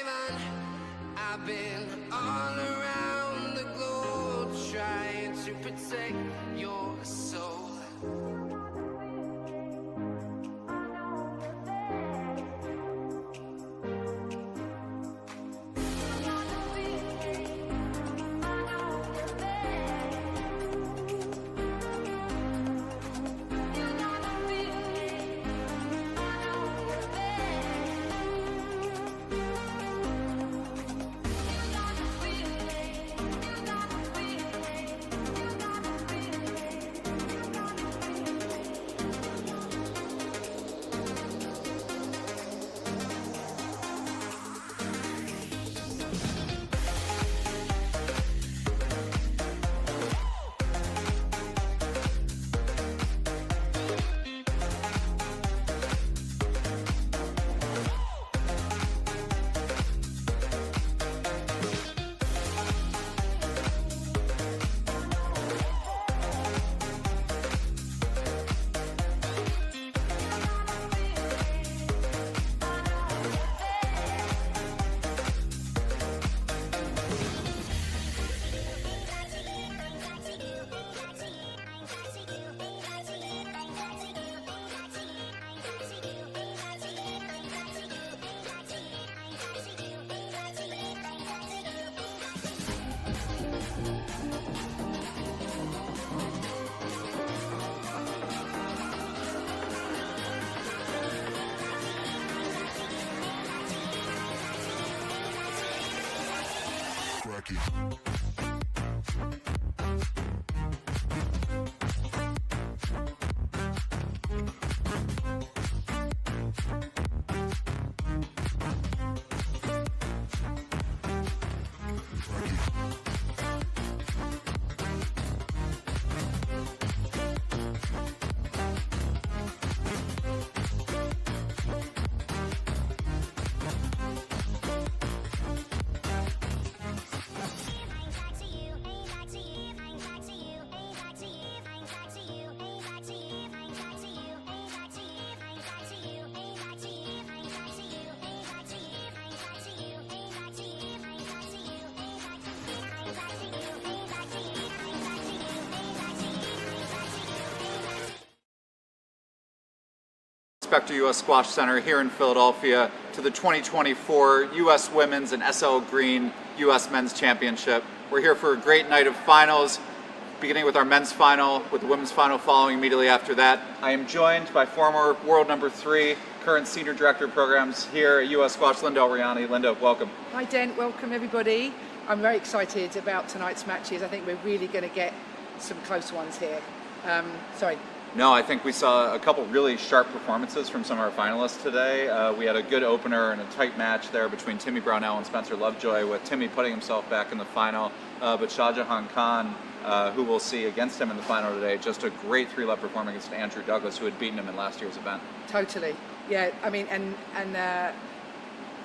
heaven. I've been all around the globe trying to protect your soul. Spectre U.S. Squash Center here in Philadelphia to the 2024 U.S. Women's and SL Green U.S. Men's Championship. We're here for a great night of finals, beginning with our men's final, with the women's final following immediately after that. I am joined by former world number 3, current senior director of programs here at U.S. Squash, Linda Alriani. Linda, welcome. Hi Dent, welcome everybody. I'm very excited about tonight's matches. I think we're really going to get some close ones here. Sorry. No, I think we saw a couple really sharp performances from some of our finalists today. We had a good opener and a tight match there between Timmy Brownell and Spencer Lovejoy, with Timmy putting himself back in the final. But Shah Jahan Khan, who we'll see against him in the final today, just a great 3-love performance against Andrew Douglas, who had beaten him in last year's event. Totally. Yeah, I mean, and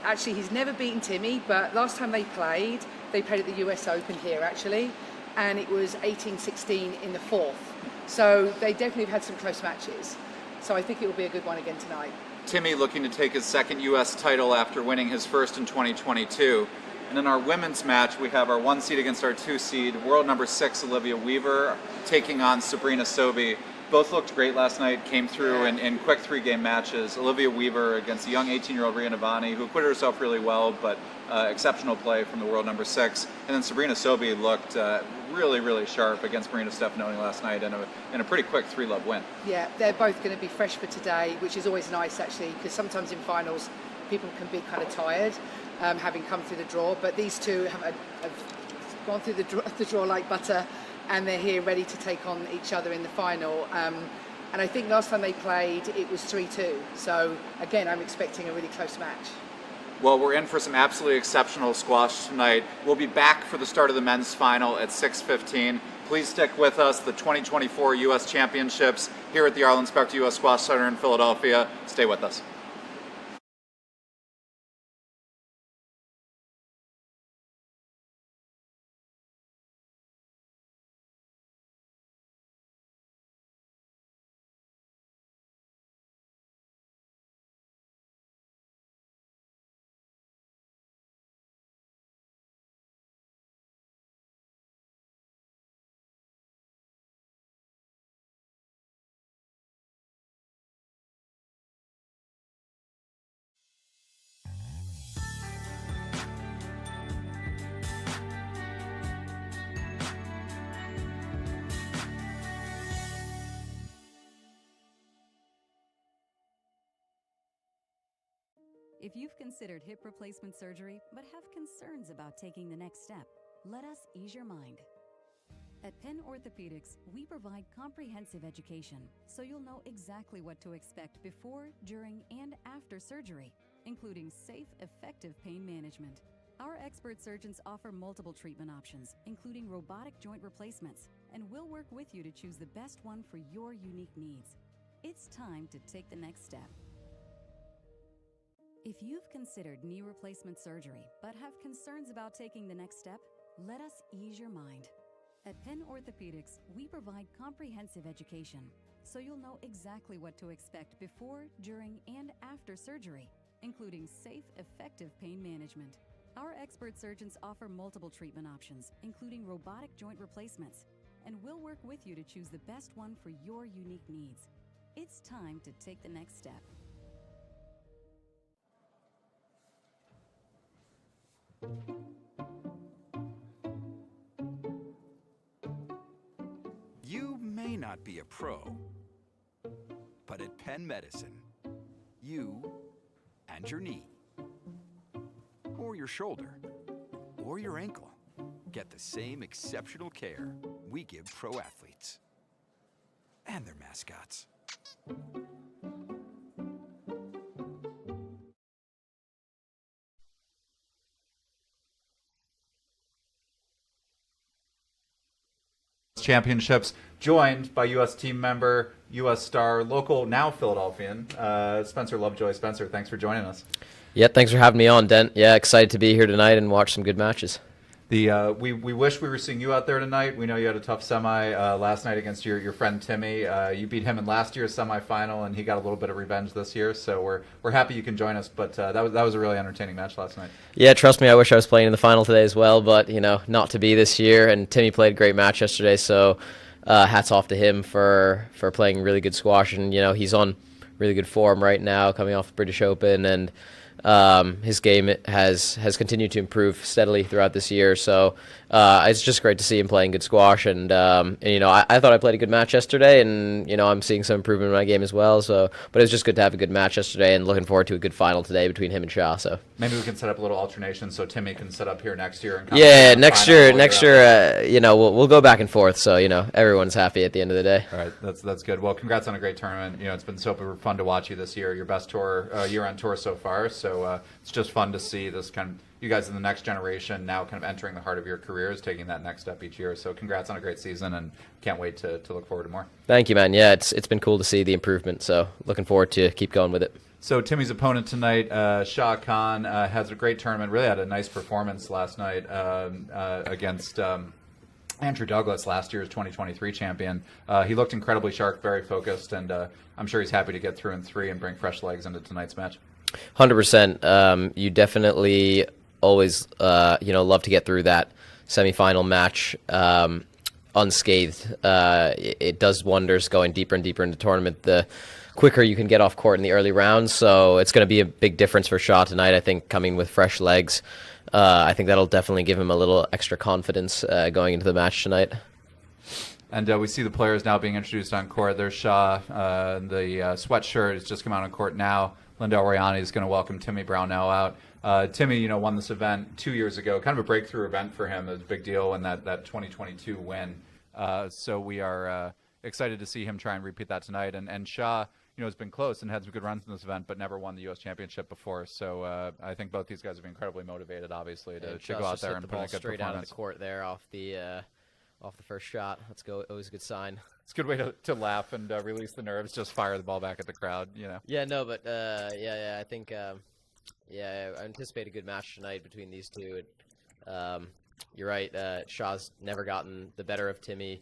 actually he's never beaten Timmy, but last time they played at the US Open here actually, and it was 18-16 in the 4th. So they definitely have had some close matches. So I think it will be a good one again tonight. Timmy looking to take his second U.S. title after winning his first in 2022. And in our women's match, we have our 1 seed against our 2 seed, world number 6, Olivia Weaver, taking on Sabrina Sobey. Both looked great last night, came through in quick 3-game matches. Olivia Weaver against the young 18-year-old Ria Navani, who acquitted herself really well, but exceptional play from the world number 6. And then Sabrina Sobey looked really sharp against Marina Stefanoni last night in a pretty quick 3-love win. Yeah, they're both going to be fresh for today, which is always nice actually, because sometimes in finals people can be kind of tired, having come through the draw. But these two have gone through the draw like butter, and they're here ready to take on each other in the final. And I think last time they played, it was 3-2. So again, I'm expecting a really close match. Well, we're in for some absolutely exceptional squash tonight. We'll be back for the start of the men's final at 6:15. Please stick with us. The 2024 U.S. Championships here at the Arlen Specter U.S. Squash Center in Philadelphia. Stay with us. If you've considered hip replacement surgery but have concerns about taking the next step, let us ease your mind. At Penn Orthopedics, we provide comprehensive education so you'll know exactly what to expect before, during, and after surgery, including safe, effective pain management. Our expert surgeons offer multiple treatment options, including robotic joint replacements, and we'll work with you to choose the best one for your unique needs. It's time to take the next step. If you've considered knee replacement surgery but have concerns about taking the next step, let us ease your mind. At Penn Orthopedics, we provide comprehensive education so you'll know exactly what to expect before, during, and after surgery, including safe, effective pain management. Our expert surgeons offer multiple treatment options, including robotic joint replacements, and we'll work with you to choose the best one for your unique needs. It's time to take the next step. You may not be a pro, but at Penn Medicine, you and your knee, or your shoulder, or your ankle get the same exceptional care we give pro athletes and their mascots. Championships, joined by U.S. team member, U.S. star, local, now Philadelphian, Spencer Lovejoy. Spencer, thanks for joining us. Yeah, thanks for having me on, Dent. Yeah, excited to be here tonight and watch some good matches. We wish we were seeing you out there tonight. We know you had a tough semi last night against your friend Timmy. You beat him in last year's semifinal, and he got a little bit of revenge this year. So we're happy you can join us. But that was a really entertaining match last night. Yeah, trust me, I wish I was playing in the final today as well, but not to be this year. And Timmy played a great match yesterday, so hats off to him for playing really good squash. And he's on really good form right now, coming off the British Open, and his game has continued to improve steadily throughout this year, so it's just great to see him playing good squash. And I thought I played a good match yesterday, and I'm seeing some improvement in my game as well. But it was just good to have a good match yesterday, and looking forward to a good final today between him and Shah. So maybe we can set up a little alternation so Timmy can set up here next year. And yeah, next year, we'll go back and forth. So everyone's happy at the end of the day. All right, that's good. Well, congrats on a great tournament. It's been super fun to watch you this year. Your best tour year-end tour so far. So it's just fun to see this kind of you guys in the next generation now kind of entering the heart of your careers, taking that next step each year. So congrats on a great season, and can't wait to look forward to more. Thank you, man. Yeah, it's been cool to see the improvement. So looking forward to keep going with it. So Timmy's opponent tonight, Shah Khan, has a great tournament. Really had a nice performance last night against Andrew Douglas, last year's 2023 champion. He looked incredibly sharp, very focused, and I'm sure he's happy to get through in 3 and bring fresh legs into tonight's match. 100%. You definitely always love to get through that semifinal match unscathed. It does wonders going deeper and deeper into the tournament the quicker you can get off court in the early rounds. So it's going to be a big difference for Shah tonight, I think, coming with fresh legs. I think that'll definitely give him a little extra confidence going into the match tonight. And we see the players now being introduced on court. There's Shah. The sweatshirt has just come out on court now. Lindell Royani is going to welcome Timmy Brownell out. Timmy, won this event 2 years ago, kind of a breakthrough event for him. It was a big deal in that 2022 win. So we are excited to see him try and repeat that tonight. And Shah, has been close and had some good runs in this event, but never won the U.S. Championship before. So I think both these guys have been incredibly motivated, obviously, to go out there and put in a good straight performance. Out of the court there off the first shot. Let's go. Always a good sign. It's a good way to laugh and release the nerves. Just fire the ball back at the crowd, Yeah, no, but I think I anticipate a good match tonight between these two. You're right. Shah's never gotten the better of Timmy.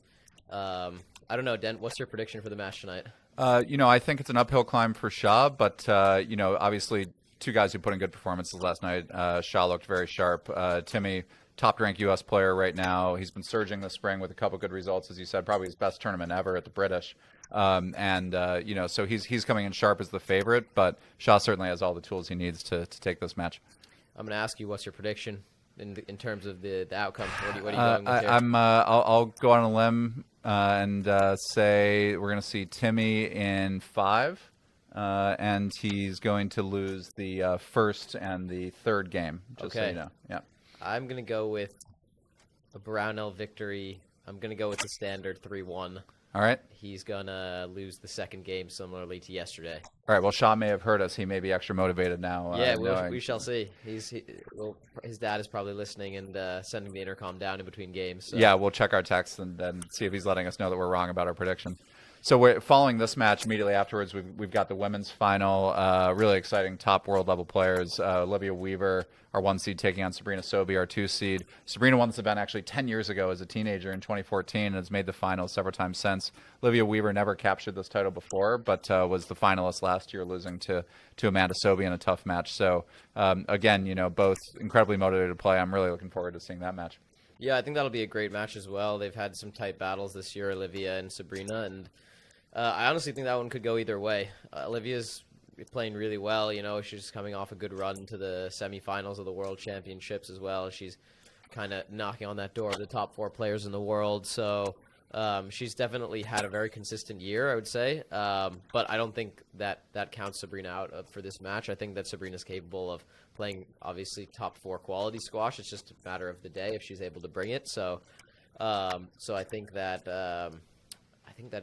I don't know, Dent. What's your prediction for the match tonight? I think it's an uphill climb for Shah, but obviously two guys who put in good performances last night. Shah looked very sharp. Timmy, top-ranked U.S. player right now. He's been surging this spring with a couple good results, as you said, probably his best tournament ever at the British. So he's coming in sharp as the favorite, but Shah certainly has all the tools he needs to take this match. I'm going to ask you, what's your prediction in terms of the outcome? What are you going with here? I'll go on a limb and say we're going to see Timmy in 5, and he's going to lose the first and the third game, just so Okay. you know. Yeah. I'm going to go with a Brownell victory. I'm going to go with the standard 3-1. All right. He's going to lose the second game similarly to yesterday. All right. Well, Shaw may have heard us. He may be extra motivated now. Yeah, knowing- we shall see. His dad is probably listening and sending the intercom down in between games. So. Yeah, we'll check our text and then see if he's letting us know that we're wrong about our prediction. So we're following this match immediately afterwards. We've got the women's final. Really exciting top world level players. Olivia Weaver, our 1 seed, taking on Sabrina Sobey, our 2 seed. Sabrina won this event actually 10 years ago as a teenager in 2014 and has made the finals several times since. Olivia Weaver never captured this title before, but was the finalist last year, losing to Amanda Sobey in a tough match. So again, both incredibly motivated to play. I'm really looking forward to seeing that match. Yeah, I think that'll be a great match as well. They've had some tight battles this year, Olivia and Sabrina, and I honestly think that one could go either way. Olivia's playing really well. She's coming off a good run to the semifinals of the World Championships as well. She's kind of knocking on that door of the top 4 players in the world. So she's definitely had a very consistent year, I would say. But I don't think that counts Sabrina out for this match. I think that Sabrina's capable of playing, obviously, top 4 quality squash. It's just a matter of the day if she's able to bring it. So I think that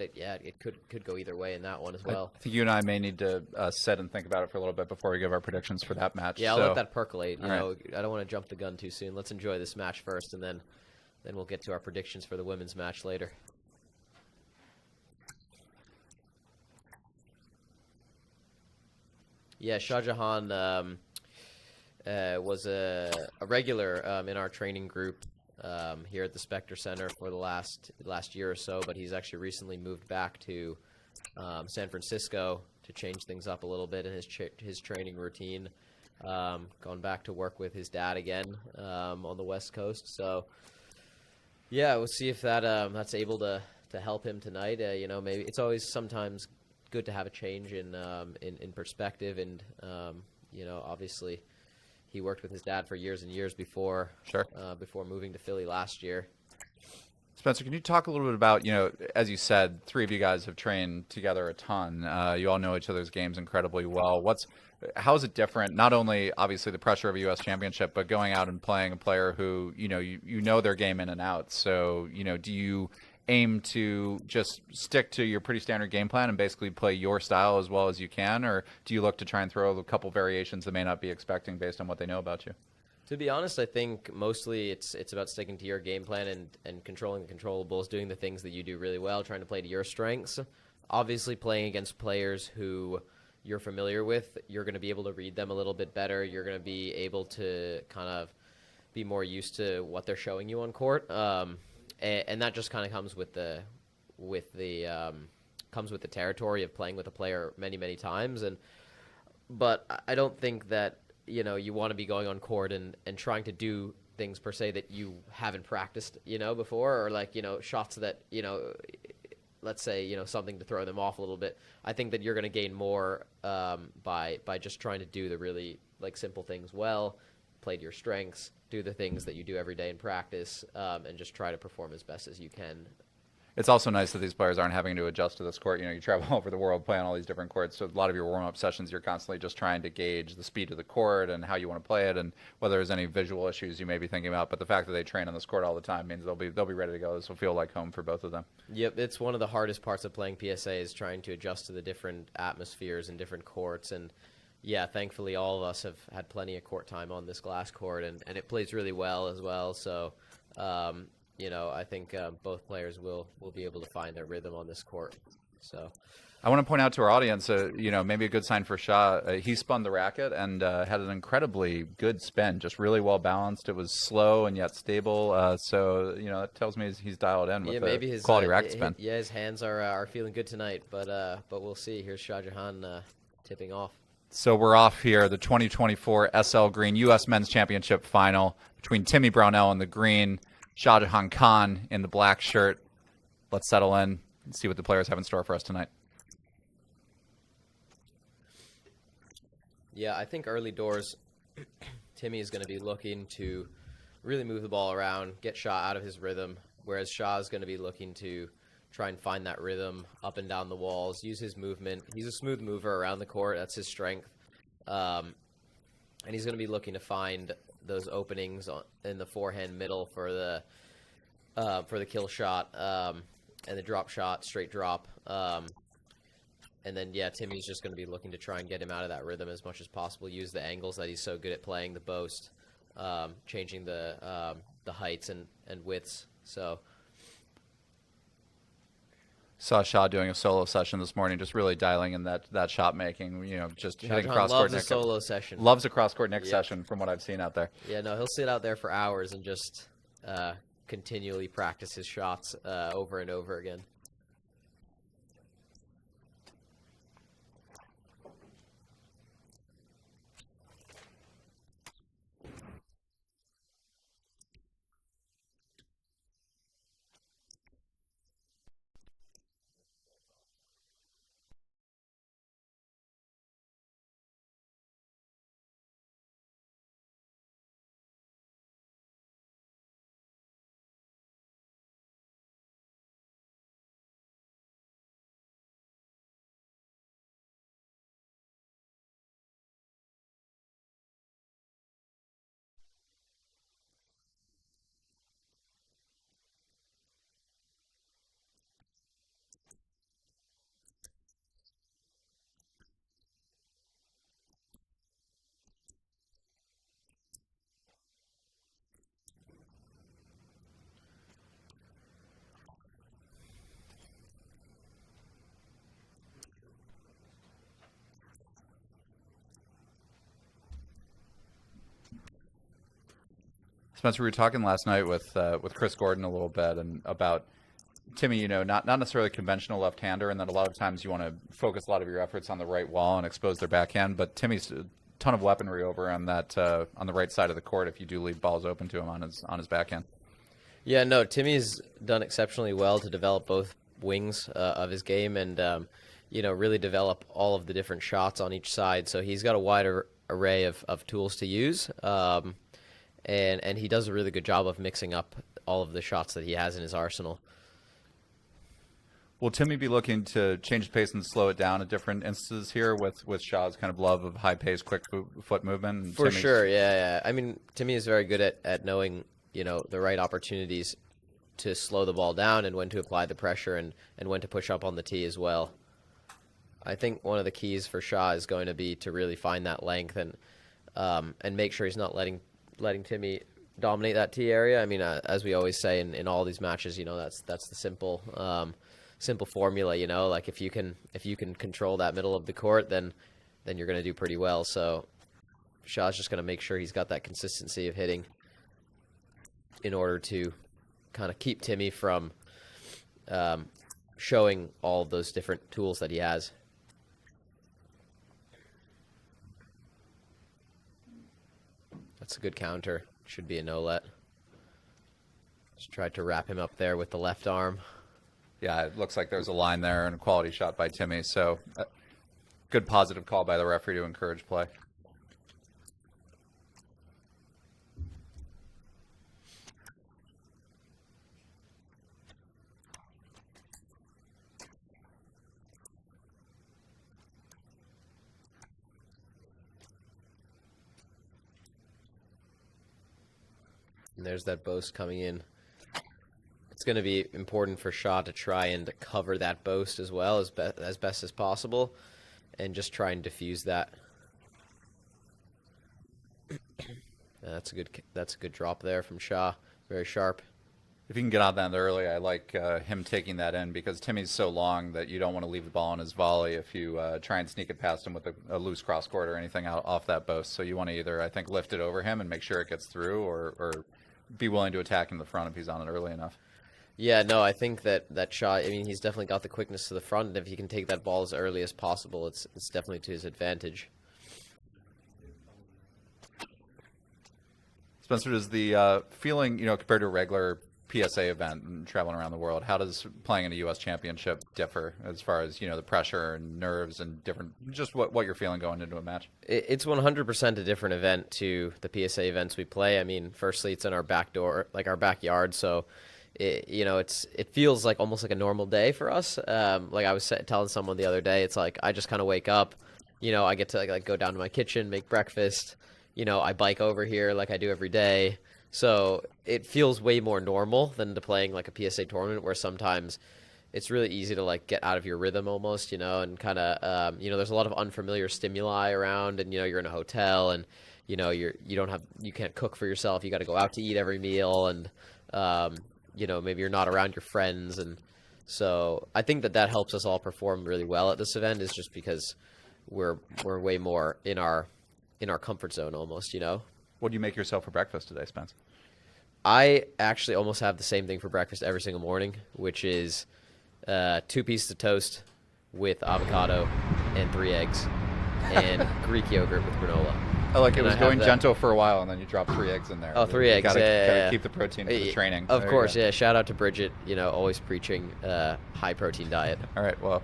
it could go either way in that one as well. I think you and I may need to sit and think about it for a little bit before we give our predictions for that match. Yeah, I'll let that percolate. All right. I don't want to jump the gun too soon. Let's enjoy this match first, and then we'll get to our predictions for the women's match later. Yeah, Shah Jahan was a regular in our training group here at the Spectre Center for the last year or so, but he's actually recently moved back to San Francisco to change things up a little bit in his training routine. Gone back to work with his dad again on the West Coast. So yeah, we'll see if that's able to help him tonight. Maybe it's always sometimes good to have a change in perspective, and obviously he worked with his dad for years and years before moving to Philly last year. Spencer, can you talk a little bit about, as you said, 3 of you guys have trained together a ton. You all know each other's games incredibly well. How is it different? Not only obviously the pressure of a U.S. championship, but going out and playing a player who you know their game in and out. So do you aim to just stick to your pretty standard game plan and basically play your style as well as you can, or do you look to try and throw a couple variations they may not be expecting based on what they know about you? To be honest, I think mostly it's about sticking to your game plan and controlling the controllables, doing the things that you do really well, trying to play to your strengths. Obviously, playing against players who you're familiar with, you're going to be able to read them a little bit better. You're going to be able to kind of be more used to what they're showing you on court. And that just kind of comes with the territory of playing with a player many times. But I don't think that you want to be going on court and trying to do things per se that you haven't practiced before, or shots that let's say something to throw them off a little bit. I think that you're going to gain more by just trying to do the really simple things well, play to your strengths, do the things that you do every day in practice, and just try to perform as best as you can. It's also nice that these players aren't having to adjust to this court. You travel all over the world playing all these different courts. So a lot of your warm-up sessions, you're constantly just trying to gauge the speed of the court and how you want to play it and whether there's any visual issues you may be thinking about. But the fact that they train on this court all the time means they'll be ready to go. This will feel like home for both of them. Yep, it's one of the hardest parts of playing PSA is trying to adjust to the different atmospheres and different courts. And yeah, thankfully all of us have had plenty of court time on this glass court, and it plays really well as well. So, I think both players will be able to find their rhythm on this court. So, I want to point out to our audience, maybe a good sign for Shah. He spun the racket and had an incredibly good spin, just really well balanced. It was slow and yet stable. So, that tells me he's dialed in with maybe a his quality racket spin. His hands are feeling good tonight, but we'll see. Here's Shah Jahan tipping off. So we're off here, the 2024 SL Green U.S. Men's Championship Final between Timmy Brownell in the green, Shah Jahan Khan in the black shirt. Let's settle in and see what the players have in store for us tonight. Yeah, I think early doors, Timmy is going to be looking to really move the ball around, get Shah out of his rhythm, whereas Shah is going to be looking to try and find that rhythm up and down the walls, use his movement. He's a smooth mover around the court. That's his strength. And he's going to be looking to find those openings in the forehand middle for the kill shot and the drop shot, straight drop. And then, yeah, Timmy's just going to be looking to try and get him out of that rhythm as much as possible, use the angles that he's so good at playing, the boast, changing the heights and widths. So saw Shaw doing a solo session this morning, just really dialing in that shot making, just hitting cross court. Loves a solo session. Loves a cross court Nick session from what I've seen out there. Yeah, no, he'll sit out there for hours and just continually practice his shots over and over again. Spencer, we were talking last night with Chris Gordon a little bit and about Timmy, not necessarily conventional left-hander, and that a lot of times you want to focus a lot of your efforts on the right wall and expose their backhand. But Timmy's a ton of weaponry over on that on the right side of the court if you do leave balls open to him on his backhand. Yeah, no, Timmy's done exceptionally well to develop both wings of his game and really develop all of the different shots on each side. So he's got a wide array of tools to use. And he does a really good job of mixing up all of the shots that he has in his arsenal. Will Timmy be looking to change the pace and slow it down at different instances here with Shaw's kind of love of high-paced, quick foot movement? For sure, yeah. I mean, Timmy is very good at knowing, the right opportunities to slow the ball down and when to apply the pressure and when to push up on the tee as well. I think one of the keys for Shaw is going to be to really find that length and make sure he's not letting Timmy dominate that tee area. I mean, as we always say in all these matches, that's the simple formula. Like if you can control that middle of the court, then you're going to do pretty well. So Shaw's just going to make sure he's got that consistency of hitting in order to kind of keep Timmy from showing all of those different tools that he has. That's a good counter. Should be a no-let. Just tried to wrap him up there with the left arm. Yeah, it looks like there's a line there and a quality shot by Timmy. So good positive call by the referee to encourage play. And there's that boast coming in. It's going to be important for Shaw to try and cover that boast as well as best as possible, and just try and diffuse that. That's a good drop there from Shaw. Very sharp. If you can get on that early, I like him taking that in because Timmy's so long that you don't want to leave the ball on his volley if you try and sneak it past him with a loose cross court or anything off that boast. So you want to either, I think, lift it over him and make sure it gets through or be willing to attack in the front if he's on it early enough. Yeah, no, I think that shot, I mean, he's definitely got the quickness to the front, and if he can take that ball as early as possible, it's definitely to his advantage. Spencer, does the feeling, compared to a regular PSA event and traveling around the world, how does playing in a U.S. championship differ as far as, the pressure and nerves and different, just what you're feeling going into a match? It's 100% a different event to the PSA events we play. I mean, firstly, it's in our back door, like our backyard, so it feels like almost like a normal day for us. Like I was telling someone the other day, it's like I just kind of wake up, I get to like go down to my kitchen, make breakfast, I bike over here like I do every day. So it feels way more normal than to playing like a PSA tournament where sometimes it's really easy to like get out of your rhythm almost, and kind of, there's a lot of unfamiliar stimuli around, and you're in a hotel, and you can't cook for yourself. You got to go out to eat every meal, and maybe you're not around your friends, and so I think that helps us all perform really well at this event, is just because we're way more in our comfort zone almost. What do you make yourself for breakfast today, Spence? I actually almost have the same thing for breakfast every single morning, which is 2 pieces of toast with avocado and 3 eggs and Greek yogurt with granola. I like it was going gentle for a while, and then you dropped 3 eggs in there. Oh, 3 eggs. Gotta keep the protein for the training. Of course, yeah. Shout out to Bridget, always preaching high protein diet. All right, well,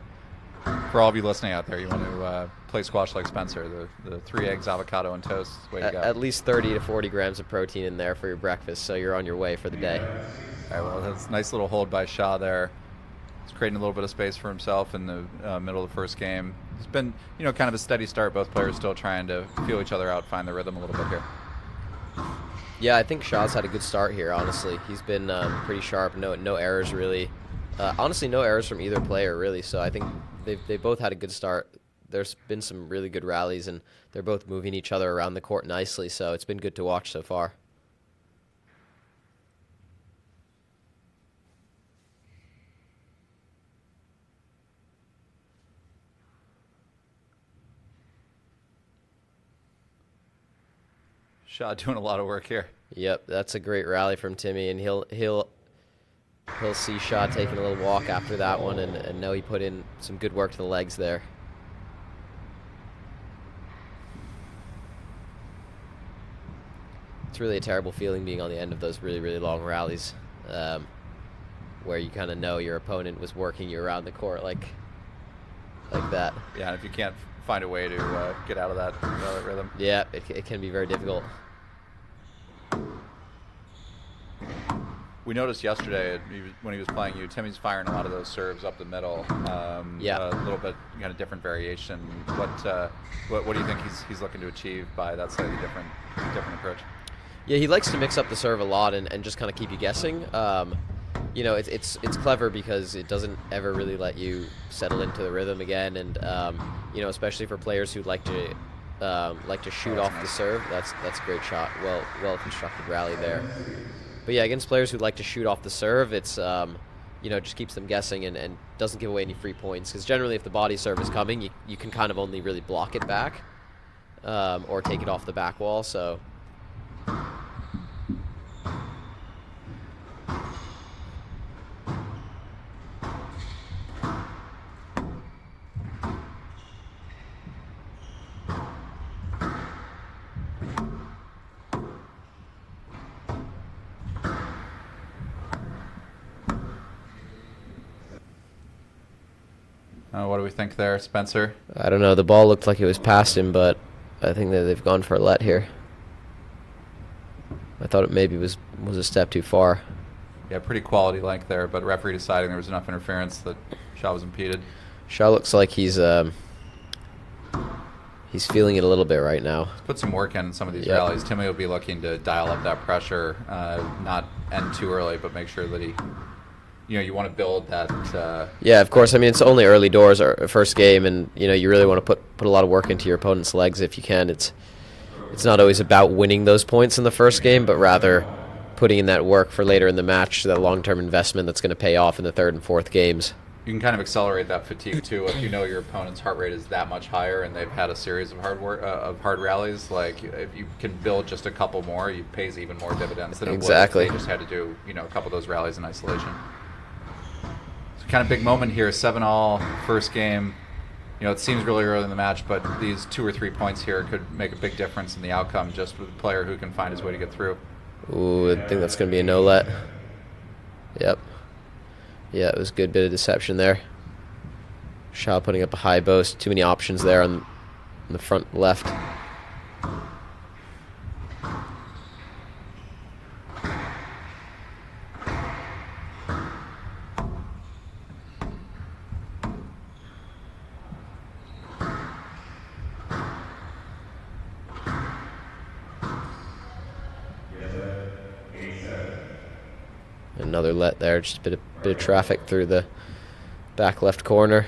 for all of you listening out there, you want to play squash like Spencer, the 3 eggs, avocado, and toast. Way to go. At least 30 to 40 grams of protein in there for your breakfast, so you're on your way for the day. All right, well, that's a nice little hold by Shah there. He's creating a little bit of space for himself in the middle of the first game. It's been, kind of a steady start. Both players still trying to feel each other out, find the rhythm a little bit here. Yeah, I think Shah's had a good start here, honestly. He's been pretty sharp. No errors, really. Honestly, no errors from either player, really. So I think they both had a good start. There's been some really good rallies, and they're both moving each other around the court nicely. So it's been good to watch so far. Shah doing a lot of work here. Yep, that's a great rally from Timmy, and he'll see Shah taking a little walk after that one, and know he put in some good work to the legs there. It's really a terrible feeling being on the end of those really, really long rallies, where you kind of know your opponent was working you around the court like that. Yeah, and if you can't find a way to get out of that rhythm. Yeah, it can be very difficult. We noticed yesterday when he was playing you, Timmy's firing a lot of those serves up the middle. Yeah, a little bit kind of different variation. What do you think he's looking to achieve by that slightly different approach? Yeah, he likes to mix up the serve a lot and just kind of keep you guessing. It's clever because it doesn't ever really let you settle into the rhythm again, and especially for players who like to shoot off the serve. That's a great shot. Well constructed rally there. But yeah, against players who like to shoot off the serve, it's just keeps them guessing and doesn't give away any free points, because generally if the body serve is coming, you can kind of only really block it back or take it off the back wall. So. What do we think there, Spencer? I don't know. The ball looked like it was past him, but I think that they've gone for a let here. I thought it maybe was a step too far. Yeah, pretty quality length there, but referee deciding there was enough interference that Shah was impeded. Shah looks like he's feeling it a little bit right now. Let's put some work in some of these rallies. Timmy will be looking to dial up that pressure, not end too early, but make sure that he... you want to build that. Yeah, of course. I mean, it's only early doors, or first game, and you really want to put a lot of work into your opponent's legs if you can. It's not always about winning those points in the first game, but rather putting in that work for later in the match, that long-term investment that's going to pay off in the third and fourth games. You can kind of accelerate that fatigue too if your opponent's heart rate is that much higher and they've had a series of hard rallies. Like if you can build just a couple more, it pays even more dividends than exactly. It would if they just had to do a couple of those rallies in isolation. Kind of big moment here, 7-all, first game. It seems really early in the match, but these 2 or 3 points here could make a big difference in the outcome just with a player who can find his way to get through. Ooh, I think that's going to be a no-let. Yep. Yeah, it was a good bit of deception there. Shah putting up a high boast. Too many options there on the front left. Another let there, just a bit of traffic through the back left corner.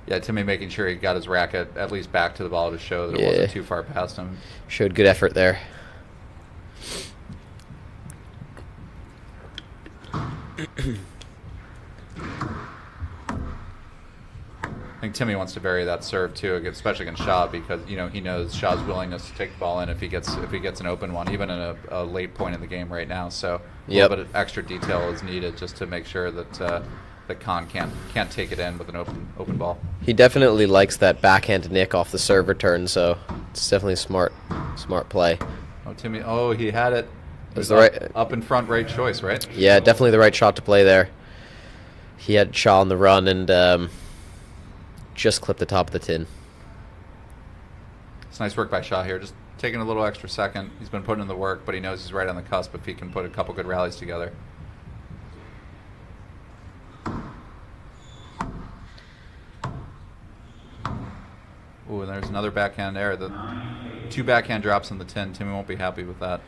Yeah, Timmy making sure he got his racket at least back to the ball to show that it wasn't too far past him. Showed good effort there. I think Timmy wants to vary that serve too, especially against Shaw, because he knows Shaw's willingness to take the ball in if he gets an open one, even in a late point in the game right now. So a little bit of extra detail is needed just to make sure that that Khan can't take it in with an open ball. He definitely likes that backhand nick off the serve return, so it's definitely a smart play. Oh, Timmy! Oh, he had it. It was the right up in front, right choice, right? Yeah, definitely the right shot to play there. He had Shaw on the run and just clipped the top of the tin. It's nice work by Shaw here, just taking a little extra second. He's been putting in the work, but he knows he's right on the cusp if he can put a couple good rallies together. Ooh, and there's another backhand error. The 2 backhand drops in the tin. Timmy won't be happy with that.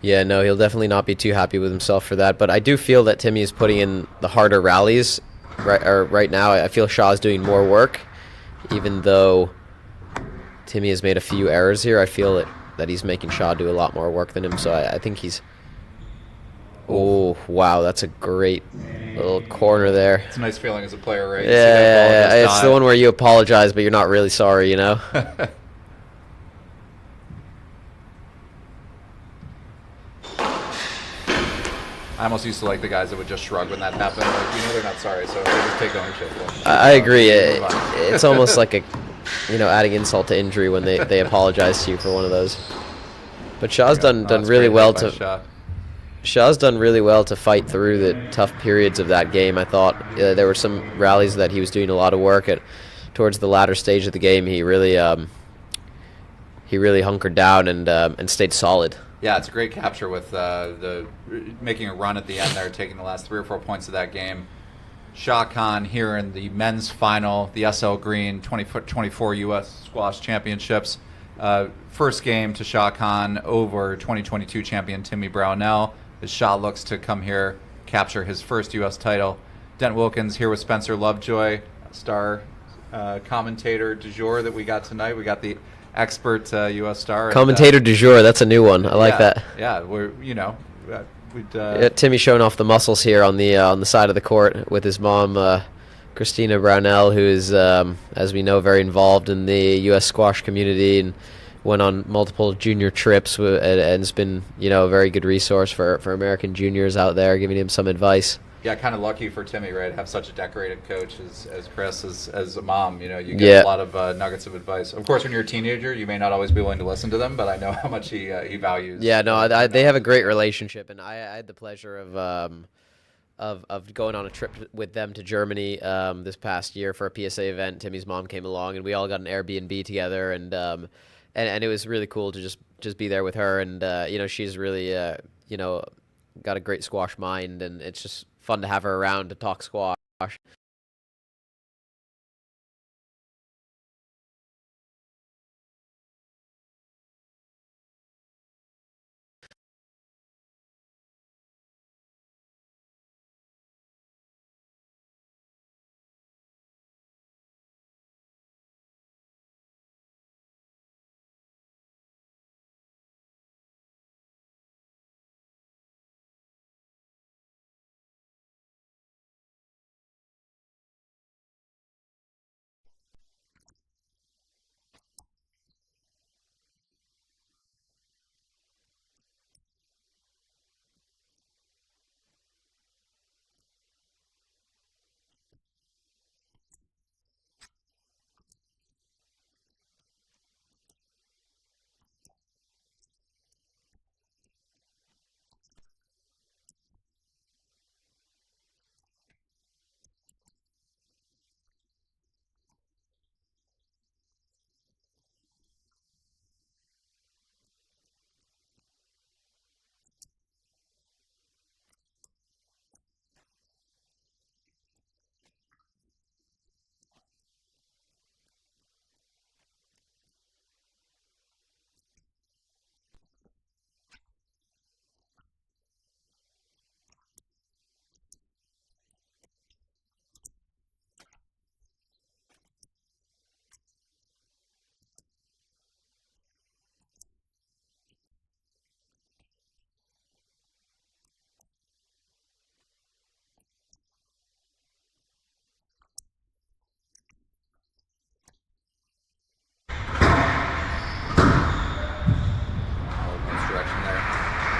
Yeah, no, he'll definitely not be too happy with himself for that. But I do feel that Timmy is putting in the harder rallies right now. I feel Shaw's doing more work, even though Timmy has made a few errors here. I feel that he's making Shaw do a lot more work than him. So I think he's... Oh, wow, that's a great little corner there. It's a nice feeling as a player, right? Yeah, it's the one where you apologize, but you're not really sorry, you know? I almost used to like the guys that would just shrug when that happened. Like, they're not sorry, so they just take ownership. I agree. It's almost like adding insult to injury when they apologize to you for one of those. But Shaw's done really well to... Shaw's done really well to fight through the tough periods of that game. I thought there were some rallies that he was doing a lot of work at. Towards the latter stage of the game, he really hunkered down and stayed solid. Yeah, it's a great capture with the making a run at the end there, taking the last 3 or 4 points of that game. Shah Khan here in the men's final, the SL Green 24 U.S. Squash Championships. First game to Shah Khan over 2022 champion Timmy Brownell. As Shah looks to come here, capture his first U.S. title. Dent Wilkins here with Spencer Lovejoy, star commentator du jour that we got tonight. We got the expert U.S. star. Commentator du jour, that's a new one. I like that. Yeah, Timmy showing off the muscles here on the side of the court with his mom, Christina Brownell, who is, as we know, very involved in the U.S. squash community and went on multiple junior trips and has been, a very good resource for American juniors out there, giving him some advice. Yeah, kind of lucky for Timmy, right? Have such a decorated coach as Chris, as a mom. You get a lot of nuggets of advice. Of course, when you're a teenager, you may not always be willing to listen to them, but I know how much he values. Yeah, no, they have a great relationship, and I had the pleasure of going on a trip with them to Germany this past year for a PSA event. Timmy's mom came along, and we all got an Airbnb together, and it was really cool to just be there with her, and she's really got a great squash mind, and it's just fun to have her around to talk squash.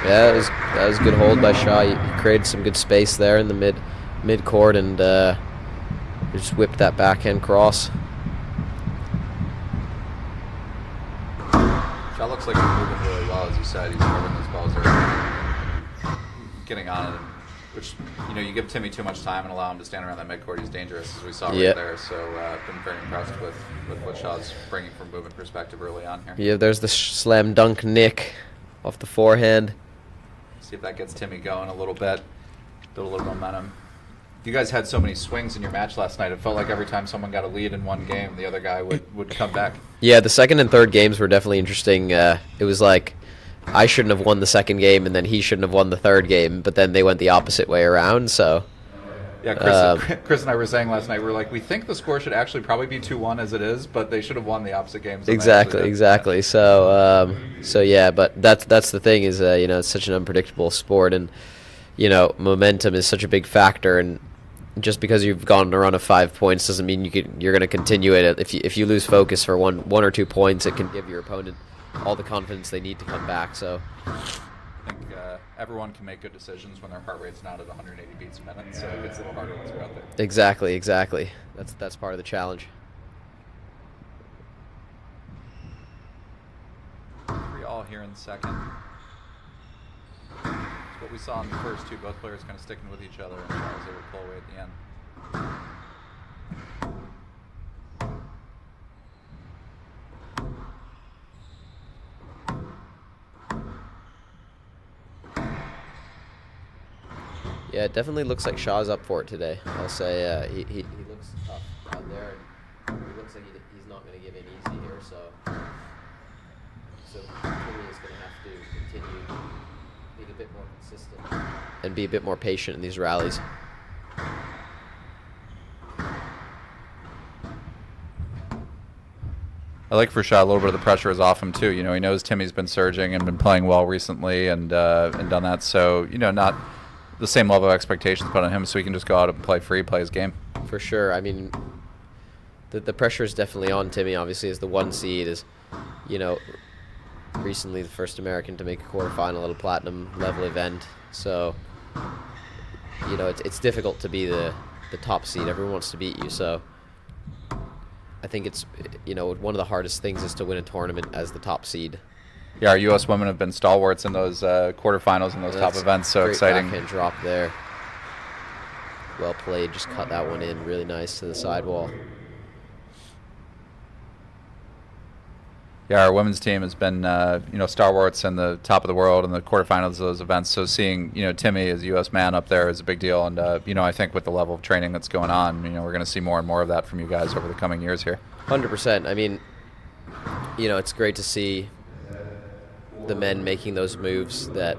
Yeah, that was a good hold by Shaw. He created some good space there in the mid court and just whipped that backhand cross. Shaw looks like he's moving really well, as you said. He's moving those balls early, getting on it, which, you give Timmy too much time and allow him to stand around that midcourt. He's dangerous, as we saw right there. So been very impressed with what Shaw's bringing from movement perspective early on here. Yeah, there's the slam dunk nick off the forehand. See if that gets Timmy going a little bit, build a little momentum. You guys had so many swings in your match last night. It felt like every time someone got a lead in one game, the other guy would come back. Yeah, the second and third games were definitely interesting. It was like I shouldn't have won the second game, and then he shouldn't have won the third game, but then they went the opposite way around. So yeah, Chris and I were saying last night, we were like, we think the score should actually probably be 2-1 as it is, but they should have won the opposite games. Exactly. So yeah, but that's the thing is, it's such an unpredictable sport, and momentum is such a big factor, and just because you've gone on a run of 5 points doesn't mean you're going to continue it. If you lose focus for one or 2 points, it can give your opponent all the confidence they need to come back. So I think everyone can make good decisions when their heart rate's not at 180 beats a minute, so it gets a little harder once you're out there. Exactly. That's part of the challenge. 3-all here in the second. It's what we saw in the first two, both players kind of sticking with each other, and Shaw was able to pull away at the end. Yeah, it definitely looks like Shaw's up for it today. I'll say he looks tough out there, and he looks like he's not going to give in easy here. So Timmy is going to have to continue being a bit more consistent and be a bit more patient in these rallies. I like for Shaw a little bit of the pressure is off him too. He knows Timmy's been surging and been playing well recently, and done that. So not the same level of expectations put on him, so he can just go out and play free, play his game. For sure. I mean, the pressure is definitely on Timmy. Obviously, as the 1 seed, is recently the first American to make a quarterfinal at a platinum level event. So it's difficult to be the top seed. Everyone wants to beat you. So I think it's one of the hardest things is to win a tournament as the top seed. Yeah, our U.S. women have been stalwarts in those quarterfinals and those top events. So great exciting. Backhand drop there. Well played. Just cut that one in really nice to the sidewall. Yeah, our women's team has been stalwarts in the top of the world in the quarterfinals of those events. So seeing Timmy as a U.S. man up there is a big deal. And I think with the level of training that's going on, we're going to see more and more of that from you guys over the coming years here. 100%. I mean, it's great to see the men making those moves that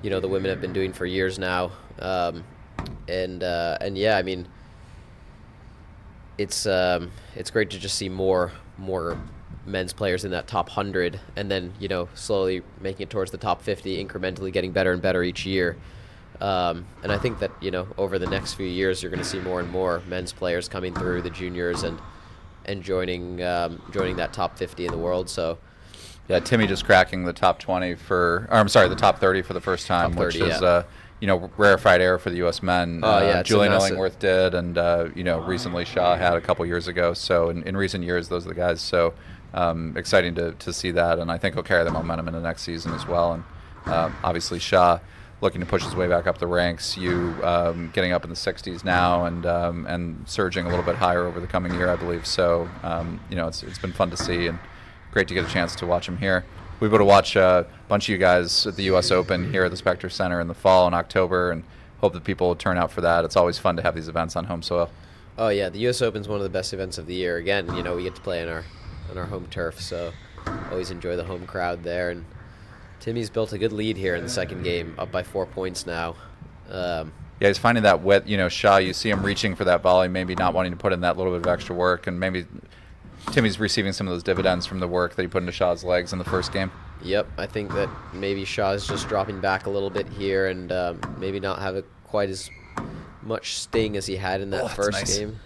the women have been doing for years now, and yeah, I mean, it's great to just see more men's players in that top 100, and then slowly making it towards the top 50, incrementally getting better and better each year. And I think that over the next few years, you're going to see more and more men's players coming through the juniors and joining that top 50 in the world. So. Yeah, Timmy just cracking the top 20 the top 30 for the first time, 30, which is rarefied air for the U.S. men. Julian Illingworth did, and recently Shaw had a couple years ago. So in recent years, those are the guys. So exciting to see that, and I think he'll carry the momentum into next season as well. And obviously Shaw looking to push his way back up the ranks. Getting up in the 60s now, and surging a little bit higher over the coming year, I believe. So it's been fun to see, and great to get a chance to watch him here. We will watch a bunch of you guys at the U.S. Open here at the Spectre Center in the fall in October, and hope that people will turn out for that. It's always fun to have these events on home soil. Oh yeah, the U.S. Open is one of the best events of the year. Again, we get to play on our home turf, so always enjoy the home crowd there. And Timmy's built a good lead here in the second game, up by 4 points now. Yeah, he's finding that with Shaw. You see him reaching for that volley, maybe not wanting to put in that little bit of extra work, and maybe Timmy's receiving some of those dividends from the work that he put into Shaw's legs in the first game. Yep, I think that maybe Shaw's just dropping back a little bit here, and maybe not have quite as much sting as he had in that first game.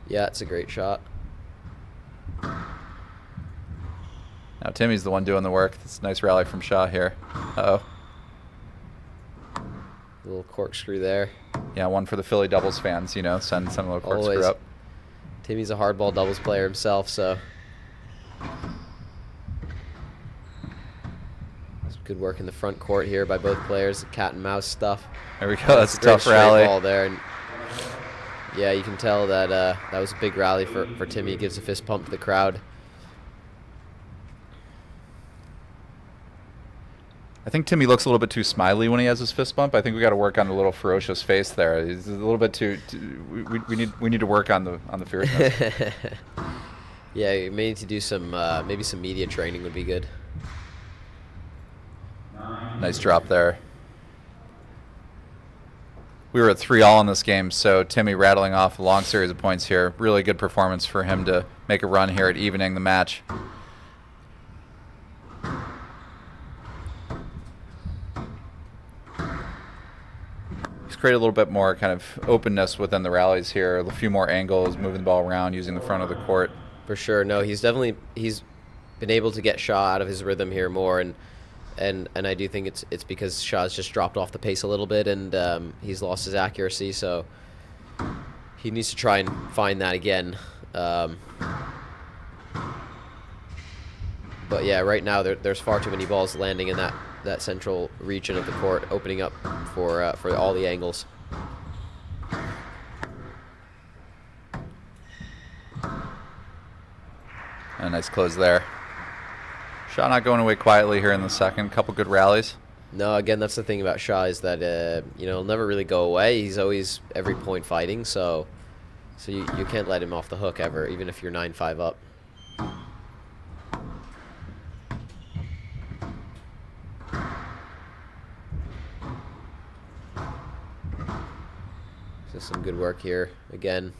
Yeah, it's a great shot. Now Timmy's the one doing the work. It's a nice rally from Shaw here. Uh-oh. A little corkscrew there. Yeah, one for the Philly doubles fans, you know, send a little corkscrew Always. up. Timmy's a hardball doubles player himself, so good work in the front court here by both players. Cat and mouse stuff. There we go. That's a great tough straight rally. ball there. And yeah, you can tell that that was a big rally for Timmy. He gives a fist pump to the crowd. I think Timmy looks a little bit too smiley when he has his fist bump. I think we got to work on a little ferocious face there. He's a little bit too we need to work on the fierceness. Yeah, you may need to do some maybe some media training would be good. Nice drop there. We were at 3-all in this game, so Timmy rattling off a long series of points here. Really good performance for him to make a run here at evening the match. He's created a little bit more kind of openness within the rallies here. A few more angles, moving the ball around, using the front of the court. For sure. No, he's been able to get Shaw out of his rhythm here more, and I do think it's because Shaw's just dropped off the pace a little bit, and he's lost his accuracy, so he needs to try and find that again. But yeah, right now there's far too many balls landing in that central region of the court, opening up for all the angles. A nice close there. Shaw not going away quietly here in the second. Couple good rallies. No, again, that's the thing about Shaw is that he'll never really go away. He's always every point fighting, so you can't let him off the hook ever, even if you're 9-5 up. So some good work here again.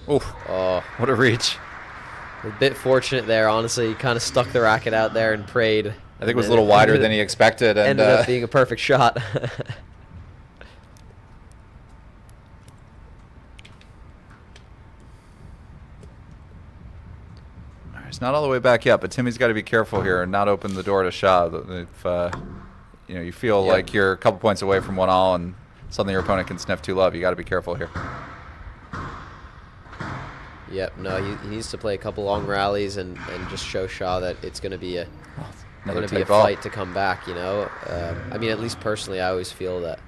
Oof. Oh, What a reach. a bit fortunate there, honestly. He kind of stuck the racket out there and prayed. I think it was a little wider than he expected. And Ended up being a perfect shot. It's not all the way back yet, but Timmy's got to be careful here and not open the door to Shaw. If you feel Yep. like you're a couple points away from 1-all and suddenly your opponent can sniff too low, you got to be careful here. Yep, no, he needs to play a couple long rallies and just show Shaw that it's going to be a Another going to be a tight ball. fight to come back, you know. I mean, at least personally, I always feel that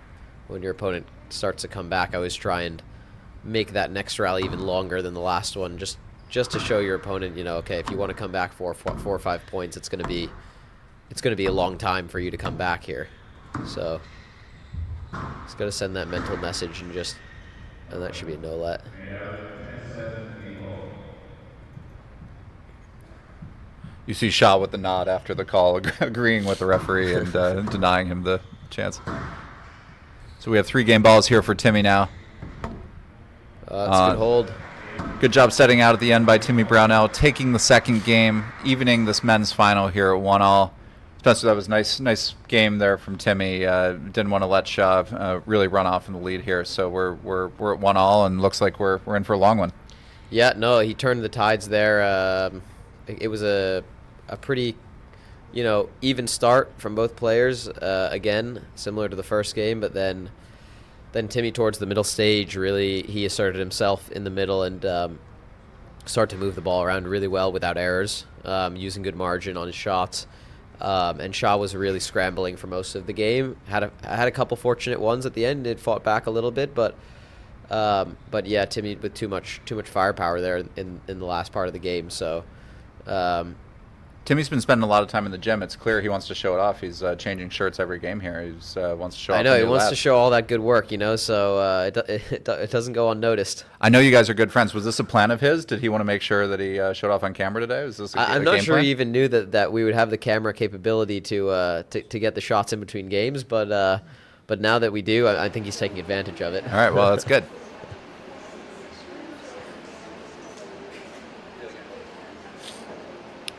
when your opponent starts to come back, I always try and make that next rally even longer than the last one, just to show your opponent, okay, if you want to come back for 4 or 5 points, it's going to be a long time for you to come back here. So it's got to send that mental message and that should be a no let. You see Shaw with the nod after the call, agreeing with the referee and denying him the chance. So we have 3 game balls here for Timmy now. That's a good hold. Good job setting out at the end by Timmy Brownell, taking the second game, evening this men's final here at 1-all. Spencer, that was nice game there from Timmy. Didn't want to let Shaw really run off in the lead here. So we're at 1-all and looks like we're in for a long one. Yeah, no, he turned the tides there. It was a pretty, even start from both players. Again, similar to the first game, but then Timmy towards the middle stage, really, he asserted himself in the middle and started to move the ball around really well without errors, using good margin on his shots. And Shaw was really scrambling for most of the game. Had a couple fortunate ones at the end. It fought back a little bit, but yeah, Timmy with too much firepower there in the last part of the game. So. Timmy's been spending a lot of time in the gym. It's clear he wants to show it off. He's changing shirts every game here. He wants to show off. I know, the he new wants lab. to show all that good work, so it doesn't go unnoticed. I know you guys are good friends. Was this a plan of his? Did he want to make sure that he showed off on camera today? Was this I'm a not game sure plan? he even knew that we would have the camera capability to get the shots in between games, but now that we do, I think he's taking advantage of it. All right, well, that's good.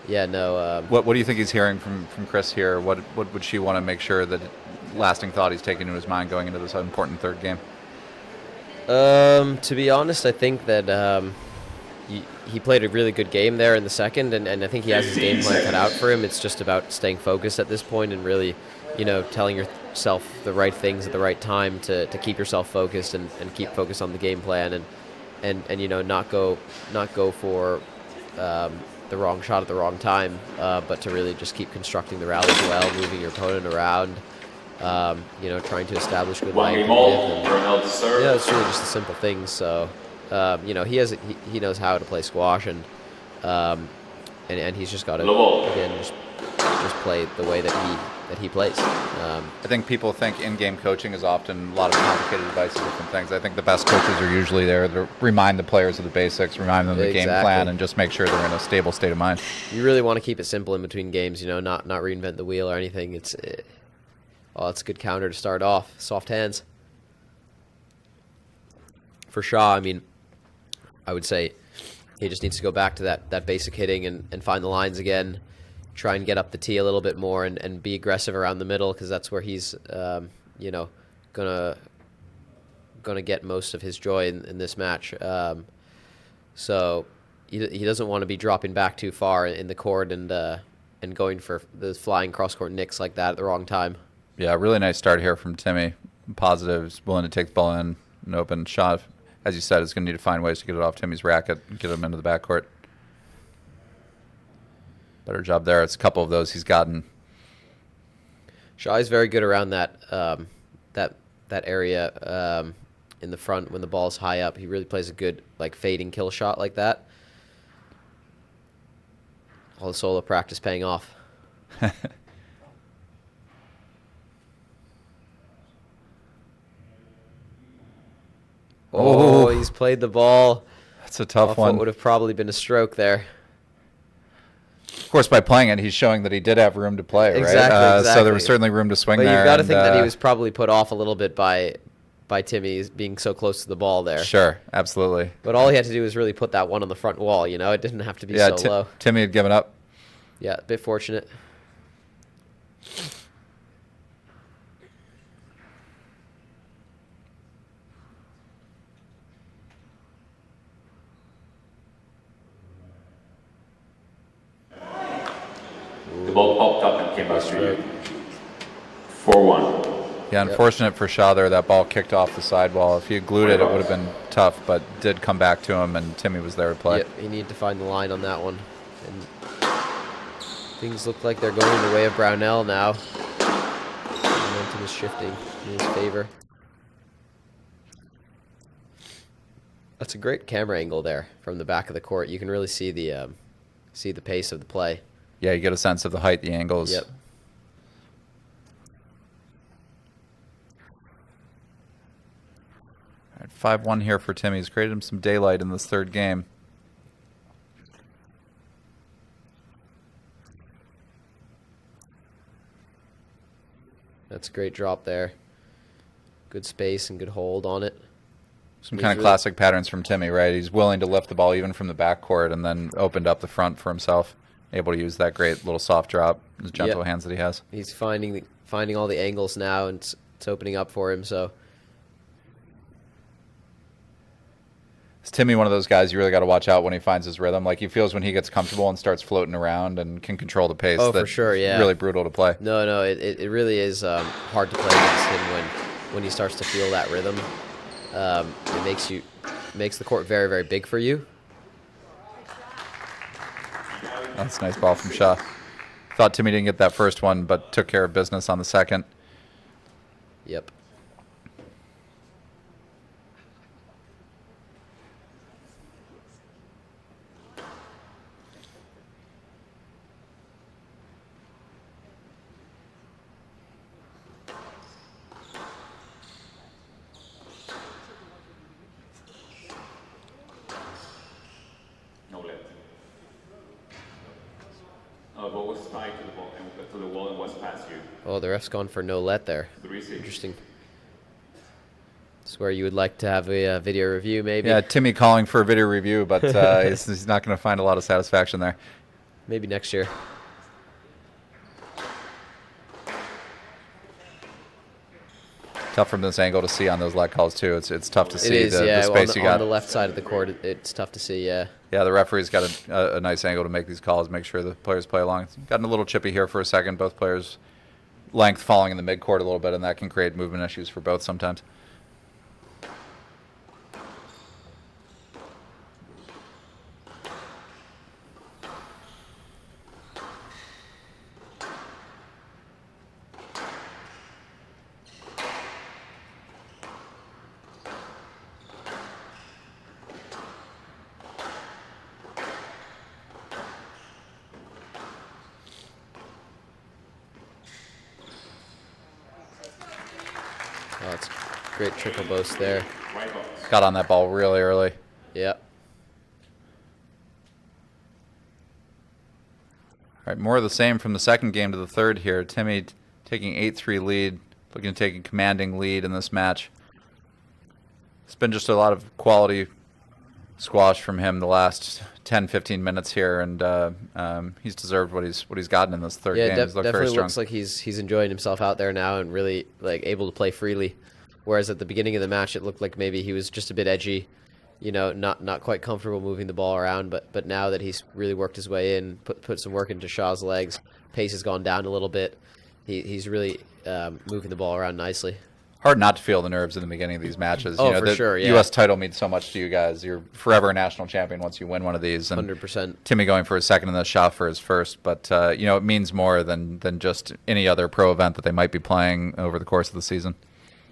Yeah, no. What do you think he's hearing from Chris here? What would she want to make sure that lasting thought he's taking into his mind going into this important third game? To be honest, I think that he played a really good game there in the second, and I think he has his game plan cut out for him. It's just about staying focused at this point and really, telling yourself the right things at the right time to keep yourself focused and keep focused on the game plan and not go for the wrong shot at the wrong time, but to really just keep constructing the rallies well, moving your opponent around, trying to establish good line. It's really just the simple things. So, he knows how to play squash, and he's just got to again just play the way that he plays. I think people think in-game coaching is often a lot of complicated advice and different things. I think the best coaches are usually there to remind the players of the basics, remind them of the game plan, and just make sure they're in a stable state of mind. You really want to keep it simple in between games, not reinvent the wheel or anything. It's a good counter to start off. Soft hands. For Shaw, I would say he just needs to go back to that basic hitting and find the lines again. Try and get up the tee a little bit more and be aggressive around the middle, because that's where he's gonna get most of his joy in this match. So he doesn't want to be dropping back too far in the court and going for those flying cross court nicks like that at the wrong time. Yeah, really nice start here from Timmy. Positives, willing to take the ball in an open shot. As you said, is going to need to find ways to get it off Timmy's racket and get him into the backcourt. Better job there. It's a couple of those he's gotten. Shaw is very good around that area in the front when the ball's high up. He really plays a good fading kill shot like that. All the solo practice paying off. Oh, he's played the ball. That's a tough one. It would have probably been a stroke there. Of course, by playing it, he's showing that he did have room to play, right? Exactly. So there was certainly room to swing there. But you've got to think that he was probably put off a little bit by Timmy being so close to the ball there. Sure, absolutely. But all he had to do was really put that one on the front wall, It didn't have to be so low. Timmy had given up. Yeah, a bit fortunate. The ball popped up and came back to you. 4-1. Yeah, unfortunate for Shaw there. That ball kicked off the sidewall. If he had glued it, it would have been tough, but did come back to him, and Timmy was there to play. Yep, he needed to find the line on that one. And things look like they're going the way of Brownell now. Momentum is shifting in his favor. That's a great camera angle there from the back of the court. You can really see the pace of the play. Yeah, you get a sense of the height, the angles. Yep. All right, 5-1 here for Timmy. He's created him some daylight in this third game. That's a great drop there. Good space and good hold on it. Some kind of classic patterns from Timmy, right? He's willing to lift the ball even from the backcourt and then opened up the front for himself. Able to use that great little soft drop, those gentle hands that he has. He's finding all the angles now, and it's opening up for him. So is Timmy one of those guys you really got to watch out when he finds his rhythm? Like he feels when he gets comfortable and starts floating around and can control the pace. Oh, for sure, yeah. Really brutal to play. No, it really is hard to play against him when he starts to feel that rhythm. It makes the court very, very big for you. That's a nice ball from Shaw. Thought Timmy didn't get that first one, but took care of business on the second. Yep. No let. The ball was tied to the ball and to the wall and was past you. Oh, the ref's gone for no let there. 3-6. Interesting. It's where you would like to have a video review, maybe. Yeah, Timmy calling for a video review, but he's not going to find a lot of satisfaction there. Maybe next year. Tough from this angle to see on those let calls too. It's tough to see It is, the yeah. space you got. On the left side of the court, it's tough to see, yeah. Yeah, the referee's got a nice angle to make these calls, make sure the players play along. It's gotten a little chippy here for a second. Both players' length falling in the midcourt a little bit, and that can create movement issues for both sometimes. Oh, it's great triple boast there. Got on that ball really early. Yep. All right, more of the same from the second game to the third here. Timmy taking 8-3 lead, looking to take a commanding lead in this match. It's been just a lot of quality squash from him the last 10-15 minutes here, and he's deserved what he's gotten in this third game. He's looked very definitely strong. looks like he's enjoying himself out there now and really like able to play freely. Whereas at the beginning of the match, it looked like maybe he was just a bit edgy, you know, not quite comfortable moving the ball around. But now that he's really worked his way in, put some work into Shaw's legs, pace has gone down a little bit. He's really moving the ball around nicely. Hard not to feel the nerves in the beginning of these matches. Oh, you know, for the sure, yeah. U.S. title means so much to you guys. You're forever a national champion once you win one of these. And 100%. Timmy going for his second and the Shaw for his first. But, you know, it means more than just any other pro event that they might be playing over the course of the season.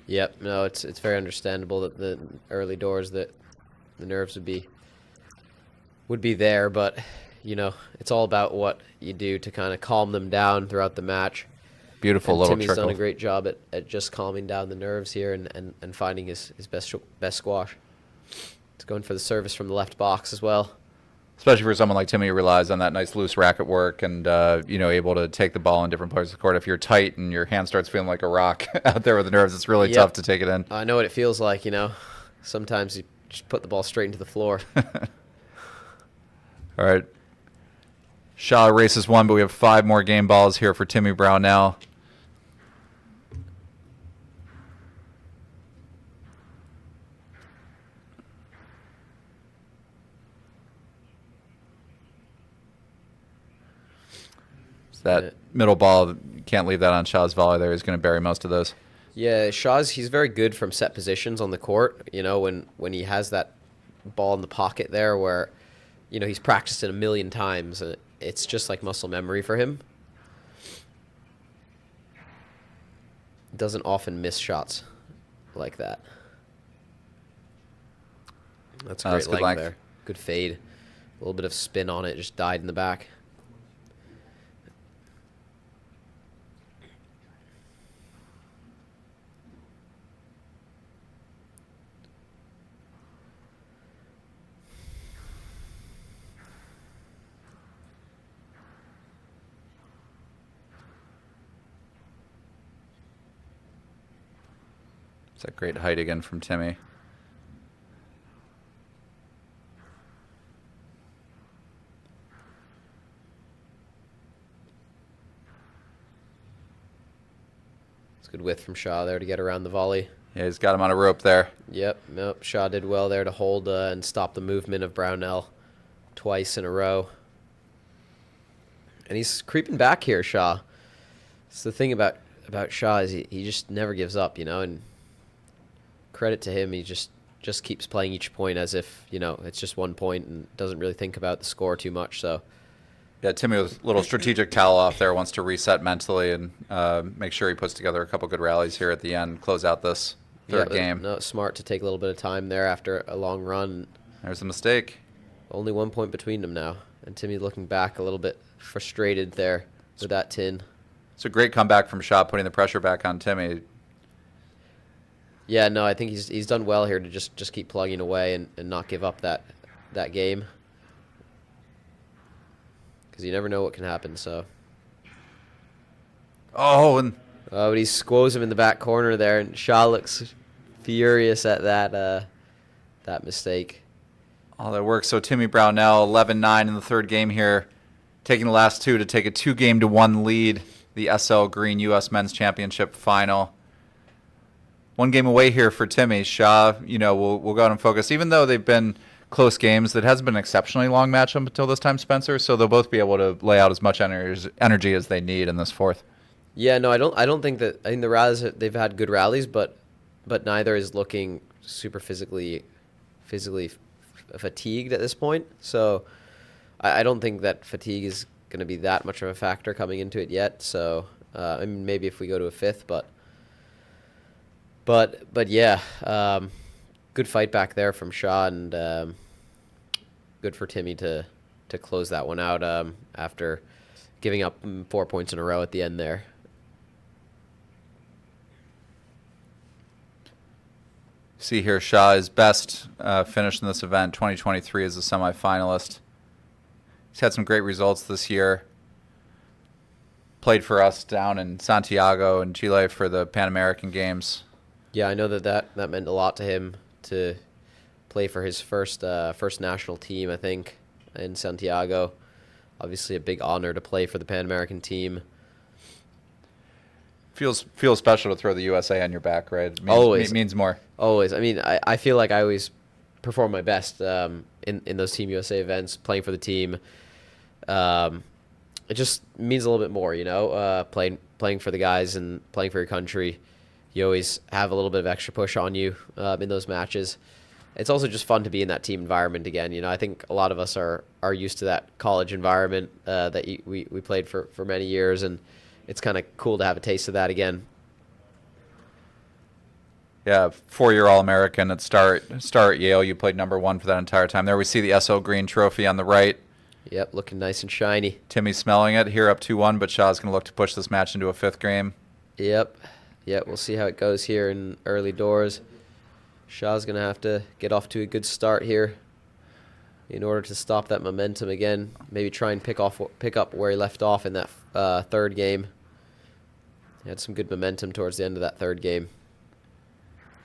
Yep, no, it's very understandable that the early doors that the nerves would be there, but you know, it's all about what you do to kind of calm them down throughout the match. Beautiful and little Timmy's trickle. done a great job at just calming down the nerves here and finding his best squash. It's going for the service from the left box as well. Especially for someone like Timmy who relies on that nice loose racket work and, you know, able to take the ball in different places of the court. If you're tight and your hand starts feeling like a rock out there with the nerves, it's really tough to take it in. I know what it feels like, you know. Sometimes you just put the ball straight into the floor. All right. Shaw races one, but we have 5 more game balls here for Timmy Brownell. That middle ball, you can't leave that on Shaw's volley there. He's going to bury most of those. Yeah, he's very good from set positions on the court. You know, when he has that ball in the pocket there where, you know, he's practiced it a million times, and it's just like muscle memory for him. Doesn't often miss shots like that. That's great good length length. there. Good fade. A little bit of spin on it, just died in the back. It's a great height again from Timmy. It's good width from Shaw there to get around the volley. Yeah, he's got him on a rope there. Yep, nope. Shaw did well there to hold and stop the movement of Brownell twice in a row. And he's creeping back here, Shaw. It's the thing about Shaw is he just never gives up, you know, and credit to him, he just keeps playing each point as if, you know, it's just 1 point and doesn't really think about the score too much, so. Yeah, Timmy with a little strategic towel off there, wants to reset mentally and make sure he puts together a couple good rallies here at the end, close out this third game. No, smart to take a little bit of time there after a long run. There's a mistake. Only 1 point between them now, and Timmy looking back a little bit frustrated there with that tin. It's a great comeback from Shaw, putting the pressure back on Timmy. Yeah, no, I think he's done well here to just keep plugging away and not give up that game. Because you never know what can happen, so. Oh, and But he squoze him in the back corner there, and Shaw looks furious at that mistake. all that works. So Timmy Brownell, 11-9 in the third game here, taking the last 2 to take a 2-game-to-1 lead, the SL Green U.S. Men's Championship final. one game away here for Timmy. Shaw, we'll go out and focus. Even though they've been close games, that hasn't been an exceptionally long match up until this time, Spencer. So they'll both be able to lay out as much energy as they need in this fourth. Yeah, no, I don't think that. I think the rallies, they've had good rallies, but neither is looking super physically fatigued at this point. So I don't think that fatigue is going to be that much of a factor coming into it yet. So I mean, maybe if we go to a fifth, but yeah, good fight back there from Shaw, and good for Timmy to close that one out after giving up 4 points in a row at the end there. See here, Shaw is best finished in this event, 2023 as a semifinalist. He's had some great results this year. Played for us down in Santiago and Chile for the Pan American Games. Yeah, I know that meant a lot to him to play for his first national team, I think, in Santiago. Obviously a big honor to play for the Pan American team. Feels special to throw the USA on your back, right? Always. It means more. Always. I mean, I feel like I always perform my best in those Team USA events, playing for the team. It just means a little bit more, playing for the guys and playing for your country. You always have a little bit of extra push on you in those matches. It's also just fun to be in that team environment again. I think a lot of us are used to that college environment that we played for many years, and it's kind of cool to have a taste of that again. Yeah, 4-year All-American at star at Yale. You played number 1 for that entire time. There we see the SL Green trophy on the right. Yep, looking nice and shiny. Timmy smelling it here up 2-1, but Shaw's going to look to push this match into a 5th game. Yep, we'll see how it goes here in early doors. Shaw's going to have to get off to a good start here in order to stop that momentum again. Maybe try and pick up where he left off in that third game. He had some good momentum towards the end of that third game.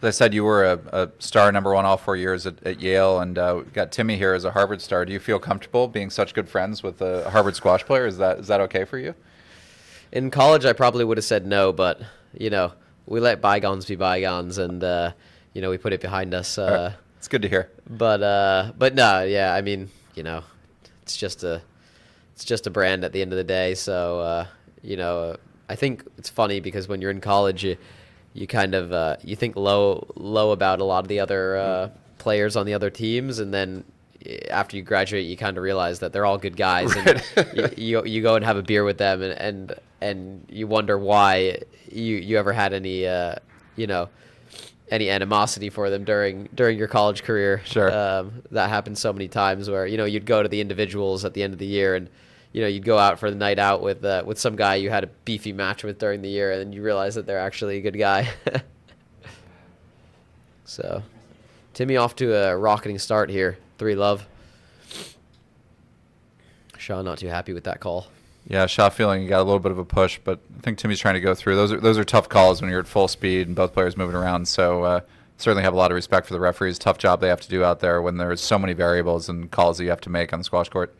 As I said, you were a star number 1 all 4 years at Yale, and got Timmy here as a Harvard star. Do you feel comfortable being such good friends with a Harvard squash player? Is that okay for you? In college, I probably would have said no, but we let bygones be bygones, and we put it behind us. Right. It's good to hear. But no, yeah, I mean, it's just a brand at the end of the day. So I think it's funny because when you're in college, you kind of you think low about a lot of the other players on the other teams, and then after you graduate, you kind of realize that they're all good guys, right. And you go and have a beer with them, and you wonder why you ever had any any animosity for them during your college career. Sure. That happened so many times where you'd go to the individuals at the end of the year, and you'd go out for the night out with some guy you had a beefy match with during the year, and then you realize that they're actually a good guy. So, Timmy off to a rocketing start here. 3-love. Shaw not too happy with that call. Yeah, Shaw feeling he got a little bit of a push, but I think Timmy's trying to go through. Those are tough calls when you're at full speed and both players moving around. So certainly have a lot of respect for the referees. Tough job they have to do out there when there's so many variables and calls that you have to make on the squash court.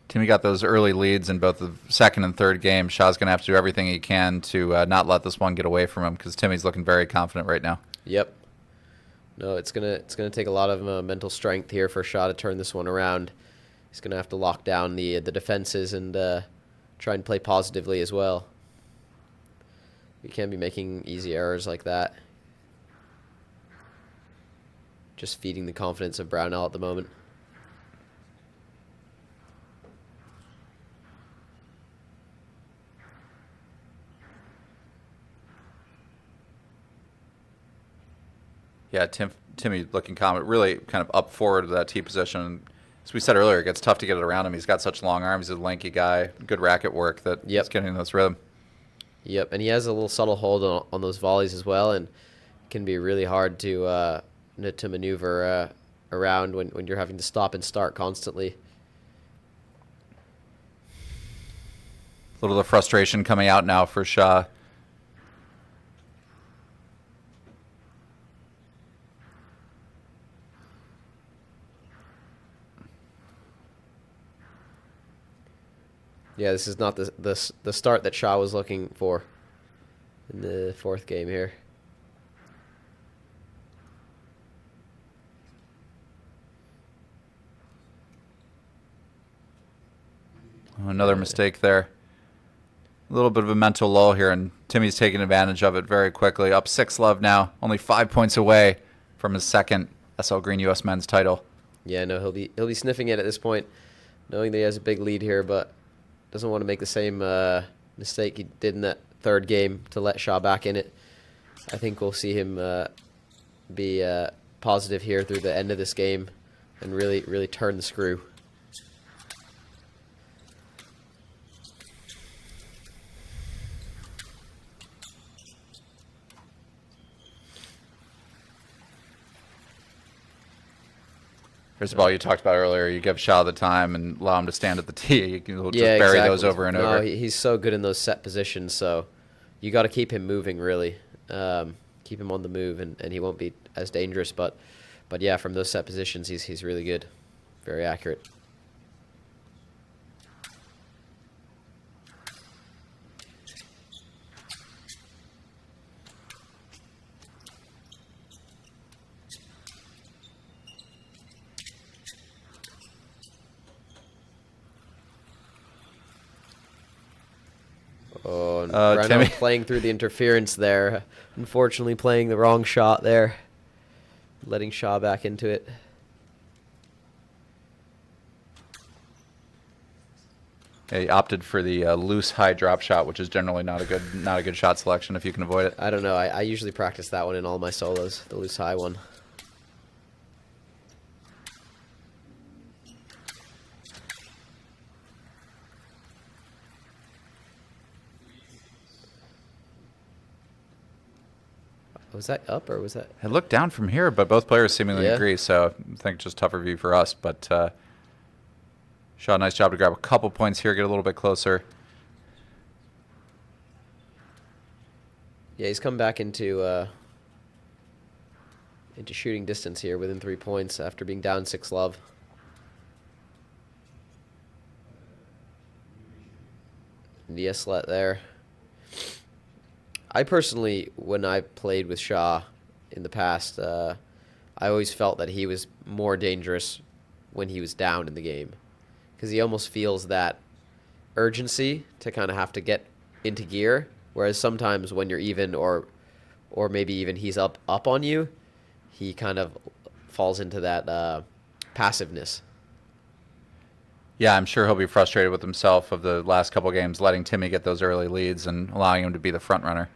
Timmy got those early leads in both the second and third game. Shaw's going to have to do everything he can to not let this one get away from him because Timmy's looking very confident right now. Yep. No, it's gonna take a lot of mental strength here for Shaw to turn this one around. He's gonna have to lock down the defenses and try and play positively as well. You can't be making easy errors like that. Just feeding the confidence of Brownell at the moment. Yeah, Timmy looking calm. It really kind of up forward to that tee position. As we said earlier, it gets tough to get it around him. He's got such long arms. He's a lanky guy. Good racket work that he's getting in this rhythm. Yep, and he has a little subtle hold on those volleys as well, and it can be really hard to maneuver around when you're having to stop and start constantly. A little of the frustration coming out now for Shaw. Yeah, this is not the start that Shaw was looking for in the fourth game here. Another mistake there. A little bit of a mental lull here, and Timmy's taking advantage of it very quickly. Up 6-love now, only 5 points away from his second SL Green U.S. men's title. Yeah, no, he'll be sniffing it at this point, knowing that he has a big lead here, but doesn't want to make the same mistake he did in that third game to let Shaw back in it. I think we'll see him be positive here through the end of this game and really turn the screw. Here's the ball you talked about earlier. You give Shaw the time and allow him to stand at the tee. You can just Yeah, bury exactly. those over and over. He's so good in those set positions, so you got to keep him moving, really. Keep him on the move, and he won't be as dangerous. But yeah, from those set positions, he's really good. Very accurate. Oh, and Breno Timmy playing through the interference there. Unfortunately, playing the wrong shot there. Letting Shaw back into it. Yeah, he opted for the loose high drop shot, which is generally not a good shot selection if you can avoid it. I don't know. I usually practice that one in all my solos, the loose high one. Was that up or was that? It looked down from here, but both players seemingly Yeah. agree, so I think just tougher view for us. But Shaw, nice job to grab a couple points here, get a little bit closer. Yeah, he's come back into shooting distance here within 3 points after being down 6-love. Nieslet there. I personally, when I played with Shaw in the past, I always felt that he was more dangerous when he was down in the game, because he almost feels that urgency to kind of have to get into gear, whereas sometimes when you're even or maybe even he's up on you, he kind of falls into that passiveness. Yeah, I'm sure he'll be frustrated with himself of the last couple games, letting Timmy get those early leads and allowing him to be the front runner.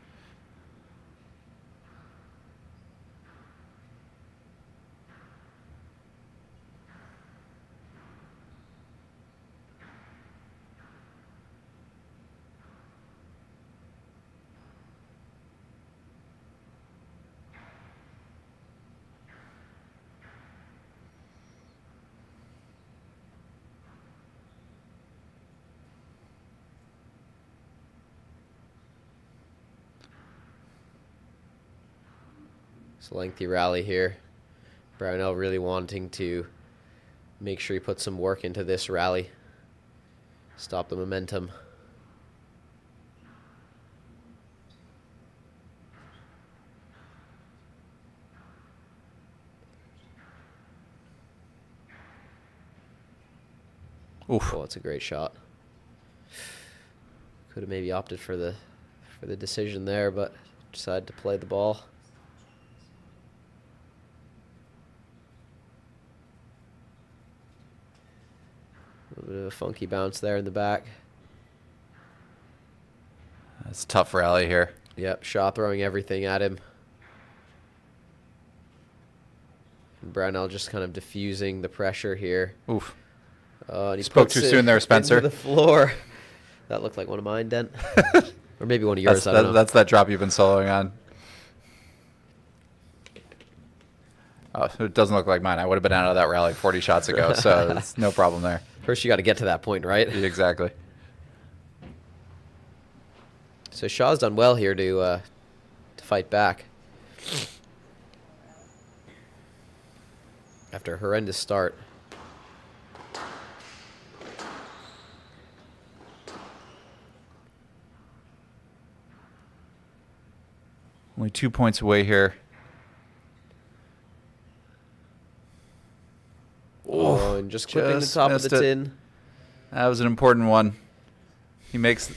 It's a lengthy rally here. Brownell really wanting to make sure he puts some work into this rally. Stop the momentum. Oof. Oh, it's a great shot. Could have maybe opted for the decision there, but decided to play the ball. A little bit of a funky bounce there in the back. It's a tough rally here. Yep, Shaw throwing everything at him. And Brownell just kind of diffusing the pressure here. Oof. And he Spoke puts too it soon there, Spencer. into the floor. That looked like one of mine, Dent. Or maybe one of yours, I don't know. That's that drop you've been soloing on. Oh, it doesn't look like mine. I would have been out of that rally 40 shots ago, so it's no problem there. First, you got to get to that point, right? Exactly. So Shaw's done well here to fight back after a horrendous start. Only 2 points away here. Oh, and just clipping the top of the tin. That was an important one. He makes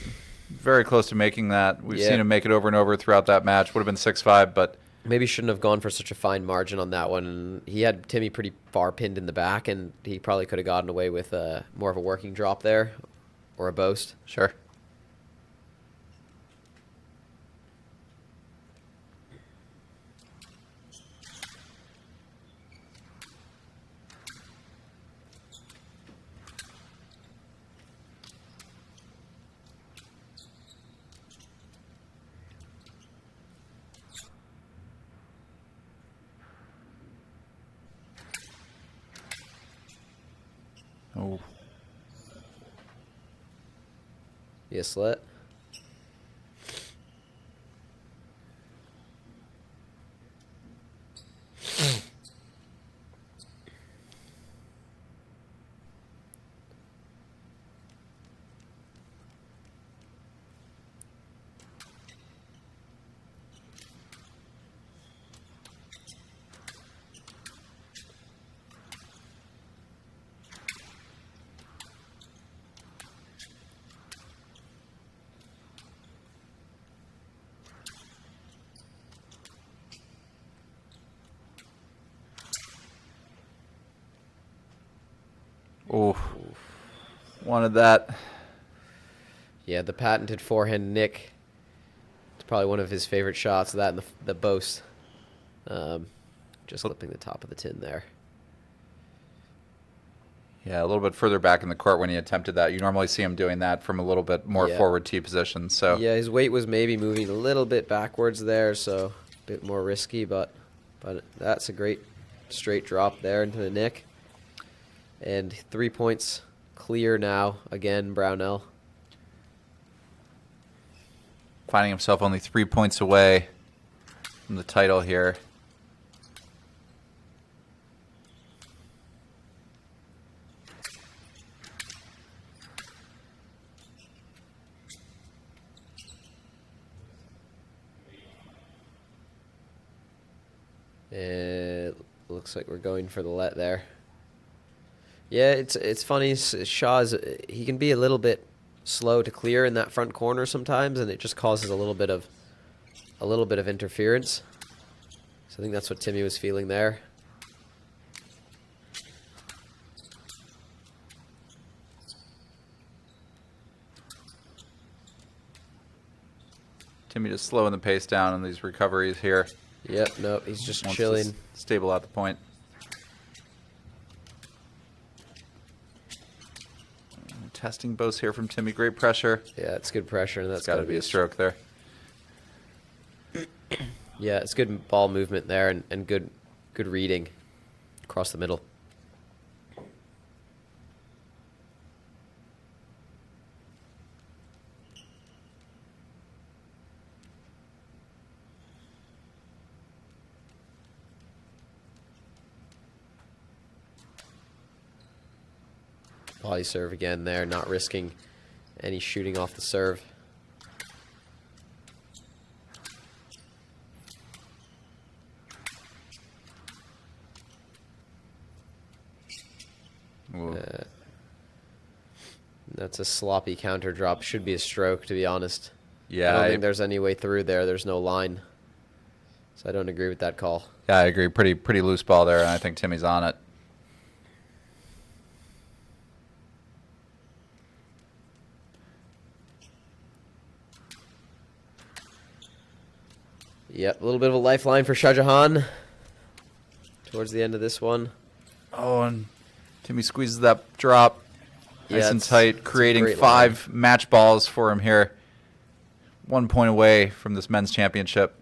very close to making that. We've seen him make it over and over throughout that match. Would have been 6-5, but maybe shouldn't have gone for such a fine margin on that one. He had Timmy pretty far pinned in the back, and he probably could have gotten away with more of a working drop there or a boast. Sure. Oh. Yes, slit. Oh, wanted that. Yeah, the patented forehand nick. It's probably one of his favorite shots. That and the boast. Just flipping the top of the tin there. Yeah, a little bit further back in the court when he attempted that. You normally see him doing that from a little bit more forward tee position. So yeah, his weight was maybe moving a little bit backwards there, so a bit more risky. But that's a great straight drop there into the nick. And 3 points clear now, again, Brownell. Finding himself only 3 points away from the title here. It looks like we're going for the let there. Yeah, it's funny. Shaw's, he can be a little bit slow to clear in that front corner sometimes, and it just causes a little bit of interference. So I think that's what Timmy was feeling there. Timmy just slowing the pace down on these recoveries here. Yep, no, he's just Wants chilling. to stable out the point. Testing both here from Timmy. Great pressure. Yeah, it's good pressure, and that's got to be a stroke there. Yeah, it's good ball movement there, and good reading across the middle. Body serve again there, not risking any shooting off the serve. That's a sloppy counter drop. Should be a stroke, to be honest. Yeah, I don't think there's any way through there. There's no line. So I don't agree with that call. Yeah, I agree. Pretty loose ball there, and I think Timmy's on it. Yep, a little bit of a lifeline for Shah Jahan towards the end of this one. Oh, and Timmy squeezes that drop nice and tight, creating 5 match balls for him here. 1 point away from this men's championship.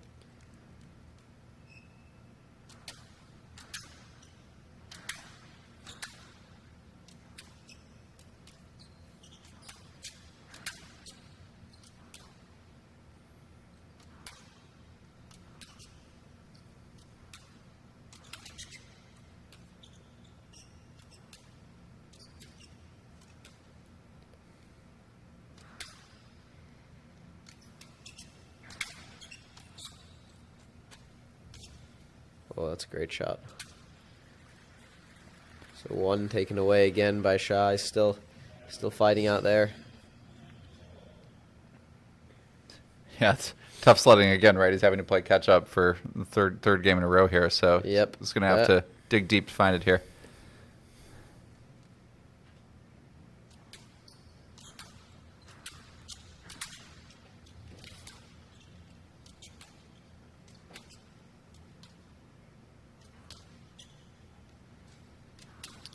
that's a great shot. So one taken away again by Shah. He's still fighting out there. Yeah, it's tough sledding again, right? He's having to play catch up for the third game in a row here, so Yep. he's going to have to dig deep to find it here.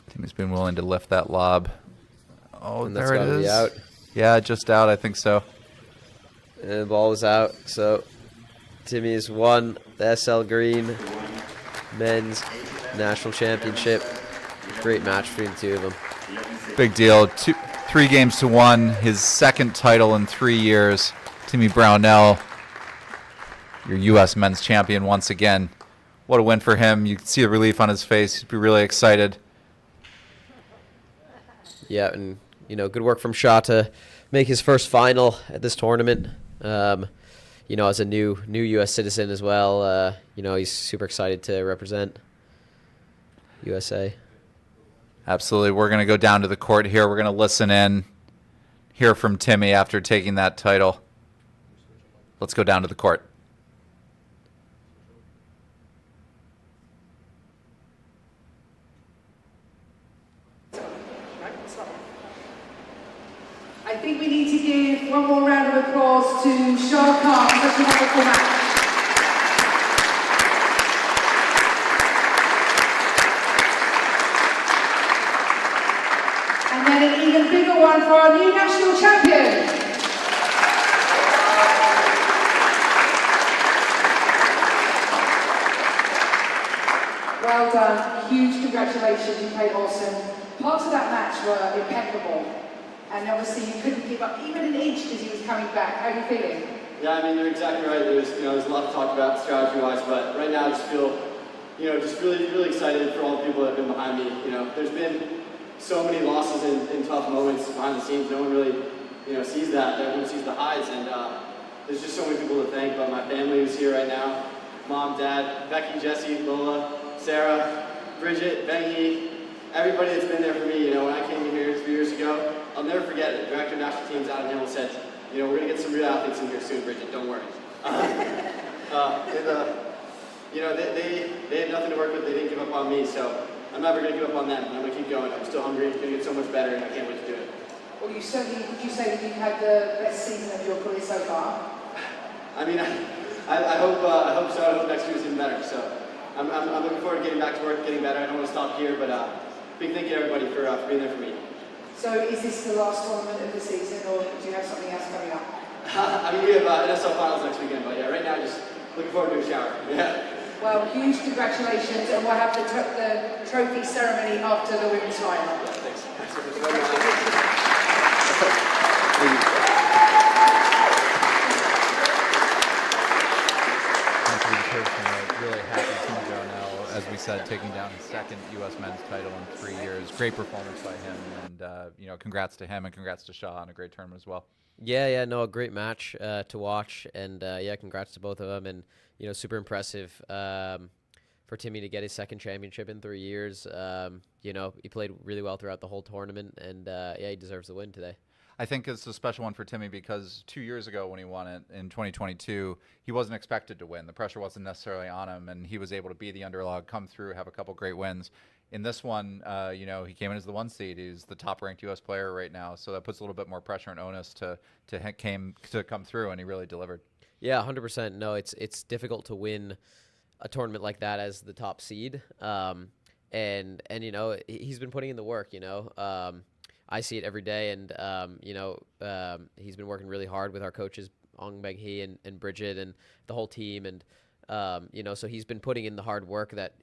Timmy's been willing to lift that lob. Oh, And that's there it gotta is. be out. Yeah, just out, I think so. And the ball was out, so Timmy has won the SL Green Men's National Championship. Great match between the two of them. Big deal. 3 games to 1. His second title in 3 years. Timmy Brownell, your U.S. men's champion once again. What a win for him. You can see the relief on his face. He'd be really excited. Yeah, and good work from Shah to make his first final at this tournament. As a new U.S. citizen as well. He's super excited to represent USA. Absolutely. We're going to go down to the court here. We're going to listen in, hear from Timmy after taking that title. Let's go down to the court. I think we need to give one more round of applause to Shah Khan for such a wonderful match. And then an even bigger one for our new national champion. Well done, huge congratulations, you played awesome. Parts of that match were impeccable. And obviously you couldn't give up even an inch as he was coming back. How are you feeling? Yeah, I mean, you're exactly right. There's a lot to talk about strategy-wise, but right now I just feel, just really, really excited for all the people that have been behind me. There's been so many losses in tough moments behind the scenes. No one really, sees that. Everyone sees the highs, and there's just so many people to thank. But my family who's here right now, Mom, Dad, Becky, Jesse, Lola, Sarah, Bridget, Benny, everybody that's been there for me. When I came here 3 years ago, I'll never forget it. Director of National Teams Adam Hamel said, we're going to get some real athletes in here soon, Bridget, don't worry. They had nothing to work with, they didn't give up on me, so I'm never going to give up on them. I'm going to keep going. I'm still hungry, it's going to get so much better, and I can't wait to do it. Well, would you say that you've had the best season of your career so far? I mean, I hope so. I hope next year's even better. So I'm looking forward to getting back to work, getting better. I don't want to stop here, but big thank you to everybody for being there for me. So is this the last tournament of the season, or do you have something else coming up? I mean, we have NSL finals next weekend, but yeah, right now just looking forward to a shower. Yeah. Well, huge congratulations, and we'll have the trophy ceremony after the women's final. Yeah, thanks. Really happy Timmy Brownell, as we said, taking down his second U.S. men's title in 3 years. Great performance by him, and congrats to him and congrats to Shah on a great tournament as well. Yeah, no, a great match to watch, and congrats to both of them, and super impressive for Timmy to get his second championship in 3 years. He played really well throughout the whole tournament, and he deserves the win today. I think it's a special one for Timmy because 2 years ago when he won it in 2022, he wasn't expected to win. The pressure wasn't necessarily on him, and he was able to be the underdog, come through, have a couple great wins. In this one, he came in as the 1 seed. He's the top-ranked U.S. player right now, so that puts a little bit more pressure and onus to come through, and he really delivered. Yeah, 100%. No, it's difficult to win a tournament like that as the top seed, and he's been putting in the work. I see it every day, and he's been working really hard with our coaches, Ong Beng Hee and Bridget and the whole team, and so he's been putting in the hard work that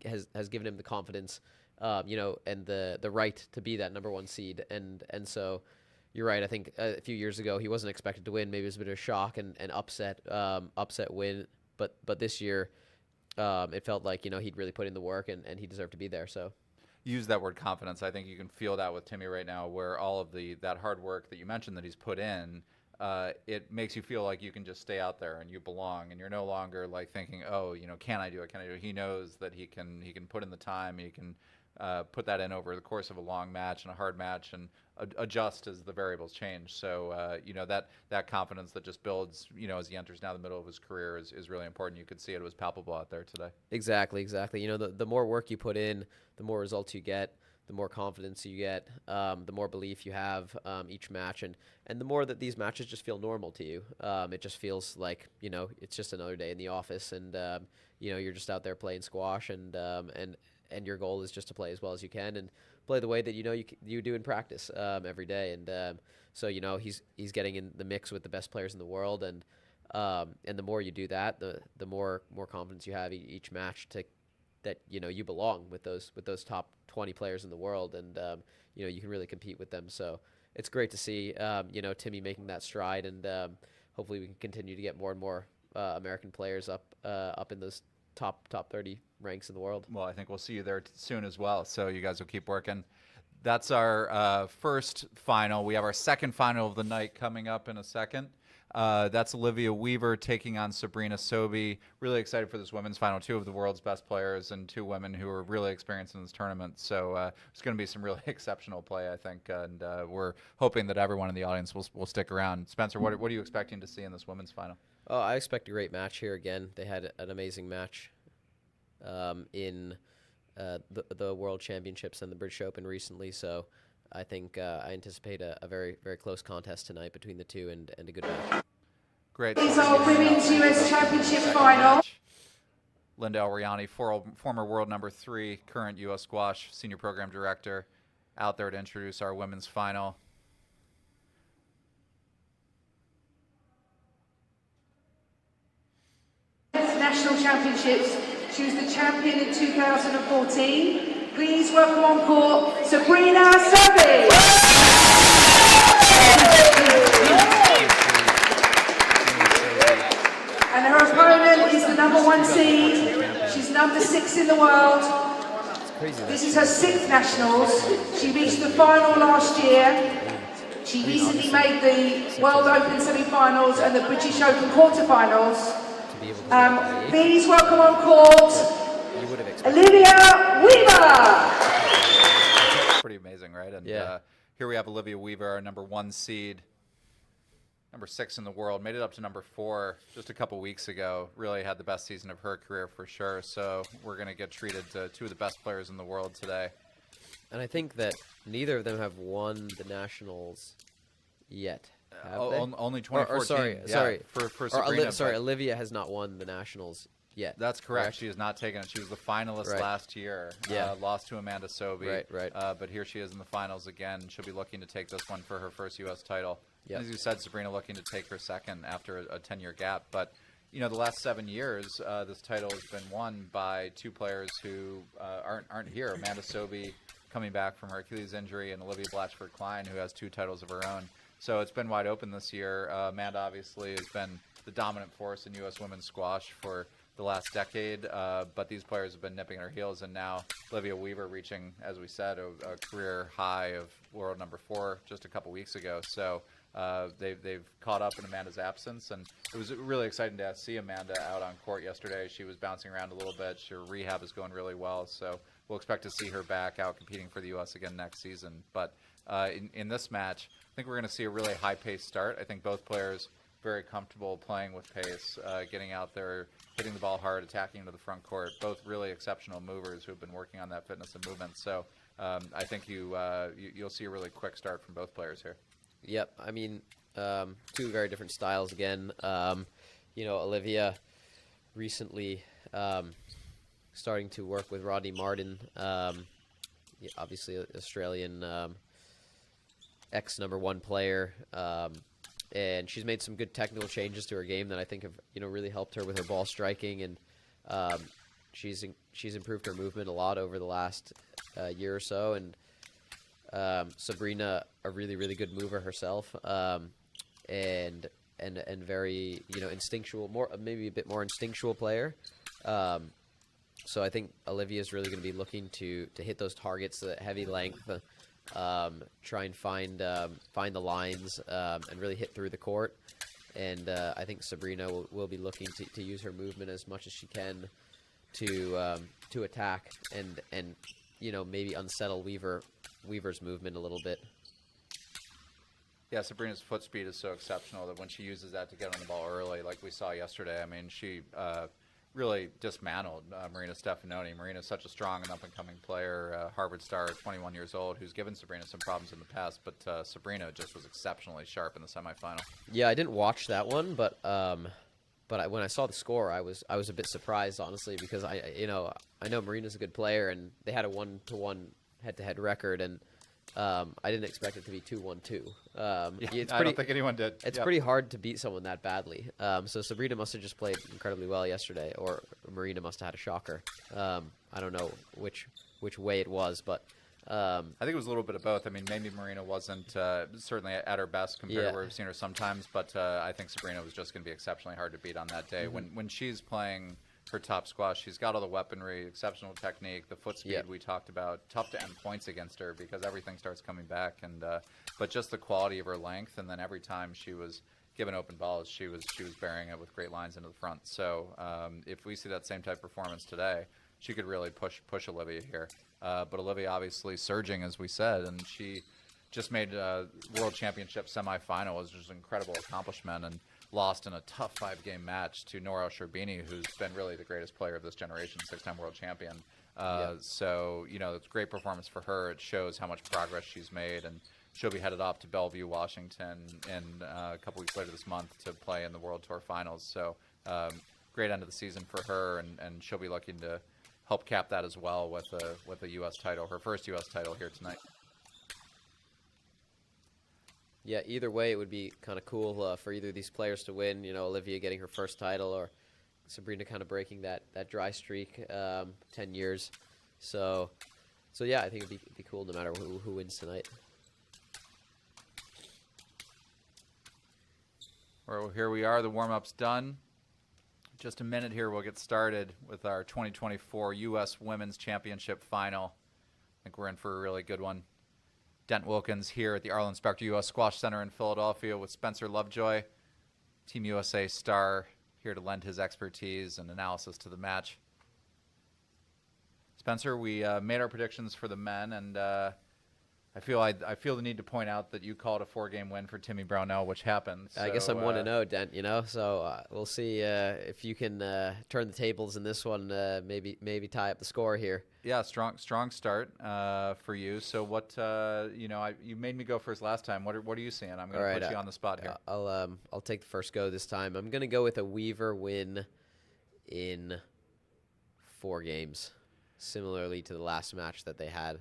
has given him the confidence, and the right to be that number 1 seed, and so you're right. I think a few years ago he wasn't expected to win. Maybe it was a bit of a shock and upset win, but this year it felt like he'd really put in the work and he deserved to be there. So. Use that word confidence. I think you can feel that with Timmy right now, where all of that hard work that you mentioned that he's put in, it makes you feel like you can just stay out there and you belong, and you're no longer like thinking, oh, can I do it? Can I do it? He knows that he can put in the time. He can put that in over the course of a long match and a hard match, and adjust as the variables change. So that confidence that just builds, as he enters now the middle of his career is really important. You could see it was palpable out there today. Exactly. The more work you put in, the more results you get, the more confidence you get, the more belief you have each match, and the more that these matches just feel normal to you. It just feels like it's just another day in the office, and you're just out there playing squash, and your goal is just to play as well as you can and play the way that you do in practice every day. And so he's getting in the mix with the best players in the world, and the more you do that, the more confidence you have each match that you belong with those top 20 players in the world, and you can really compete with them. So it's great to see Timmy making that stride, and hopefully we can continue to get more and more American players up in those top 30 ranks in the world. Well, I think we'll see you there soon as well, so you guys will keep working. That's our first final. We have our second final of the night coming up in a second. That's Olivia Weaver taking on Sabrina Sobey. Really excited for this women's final. Two of the world's best players and two women who are really experienced in this tournament. So it's going to be some really exceptional play, I think. And we're hoping that everyone in the audience will stick around. Spencer, what are you expecting to see in this women's final? Oh, I expect a great match here again. They had an amazing match in the World Championships and the British Open recently. So I think I anticipate a very, very close contest tonight between the two, and a good match. Great. These are Women's US Championship final. Linda Ariani, former world number 3, current U.S. Squash Senior Program Director, out there to introduce our women's final. National Championships. She was the champion in 2014. Please welcome on court Sabrina Sobey. And her opponent is the #1 seed. She's number 6 in the world. This is her 6th nationals. She reached the final last year. She recently made the World Open semi-finals and the British Open quarterfinals. Please welcome on court Olivia Weaver. Pretty amazing, right? And yeah. Here we have Olivia Weaver, our #1 seed, number 6 in the world, made it up to number 4 just a couple weeks ago. Really had the best season of her career for sure. So we're going to get treated to two of the best players in the world today. And I think that neither of them have won the nationals yet. Have they? Only 2014. Sorry. For Sabrina. Olivia has not won the nationals yet. That's correct. She has not taken it. She was the finalist last year. Yeah. Lost to Amanda Sobey. Right. But here she is in the finals again. She'll be looking to take this one for her first U.S. title. Yep. As you said, Sabrina looking to take her second after a 10-year gap. But, the last 7 years, this title has been won by two players who aren't here. Amanda Sobey coming back from her Achilles injury, and Olivia Blatchford-Klein, who has 2 titles of her own. So it's been wide open this year. Amanda obviously has been the dominant force in U.S. women's squash for the last decade, but these players have been nipping at her heels, and now Olivia Weaver reaching, as we said, a career high of world number 4 just a couple weeks ago. So they've caught up in Amanda's absence, and it was really exciting to see Amanda out on court yesterday. She was bouncing around a little bit. Her rehab is going really well, so we'll expect to see her back out competing for the U.S. again next season. But in this match, I think we're going to see a really high-paced start. I think both players very comfortable playing with pace, getting out there, hitting the ball hard, attacking into the front court. Both really exceptional movers who have been working on that fitness and movement. So I think you'll see a really quick start from both players here. Yep. I mean, two very different styles again. Olivia recently starting to work with Rodney Martin, obviously Australian ex-#1 player, and she's made some good technical changes to her game that I think have really helped her with her ball striking, and she's improved her movement a lot over the last year or so. And Sabrina, a really, really good mover herself, and very instinctual, maybe a bit more instinctual player. So I think Olivia is really going to be looking to hit those targets, the heavy length, try and find the lines, and really hit through the court. And I think Sabrina will be looking to use her movement as much as she can to attack and maybe unsettle Weaver's movement a little bit. Yeah, Sabrina's foot speed is so exceptional that when she uses that to get on the ball early, like we saw yesterday, I mean, she really dismantled Marina Stefanoni. Marina's such a strong and up-and-coming player, Harvard star, 21 years old, who's given Sabrina some problems in the past, but Sabrina just was exceptionally sharp in the semifinal. Yeah, I didn't watch that one, but when I saw the score, I was a bit surprised, honestly, because I know Marina's a good player, and they had a 1-1 head-to-head record, and I didn't expect it to be 2-1-2. I don't think anyone did. It's pretty hard to beat someone that badly. So Sabrina must have just played incredibly well yesterday, or Marina must have had a shocker. I don't know which way it was, but I think it was a little bit of both. I mean, maybe Marina wasn't certainly at her best compared to where we've seen her sometimes, but I think Sabrina was just going to be exceptionally hard to beat on that day. When she's playing her top squash, she's got all the weaponry, exceptional technique, the foot speed we talked about. Tough to end points against her because everything starts coming back, and but just the quality of her length, and then every time she was given open balls, she was burying it with great lines into the front. So if we see that same type of performance today, she could really push Olivia here. But Olivia obviously surging, as we said, and she just made a World Championship semifinal, which was an incredible accomplishment, and lost in a tough 5-game match to Nora Sherbini, who's been really the greatest player of this generation, 6-time world champion. So, it's a great performance for her. It shows how much progress she's made, and she'll be headed off to Bellevue, Washington, in a couple weeks later this month to play in the World Tour Finals. So, great end of the season for her, and she'll be looking to help cap that as well with a U.S. title, her first U.S. title here tonight. Yeah, either way, it would be kind of cool for either of these players to win. Olivia getting her first title, or Sabrina kind of breaking that dry streak, 10 years. So yeah, I think it'd be cool no matter who wins tonight. Well, here we are. The warm-up's done. Just a minute here, we'll get started with our 2024 U.S. Women's Championship Final. I think we're in for a really good one. Dent Wilkins here at the Arlen Specter U.S. Squash Center in Philadelphia with Spencer Lovejoy, Team USA star, here to lend his expertise and analysis to the match. Spencer, we made our predictions for the men, and I feel the need to point out that you called a 4-game win for Timmy Brownell, which happened. So, I guess I'm 1-0, Dent. So we'll see if you can turn the tables in this one. Maybe tie up the score here. Yeah, strong start for you. So what you made me go first last time. What are you seeing? I'm going to put you on the spot here. I'll take the first go this time. I'm going to go with a Weaver win in 4 games, similarly to the last match that they had.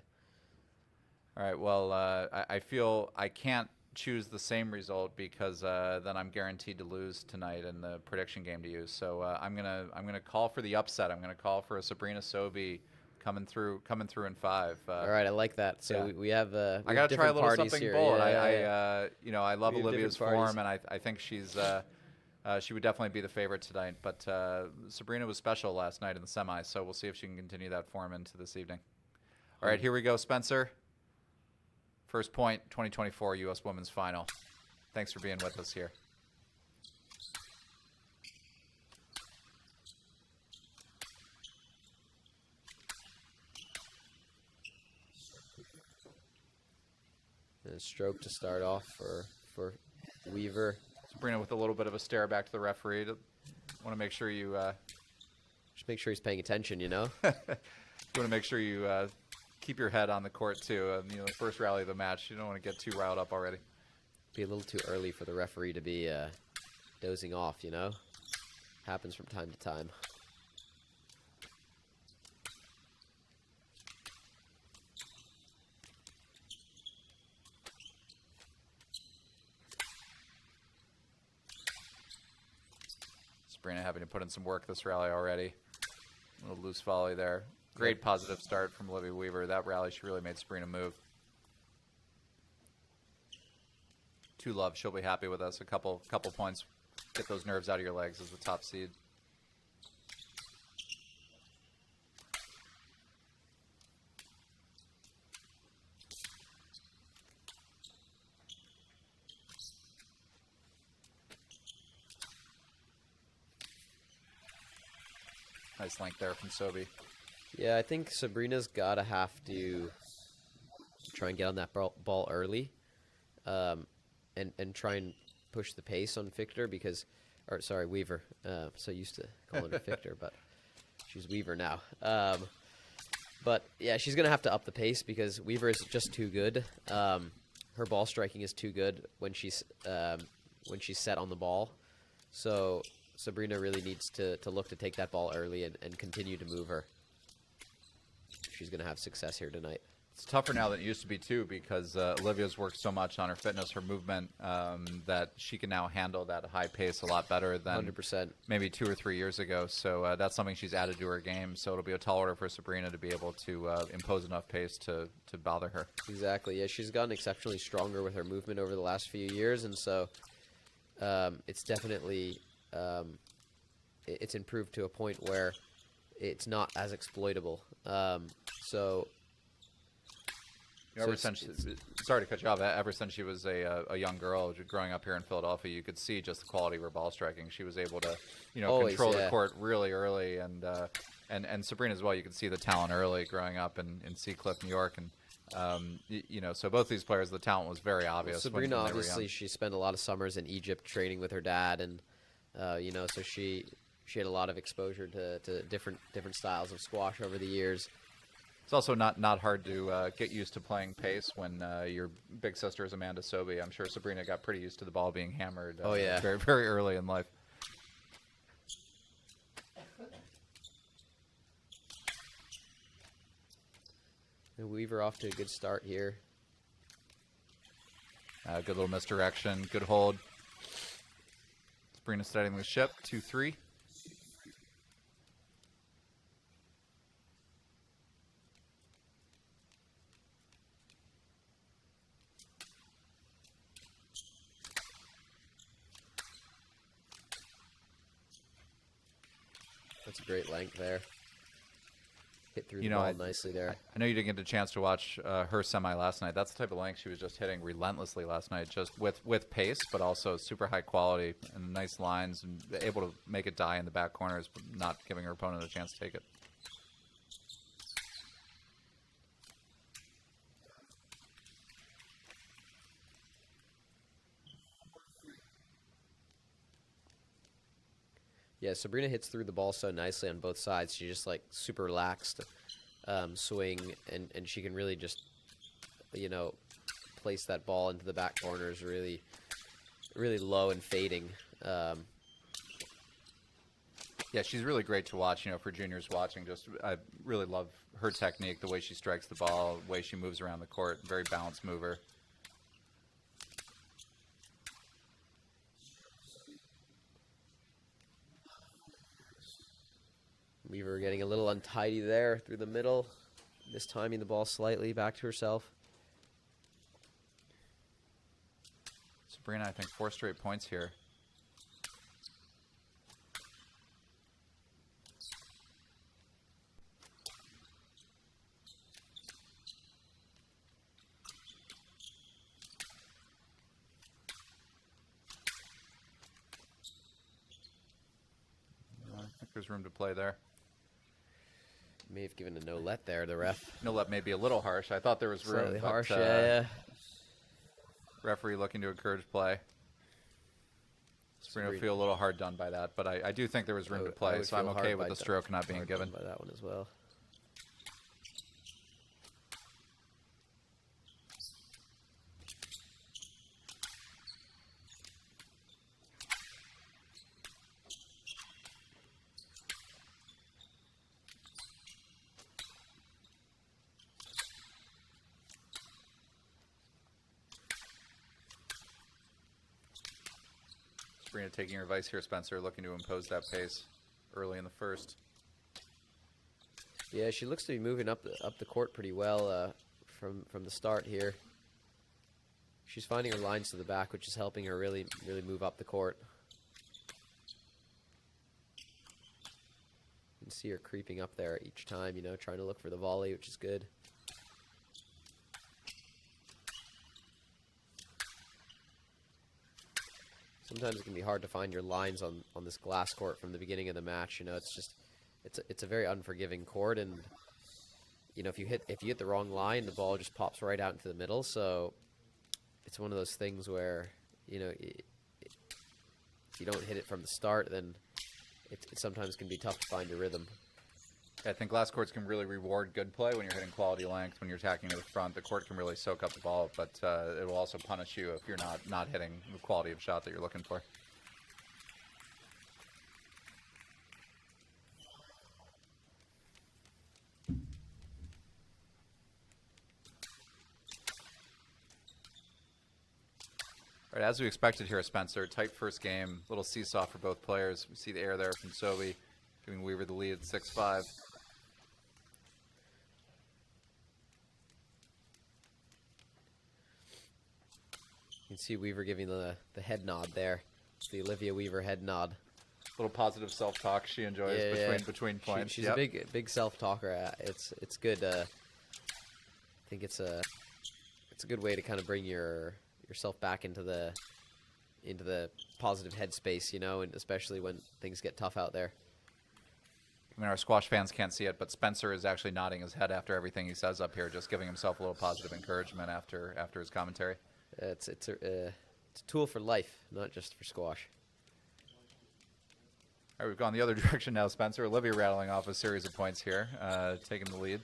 All right. Well, I feel I can't choose the same result because then I'm guaranteed to lose tonight in the prediction game to you. So I'm gonna call for the upset. I'm gonna call for a Sabrina Sobey coming through in 5. All right, I like that. So we have. I gotta try a little something here. bold. Yeah. I love Olivia's form, and I think she would definitely be the favorite tonight. But Sabrina was special last night in the semis, so we'll see if she can continue that form into this evening. All right, here we go, Spencer. First point, 2024 U.S. Women's Final. Thanks for being with us here. And a stroke to start off for Weaver. Sabrina with a little bit of a stare back to the referee. Want to make sure you... Just make sure he's paying attention, You want to make sure you... keep your head on the court too. The first rally of the match, you don't want to get too riled up already. Be a little too early for the referee to be dozing off, Happens from time to time. Sabrina having to put in some work this rally already. A little loose volley there. Great positive start from Olivia Weaver. That rally, she really made Sabrina move. 2-love, she'll be happy with us. A couple points. Get those nerves out of your legs as the top seed. Nice link there from Sobi. Yeah, I think Sabrina's gotta have to try and get on that ball early, and try and push the pace on Victor because, or sorry, Weaver. So used to calling her Victor, but she's Weaver now. But yeah, she's gonna have to up the pace because Weaver is just too good. Her ball striking is too good when she's set on the ball. So Sabrina really needs to look to take that ball early and continue to move her. She's going to have success here tonight. It's tougher now than it used to be, too, because Olivia's worked so much on her fitness, her movement, that she can now handle that high pace a lot better than 100%. Maybe 2 or 3 years ago. So that's something she's added to her game. So it'll be a tall order for Sabrina to be able to impose enough pace to bother her. Exactly. Yeah, she's gotten exceptionally stronger with her movement over the last few years, and so it's definitely it's improved to a point where it's not as exploitable. Sorry to cut you off. Ever since she was a young girl growing up here in Philadelphia, you could see just the quality of her ball striking. She was able to, control the court really early, and Sabrina as well. You could see the talent early growing up in Seacliff, New York, and so both these players, the talent was very obvious. Sabrina, obviously, she spent a lot of summers in Egypt training with her dad, and so she had a lot of exposure to different styles of squash over the years. It's also not hard to get used to playing pace when your big sister is Amanda Sobi. I'm sure Sabrina got pretty used to the ball being hammered very, very early in life. And Weaver off to a good start here. Good little misdirection. Good hold. Sabrina steadying the ship. 2-3. That's a great length there. Hit through the ball nicely there. I know you didn't get a chance to watch her semi last night. That's the type of length she was just hitting relentlessly last night, just with pace, but also super high quality and nice lines, and able to make it die in the back corners, but not giving her opponent a chance to take it. Yeah, Sabrina hits through the ball so nicely on both sides. She's just like super relaxed swing, and she can really just, place that ball into the back corners really, really low and fading. Yeah, she's really great to watch, for juniors watching. I really love her technique, the way she strikes the ball, the way she moves around the court. Very balanced mover. Weaver getting a little untidy there through the middle. Mistiming the ball slightly back to herself. Sabrina, I think 4 straight points here. I think there's room to play there. May have given a no-let there, the ref. No-let may be a little harsh. I thought there was room. Slightly harsh, yeah. Referee looking to encourage play. Sabrina will feel a little hard done by that, but I do think there was room to play, so I'm okay with the stroke not being given. By that one as well. Sabrina taking her advice here, Spencer, looking to impose that pace early in the first. Yeah, she looks to be moving up the court pretty well from the start here. She's finding her lines to the back, which is helping her really move up the court. You can see her creeping up there each time, trying to look for the volley, which is good. Sometimes it can be hard to find your lines on this glass court from the beginning of the match. It's just it's a very unforgiving court, and you know, if you hit the wrong line, the ball just pops right out into the middle. So it's one of those things where, you know, if you don't hit it from the start, then it sometimes can be tough to find your rhythm. I think glass courts can really reward good play when you're hitting quality length, when you're attacking to the front. The court can really soak up the ball, but it will also punish you if you're not hitting the quality of shot that you're looking for. All right, as we expected here, Spencer, tight first game, little seesaw for both players. We see the air there from Sobi, giving Weaver the lead at 6-5. You can see Weaver giving the head nod there. It's the Olivia Weaver head nod. Little positive self-talk she enjoys between points. She's a big self-talker. It's good. I think it's a good way to kind of bring yourself back into the positive headspace, you know, and especially when things get tough out there. I mean, our squash fans can't see it, but Spencer is actually nodding his head after everything he says up here, just giving himself a little positive encouragement after his commentary. It's a tool for life, not just for squash. All right, we've gone the other direction now, Spencer. Olivia rattling off a series of points here, taking the lead.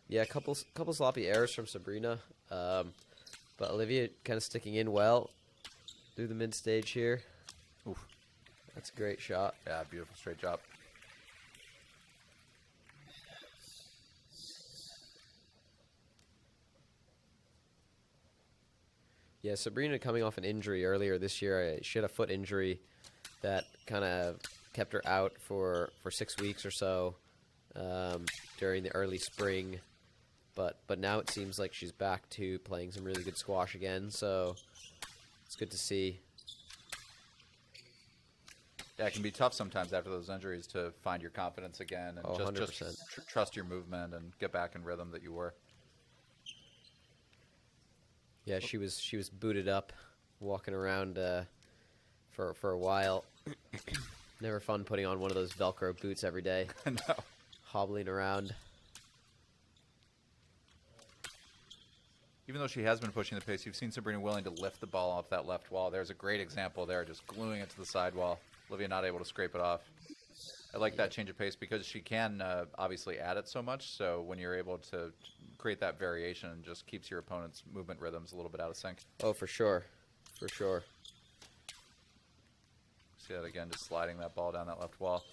Yeah, a couple sloppy errors from Sabrina, but Olivia kind of sticking in well through the mid stage here. Oof. That's a great shot. Yeah, beautiful straight drop. Yeah, Sabrina coming off an injury earlier this year. She had a foot injury that kind of kept her out for 6 weeks or so during the early spring. But now it seems like she's back to playing some really good squash again, so it's good to see. Yeah, it can be tough sometimes after those injuries to find your confidence again and just trust your movement and get back in rhythm that you were. Yeah, she was booted up, walking around for a while. Never fun putting on one of those Velcro boots every day. No. Hobbling around. Even though she has been pushing the pace, you've seen Sabrina willing to lift the ball off that left wall. There's a great example there, just gluing it to the sidewall. Olivia not able to scrape it off. I like that change of pace because she can obviously add it so much, so when you're able to create that variation, it just keeps your opponent's movement rhythms a little bit out of sync. Oh, for sure. For sure. See that again, just sliding that ball down that left wall.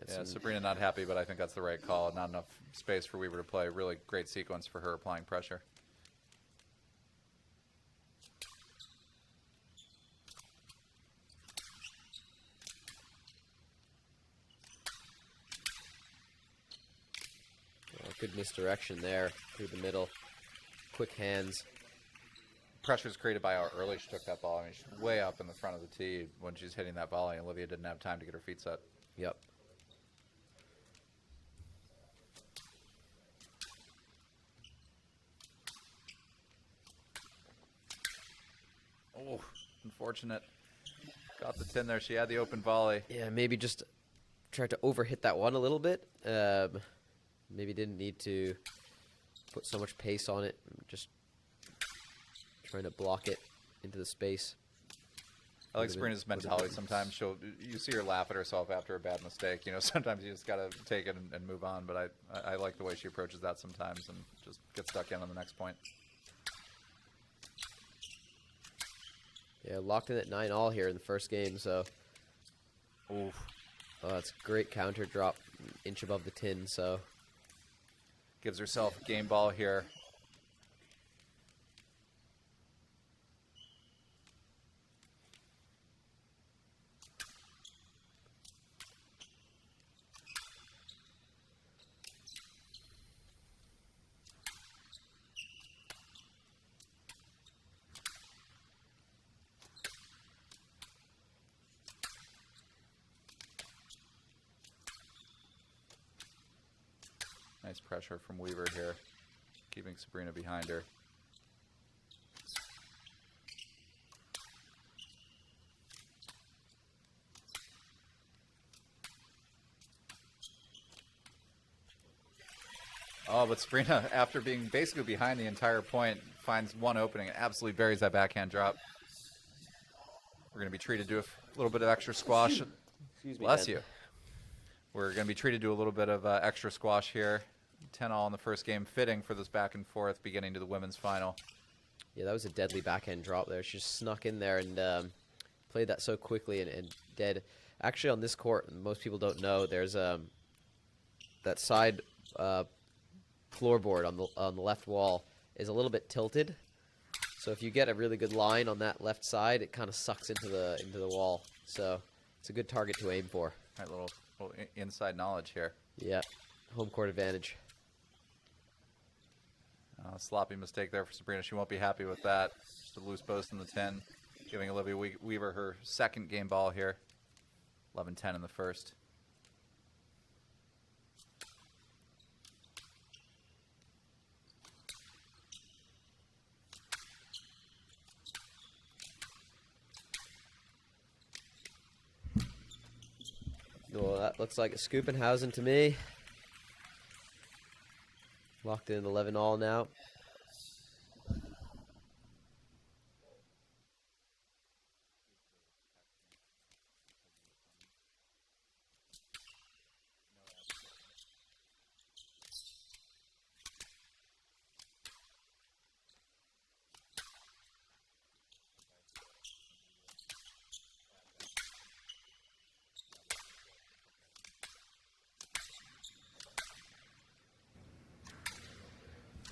Yeah, Sabrina not happy, but I think that's the right call. Not enough space for Weaver to play. Really great sequence for her applying pressure. Good misdirection there through the middle. Quick hands. Pressure is created by how early she took that ball. I mean, she's way up in the front of the tee when she's hitting that volley. Olivia didn't have time to get her feet set. Yep. Oh, unfortunate. Got the tin there. She had the open volley. Yeah, maybe just tried to overhit that one a little bit. Maybe didn't need to put so much pace on it. Just trying to block it into the space. I like Sabrina's mentality. Sometimes you see her laugh at herself after a bad mistake. You know, sometimes you just got to take it and move on. But I like the way she approaches that sometimes and just get stuck in on the next point. Yeah, locked in at 9-all here in the first game, so. Oof. Oh, that's a great counter drop, inch above the tin, so. Gives herself game ball here. Nice pressure from Weaver here. keeping Sabrina behind her. Oh, but Sabrina, after being basically behind the entire point, finds one opening and absolutely buries that backhand drop. We're going to be treated to a little bit of extra squash. Excuse me, Bless Ben. you. We're going to be treated to a little bit of extra squash here. 10-all in the first game, fitting for this back and forth beginning to the women's final. Yeah, that was a deadly backhand drop there. She just snuck in there and played that so quickly and dead. Actually, on this court, most people don't know, there's that side floorboard on the left wall is a little bit tilted. So if you get a really good line on that left side, it kind of sucks into the wall. So it's a good target to aim for. All right, little inside knowledge here. Yeah, home court advantage. Sloppy mistake there for Sabrina. She won't be happy with that. Just a loose post in the 10, giving Olivia Weaver her second game ball here. 11-10 in the first. Well, that looks like a Scoopenhausen to me. Locked in 11-all now.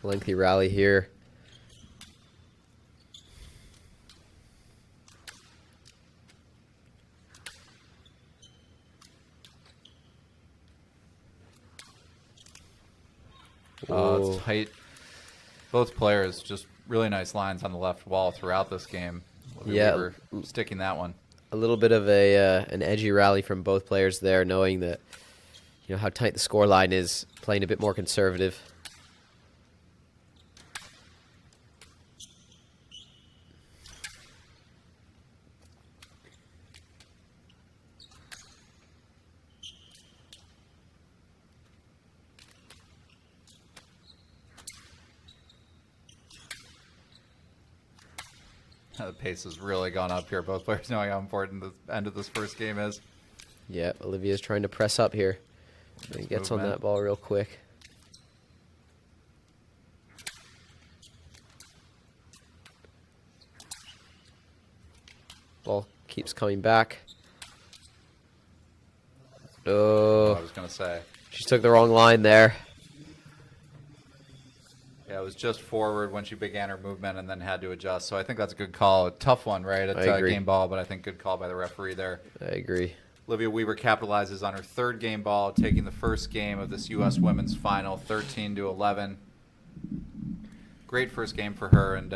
Lengthy rally here. It's tight. Both players just really nice lines on the left wall throughout this game. Yeah, Weaver sticking that one. A little bit of an edgy rally from both players there, knowing that how tight the score line is, playing a bit more conservative. The pace has really gone up here. Both players knowing how important the end of this first game is. Yeah, Olivia's trying to press up here. He gets on that ball real quick. Ball keeps coming back. Oh, I was going to say. She took the wrong line there. Yeah, it was just forward when she began her movement and then had to adjust. So I think that's a good call. A tough one, right? It's a game ball, but I think good call by the referee there. I agree. Olivia Weaver capitalizes on her third game ball, taking the first game of this U.S. women's final, 13-11. Great first game for her, and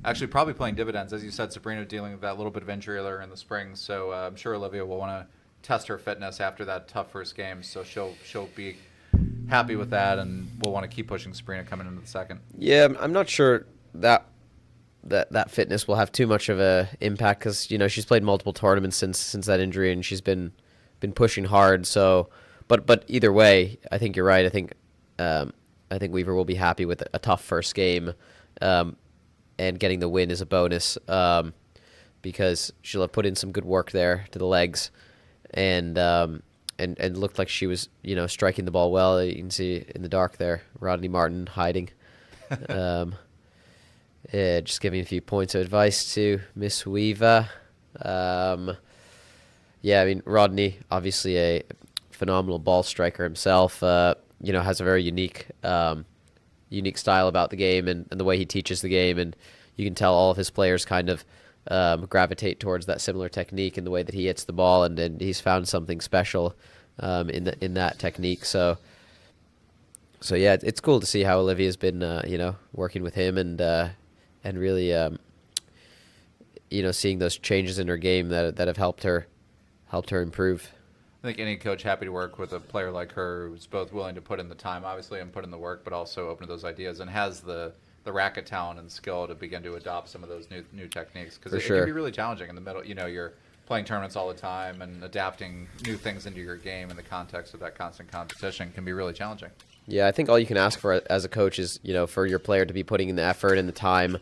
actually probably playing dividends. As you said, Sabrina dealing with that little bit of injury earlier in the spring, so I'm sure Olivia will want to test her fitness after that tough first game. So she'll be happy with that, and we'll want to keep pushing Sabrina coming into the second. Yeah, I'm not sure that fitness will have too much of a impact because she's played multiple tournaments since that injury, and she's been pushing hard. So, but either way, I think you're right. I think Weaver will be happy with a tough first game, and getting the win is a bonus because she'll have put in some good work there to the legs, and looked like she was striking the ball well. You can see in the dark there, Rodney Martin hiding. Yeah, just giving a few points of advice to Miss Weaver. Yeah, I mean, Rodney, obviously a phenomenal ball striker himself, has a very unique style about the game and the way he teaches the game. And you can tell all of his players kind of gravitate towards that similar technique in the way that he hits the ball. And he's found something special in that technique. So yeah, it's cool to see how Olivia's been, working with him and really, seeing those changes in her game that have helped her improve. I think any coach happy to work with a player like her who's both willing to put in the time, obviously, and put in the work, but also open to those ideas and has the racket talent and skill to begin to adopt some of those new techniques. Because it can be really challenging in the middle. You know, you're playing tournaments all the time and adapting new things into your game in the context of that constant competition can be really challenging. Yeah, I think all you can ask for as a coach is, you know, for your player to be putting in the effort and the time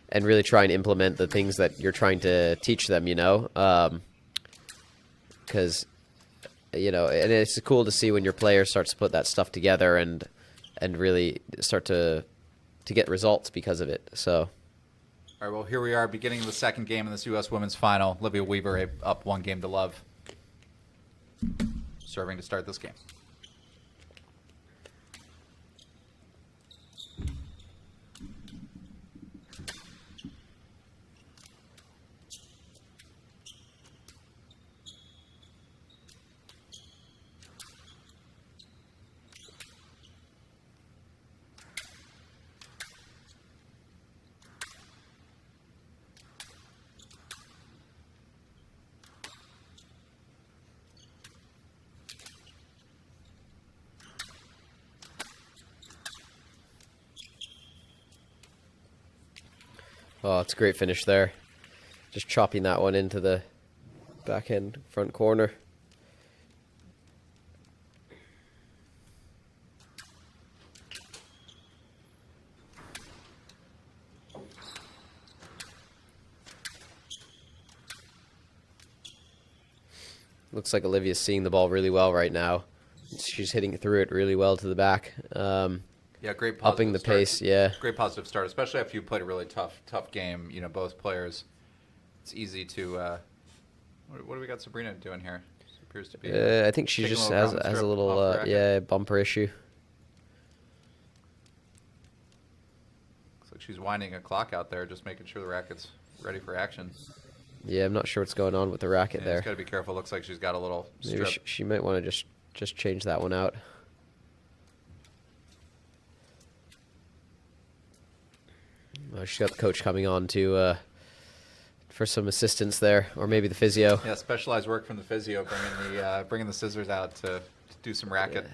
and really try and implement the things that you're trying to teach them, you know. Because, you know, and it's cool to see when your player starts to put that stuff together and really start to get results because of it. So, all right, well, here we are beginning the second game in this U.S. Women's Final. Olivia Weaver up 1-0. Serving to start this game. oh, it's a great finish there. Just chopping that one into the backhand front corner. Looks like Olivia's seeing the ball really well right now. She's hitting through it really well to the back. Yeah, great positive upping the start. pace, yeah. Great positive start, especially after you played a really tough game. You know, both players. It's easy to. What do we got Sabrina doing here? She appears to be. I think she just has a little bumper issue. Looks like she's winding a clock out there, just making sure the racket's ready for action. Yeah, I'm not sure what's going on with the racket there. She's got to be careful. Looks like she's got a little strip. Maybe she might want to just change that one out. She's got the coach coming on to for some assistance there, or maybe the physio. Yeah, specialized work from the physio, bringing the scissors out to do some racket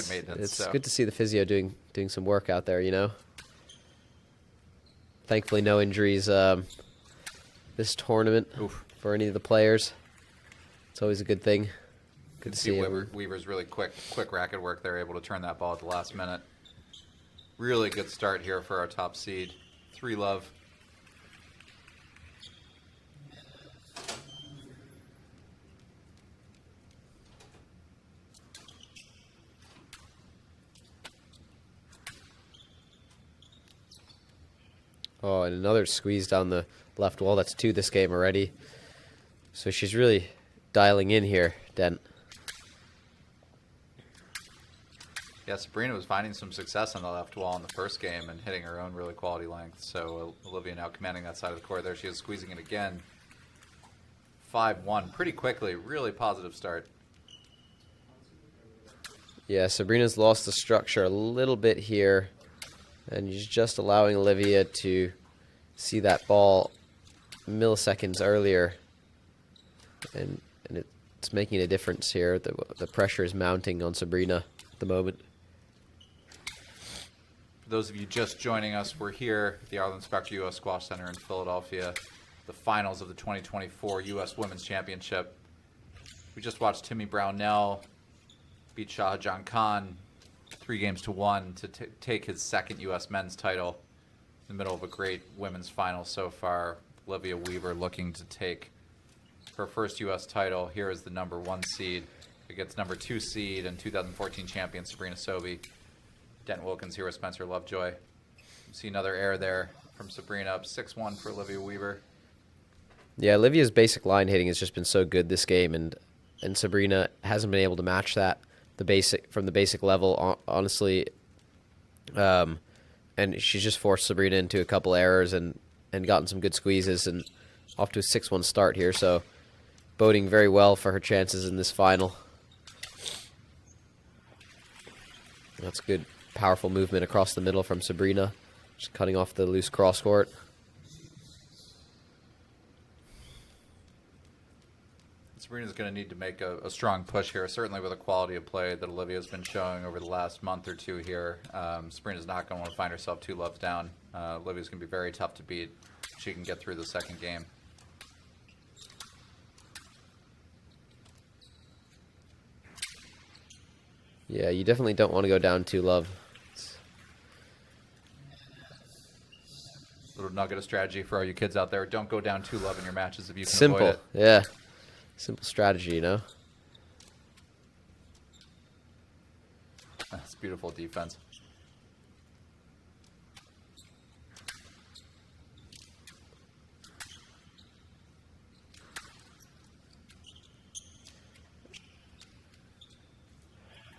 maintenance. It's good to see the physio doing some work out there, you know. Thankfully, no injuries this tournament for any of the players. It's always a good thing. Good to see Weaver's really quick racket work. They're able to turn that ball at the last minute. Really good start here for our top seed. 3-love. Oh, and another squeeze down the left wall. That's 2 this game already. So she's really dialing in here, Dent. Yeah, Sabrina was finding some success on the left wall in the first game and hitting her own really quality length. So Olivia now commanding that side of the court. There she is, squeezing it again. 5-1 pretty quickly. Really positive start. Yeah, Sabrina's lost the structure a little bit here. And she's just allowing Olivia to see that ball milliseconds earlier. And it's making a difference here. The pressure is mounting on Sabrina at the moment. For those of you just joining us, we're here at the Arlen Specter U.S. Squash Center in Philadelphia, the finals of the 2024 U.S. Women's Championship. We just watched Timmy Brownell beat Shahjahan Khan 3-1 to take his second U.S. men's title in the middle of a great women's final so far. Olivia Weaver looking to take her first U.S. title. Here is the number 1 seed against number 2 seed and 2014 champion Sabrina Sobey. Dent Wilkins here with Spencer Lovejoy. You see another error there from Sabrina, up 6-1 for Olivia Weaver. Yeah, Olivia's basic line hitting has just been so good this game, and Sabrina hasn't been able to match that from the basic level, honestly. And she's just forced Sabrina into a couple errors and gotten some good squeezes and off to a 6-1 start here, so boding very well for her chances in this final. That's good, powerful movement across the middle from Sabrina, just cutting off the loose cross court. Sabrina's going to need to make a strong push here, certainly with the quality of play that Olivia's been showing over the last month or two here. Sabrina's not going to want to find herself 2 loves down. Olivia's going to be very tough to beat. She can get through the second game. Yeah, you definitely don't want to go down 2 love. Little nugget of strategy for all you kids out there. Don't go down 2 love in your matches if you can Simple, avoid it. yeah. Simple strategy, you know? That's beautiful defense.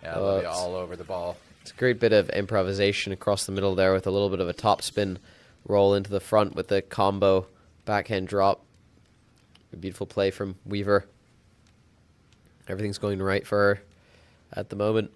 Yeah, Olivia all over the ball. It's a great bit of improvisation across the middle there with a little bit of a topspin roll into the front with the combo backhand drop. A beautiful play from Weaver. Everything's going right for her at the moment.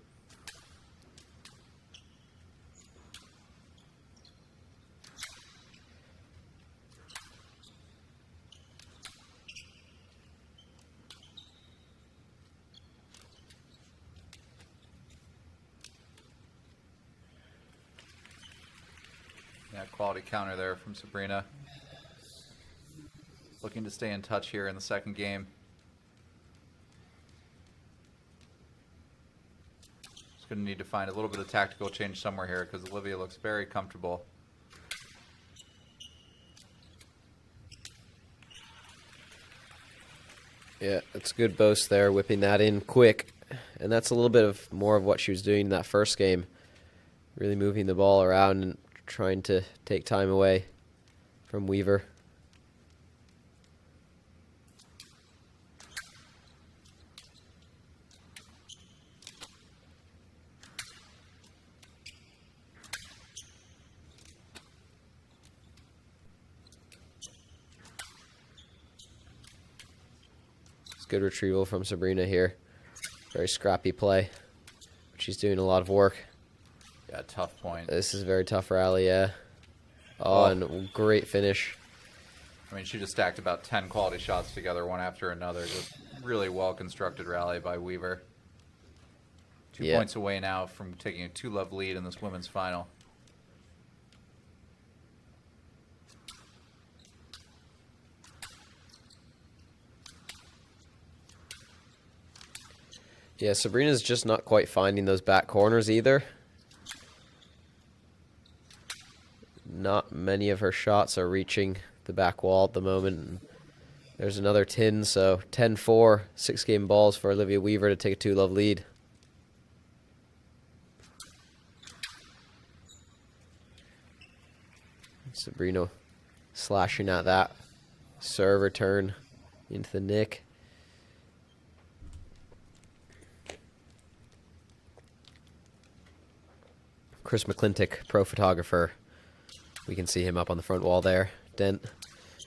Yeah, quality counter there from Sabrina. Looking to stay in touch here in the second game. Just going to need to find a little bit of tactical change somewhere here because Olivia looks very comfortable. Yeah, it's good boast there, whipping that in quick. And that's a little bit of more of what she was doing in that first game. Really moving the ball around and trying to take time away from Weaver. It's good retrieval from Sabrina here. Very scrappy play. But she's doing a lot of work. Yeah, tough point. This is a very tough rally, yeah. Oh, and great finish. I mean, she just stacked about 10 quality shots together, one after another. Just really well-constructed rally by Weaver. 2 points away now from taking a 2-love lead in this women's final. Yeah, Sabrina's just not quite finding those back corners either. Not many of her shots are reaching the back wall at the moment. There's another tin, so 10-4, 6-game balls for Olivia Weaver to take a 2-love lead. Sabrina slashing at that serve return into the nick. Chris McClintock, pro photographer. We can see him up on the front wall there. Dent,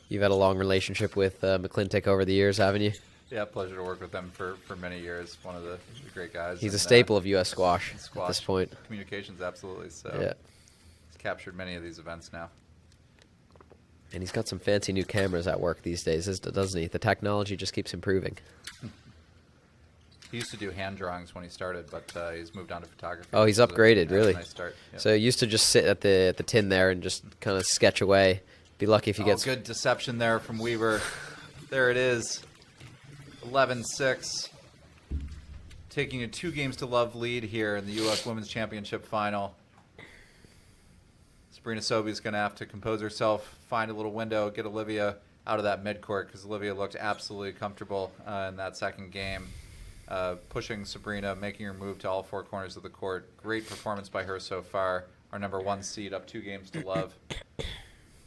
you've had a long relationship with McClintock over the years, haven't you? Yeah, pleasure to work with them for many years. One of the great guys. He's a staple of U.S. squash at this point. Communications, absolutely. So yeah. He's captured many of these events now. And he's got some fancy new cameras at work these days, doesn't he? The technology just keeps improving. He used to do hand drawings when he started, but he's moved on to photography. Oh, he's upgraded, really. Nice start. Yep. So he used to just sit at the tin there and just kind of sketch away. Be lucky if he gets... Good deception there from Weaver. There it is. 11-6. Taking a 2-games-to-love lead here in the U.S. Women's Championship final. Sabrina Sobey's going to have to compose herself, find a little window, get Olivia out of that midcourt because Olivia looked absolutely comfortable in that second game. Pushing Sabrina, making her move to all 4 corners of the court. Great performance by her so far. Our number 1 seed up 2 games to love.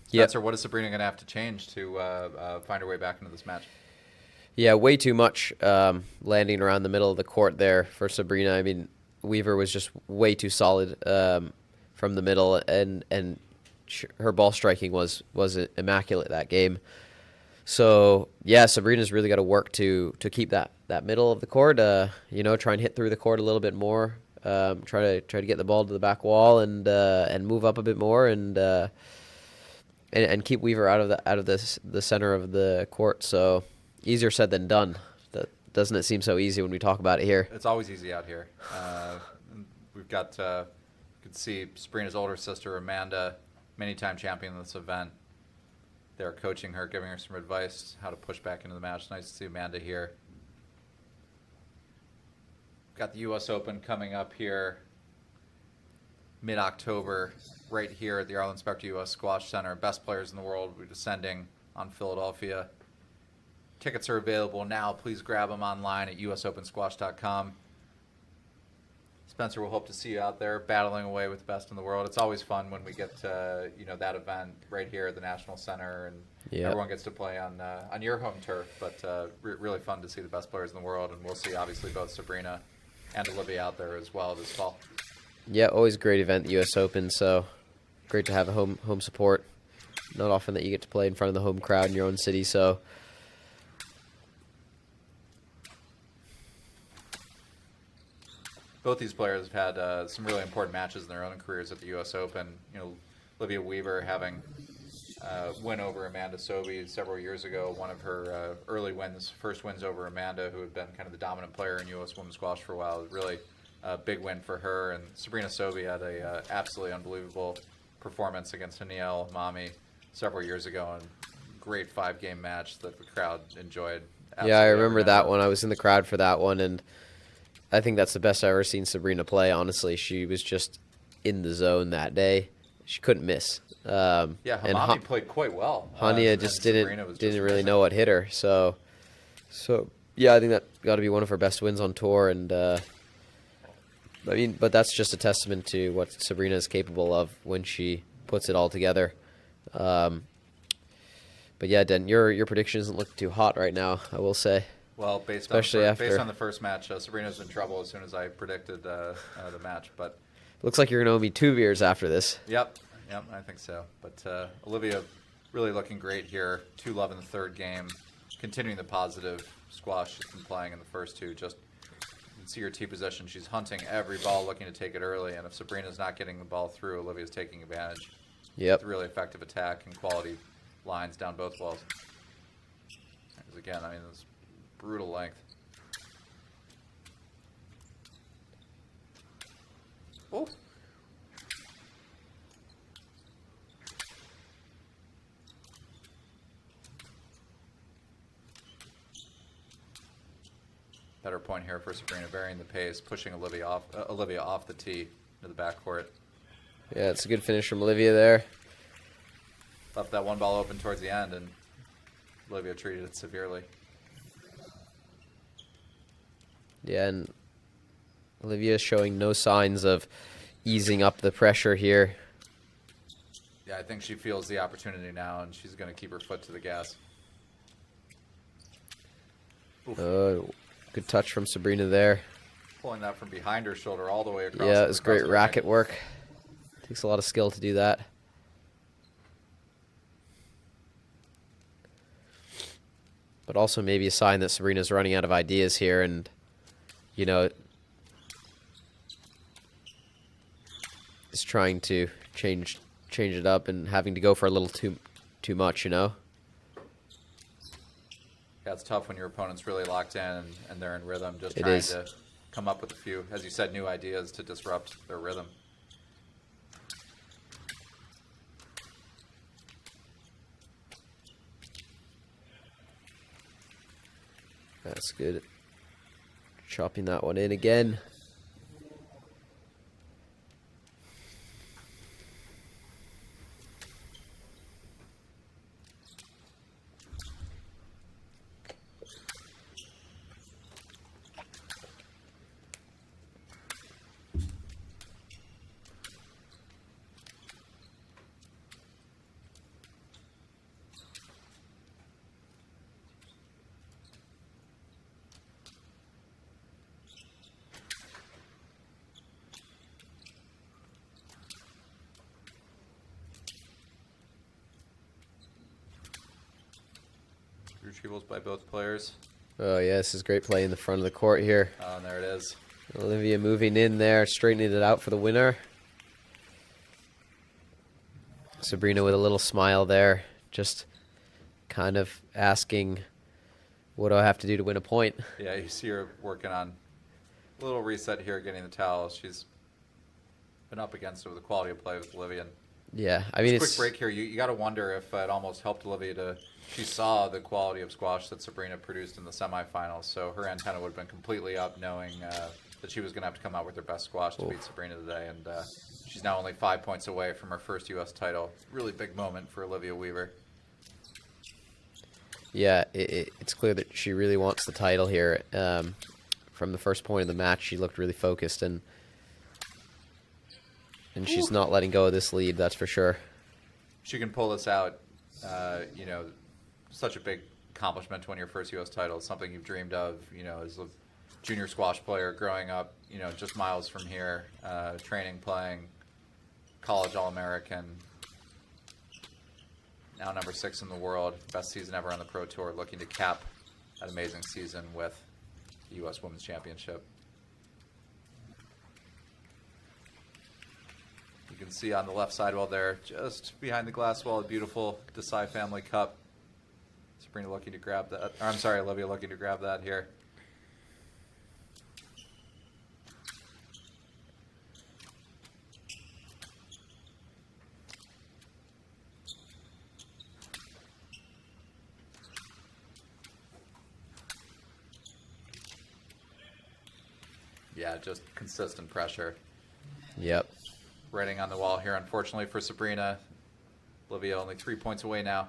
Spencer, what is Sabrina going to have to change to find her way back into this match? Yeah, way too much landing around the middle of the court there for Sabrina. I mean, Weaver was just way too solid from the middle, and her ball striking was immaculate that game. So yeah, Sabrina's really got to work to keep that middle of the court. You know, try and hit through the court a little bit more. Try to get the ball to the back wall and move up a bit more and keep Weaver out of the center of the court. So easier said than done. doesn't it seem so easy when we talk about it here? It's always easy out here. We've got, you can see Sabrina's older sister, Amanda, many-time champion in this event. They're coaching her, giving her some advice how to push back into the match. Nice to see Amanda here. Got the U.S. Open coming up here mid-October, right here at the Arlen Specter U.S. Squash Center. Best players in the world. We're descending on Philadelphia. Tickets are available now. Please grab them online at usopensquash.com. Spencer, we'll hope to see you out there battling away with the best in the world. It's always fun when we get to, that event right here at the National Center, and everyone gets to play on your home turf. But really fun to see the best players in the world, and we'll see obviously both Sabrina and Olivia out there as well this fall. Yeah, always a great event, the U.S. Open. So great to have a home support. Not often that you get to play in front of the home crowd in your own city. So. Both these players have had some really important matches in their own careers at the U.S. Open. Olivia Weaver having win over Amanda Sobey several years ago, one of her early wins, first wins over Amanda, who had been kind of the dominant player in U.S. women's squash for a while. Really a big win for her. And Sabrina Sobey had a absolutely unbelievable performance against Haniel Mami several years ago, and great 5-game match that the crowd enjoyed. Yeah, I remember that one. I was in the crowd for that one, and I think that's the best I've ever seen Sabrina play, honestly. She was just in the zone that day. She couldn't miss. Hamami played quite well. Hania just didn't really know what hit her. So yeah, I think that got to be one of her best wins on tour. And but that's just a testament to what Sabrina is capable of when she puts it all together. But yeah, Den, your prediction doesn't look too hot right now, I will say. Well, based on the first match, Sabrina's in trouble as soon as I predicted the match. But looks like you're going to owe me 2 beers after this. Yep, I think so. But Olivia really looking great here. 2-love in the third game, continuing the positive squash she's been playing in the first two. Just you can see her tee position. She's hunting every ball, looking to take it early. And if Sabrina's not getting the ball through, Olivia's taking advantage. Yep. It's a really effective attack and quality lines down both balls. Because again, I mean, this brutal length. Oh. Better point here for Sabrina, varying the pace, pushing Olivia off the tee to the backcourt. Yeah, it's a good finish from Olivia there. Left that one ball open towards the end, and Olivia treated it severely. Yeah, and Olivia showing no signs of easing up the pressure here. Yeah, I think she feels the opportunity now, and she's going to keep her foot to the gas. Good touch from Sabrina there. Pulling that from behind her shoulder all the way across. Yeah, it was great racket work. Takes a lot of skill to do that. But also maybe a sign that Sabrina's running out of ideas here, and is trying to change it up and having to go for a little too much, Yeah, it's tough when your opponent's really locked in and they're in rhythm, just trying to come up with a few, as you said, new ideas to disrupt their rhythm. That's good. Chopping that one in again. Retrievals by both players. Oh, yeah, this is great play in the front of the court here. Oh, and there it is. Olivia moving in there, straightening it out for the winner. Sabrina with a little smile there, just kind of asking What do I have to do to win a point? Yeah, you see her working on a little reset here, getting the towel. She's been up against it with the quality of play with Olivia. Yeah, I mean, Just a quick break here. You got to wonder if it almost helped Olivia to. She saw the quality of squash that Sabrina produced in the semifinals, so her antenna would have been completely up, knowing that she was going to have to come out with her best squash to beat Sabrina today. And she's now only 5 points away from her first U.S. title. Really big moment for Olivia Weaver. Yeah, it's clear that she really wants the title here. From the first point of the match, she looked really focused, and she's not letting go of this lead, that's for sure. She can pull this out, you know, such a big accomplishment to win your first U.S. title. It's something you've dreamed of, you know, as a junior squash player growing up, you know, just miles from here, training, playing, college All-American. Now number 6 in the world, best season ever on the Pro Tour, looking to cap an amazing season with the U.S. Women's Championship. You can see on the left side wall there, just behind the glass wall, a beautiful Desai family cup. Sabrina looking to grab that. Or, I'm sorry, Olivia looking to grab that here. Yeah, just consistent pressure. Yep. Writing on the wall here, unfortunately for Sabrina. Olivia only 3 points away now.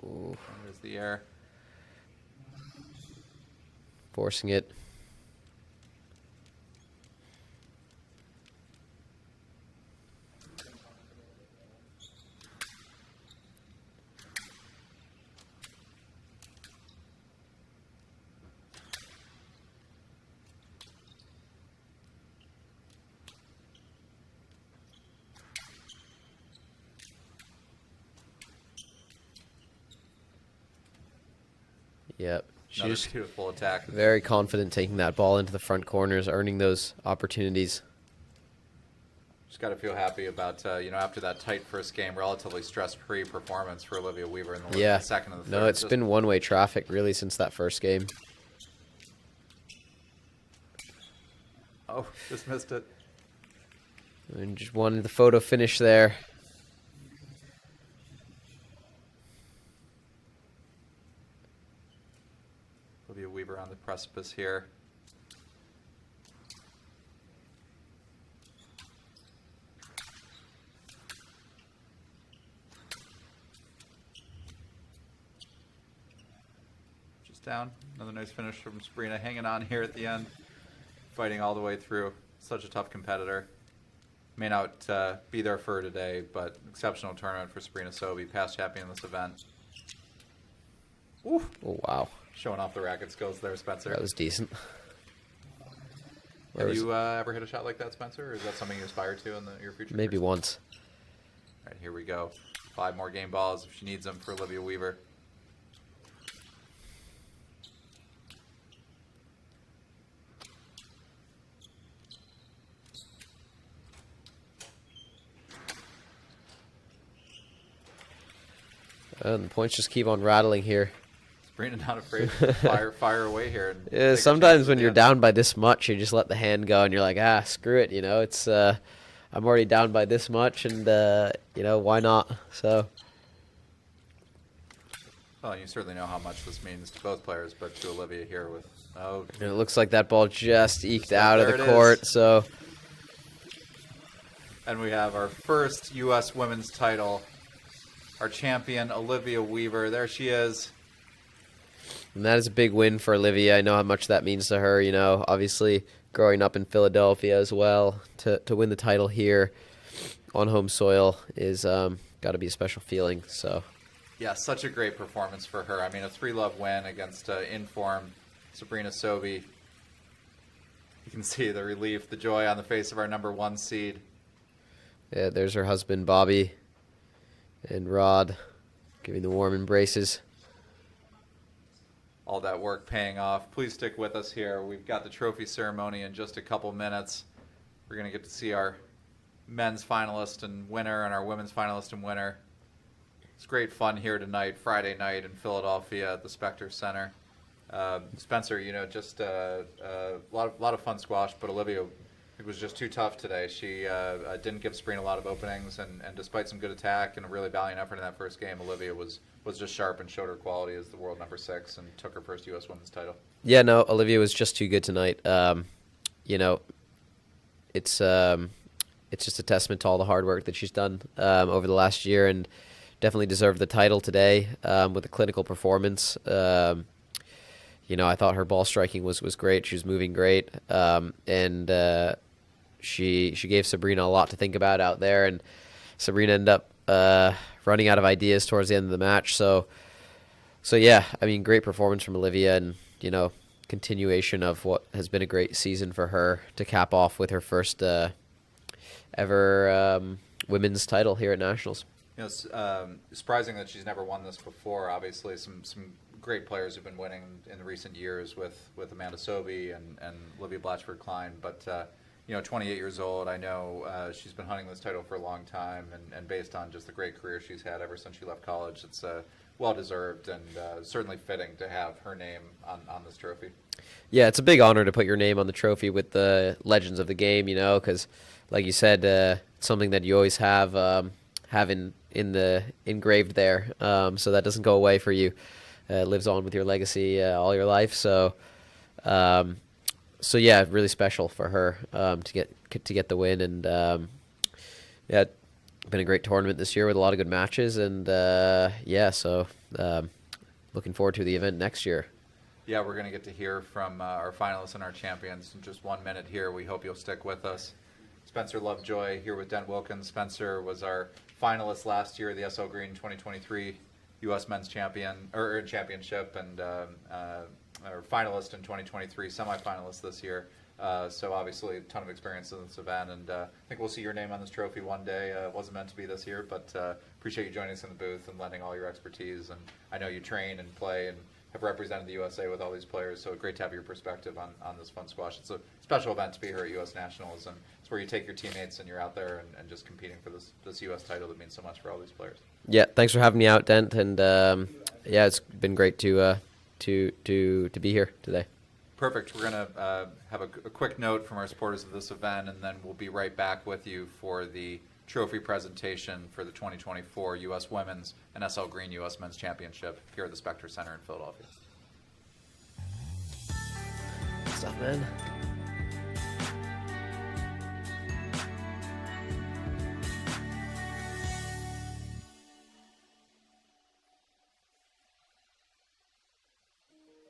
Ooh. There's the air. Forcing it. Yep. Another She's beautiful attack. very confident taking that ball into the front corners, earning those opportunities. Just got to feel happy about, you know, after that tight first game, relatively stress-free performance for Olivia Weaver in the second and the third. No, it's been one-way traffic really since that first game. Oh, just missed it. And just wanted the photo finish there. Olivia Weaver on the precipice here. Just down. Another nice finish from Sabrina, hanging on here at the end, fighting all the way through. Such a tough competitor. May not be there for her today, but exceptional tournament for Sabrina Sobey, past champion in this event. Ooh. Oh, wow. Showing off the racket skills there, Spencer. That was decent. Have you ever hit a shot like that, Spencer, or is that something you aspire to in your future? Maybe once. All right, here we go. 5 more game balls if she needs them for Olivia Weaver. And the points just keep on rattling here. Sabrina not afraid to fire away here. And Yeah, sometimes when you're down by this much, you just let the hand go, and you're like, screw it. You know, it's I'm already down by this much, and you know, why not? So. Well, you certainly know how much this means to both players, but to Olivia here with And it looks like that ball just eked out of the court. So. And we have our first U.S. women's title. Our champion, Olivia Weaver. There she is. And that is a big win for Olivia. I know how much that means to her. You know, obviously growing up in Philadelphia as well, to win the title here on home soil is got to be a special feeling. So, yeah, such a great performance for her. I mean, a 3-love win against in-form Sabrina Sobey. You can see the relief, the joy on the face of our number 1 seed. Yeah, there's her husband Bobby and Rod giving the warm embraces. All that work paying off. Please stick with us here. We've got the trophy ceremony in just a couple minutes. We're going to get to see our men's finalist and winner and our women's finalist and winner. It's great fun here tonight, Friday night in Philadelphia at the Spectre Center. Spencer, just a lot of fun squash, but Olivia, it was just too tough today. She didn't give Sabrina a lot of openings, and despite some good attack and a really valiant effort in that first game, Olivia was just sharp and showed her quality as the world number 6 and took her first U.S. women's title. Yeah, no, Olivia was just too good tonight. It's just a testament to all the hard work that she's done over the last year, and definitely deserved the title today with a clinical performance. I thought her ball striking was great. She was moving great, and she gave Sabrina a lot to think about out there, and Sabrina ended up running out of ideas towards the end of the match. So yeah, I mean, great performance from Olivia, and continuation of what has been a great season for her to cap off with her first ever women's title here at Nationals. It's surprising that she's never won this before. Obviously, some great players have been winning in the recent years with Amanda Sobey and Olivia Blatchford-Klein, but 28 years old. I know she's been hunting this title for a long time, and based on just the great career she's had ever since she left college, it's well-deserved and certainly fitting to have her name on this trophy. Yeah, it's a big honor to put your name on the trophy with the legends of the game, because, like you said, it's something that you always have engraved there, so that doesn't go away for you. It lives on with your legacy all your life. So yeah, really special for her to get the win, and yeah, been a great tournament this year with a lot of good matches, and so looking forward to the event next year. Yeah, we're going to get to hear from our finalists and our champions in just 1 minute here. We hope you'll stick with us. Spencer Lovejoy here with Dent Wilkins. Spencer was our finalist last year, the SL Green 2023 U.S. Men's Championship, and our finalist in 2023, semifinalist this year. So obviously a ton of experience in this event, and I think we'll see your name on this trophy one day. It wasn't meant to be this year, but appreciate you joining us in the booth and lending all your expertise. And I know you train and play and have represented the USA with all these players, so great to have your perspective on this fun squash. It's a special event to be here at U.S. Nationals, and it's where you take your teammates and you're out there and just competing for this U.S. title that means so much for all these players. Yeah, thanks for having me out, Dent, and yeah, it's been great to be here today. Perfect. We're going to have a quick note from our supporters of this event, and then we'll be right back with you for the trophy presentation for the 2024 U.S. Women's and SL Green U.S. Men's Championship here at the Spectre Center in Philadelphia. Good stuff, man.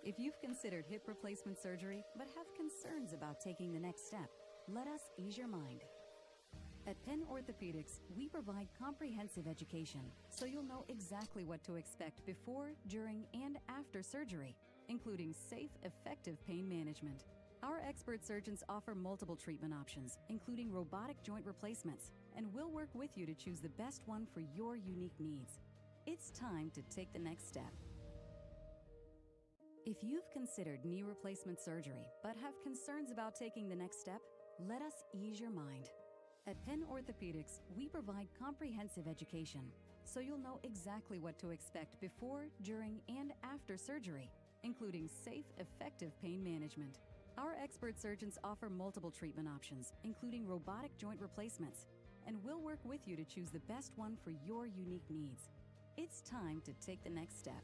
If you've considered hip replacement surgery but have concerns about taking the next step, let us ease your mind. At Penn Orthopedics, we provide comprehensive education so you'll know exactly what to expect before, during, and after surgery, including safe, effective pain management. Our expert surgeons offer multiple treatment options, including robotic joint replacements, and we'll work with you to choose the best one for your unique needs. It's time to take the next step. If you've considered knee replacement surgery but have concerns about taking the next step, let us ease your mind. At Penn Orthopedics, we provide comprehensive education so you'll know exactly what to expect before, during, and after surgery, including safe, effective pain management. Our expert surgeons offer multiple treatment options, including robotic joint replacements, and we'll work with you to choose the best one for your unique needs. It's time to take the next step.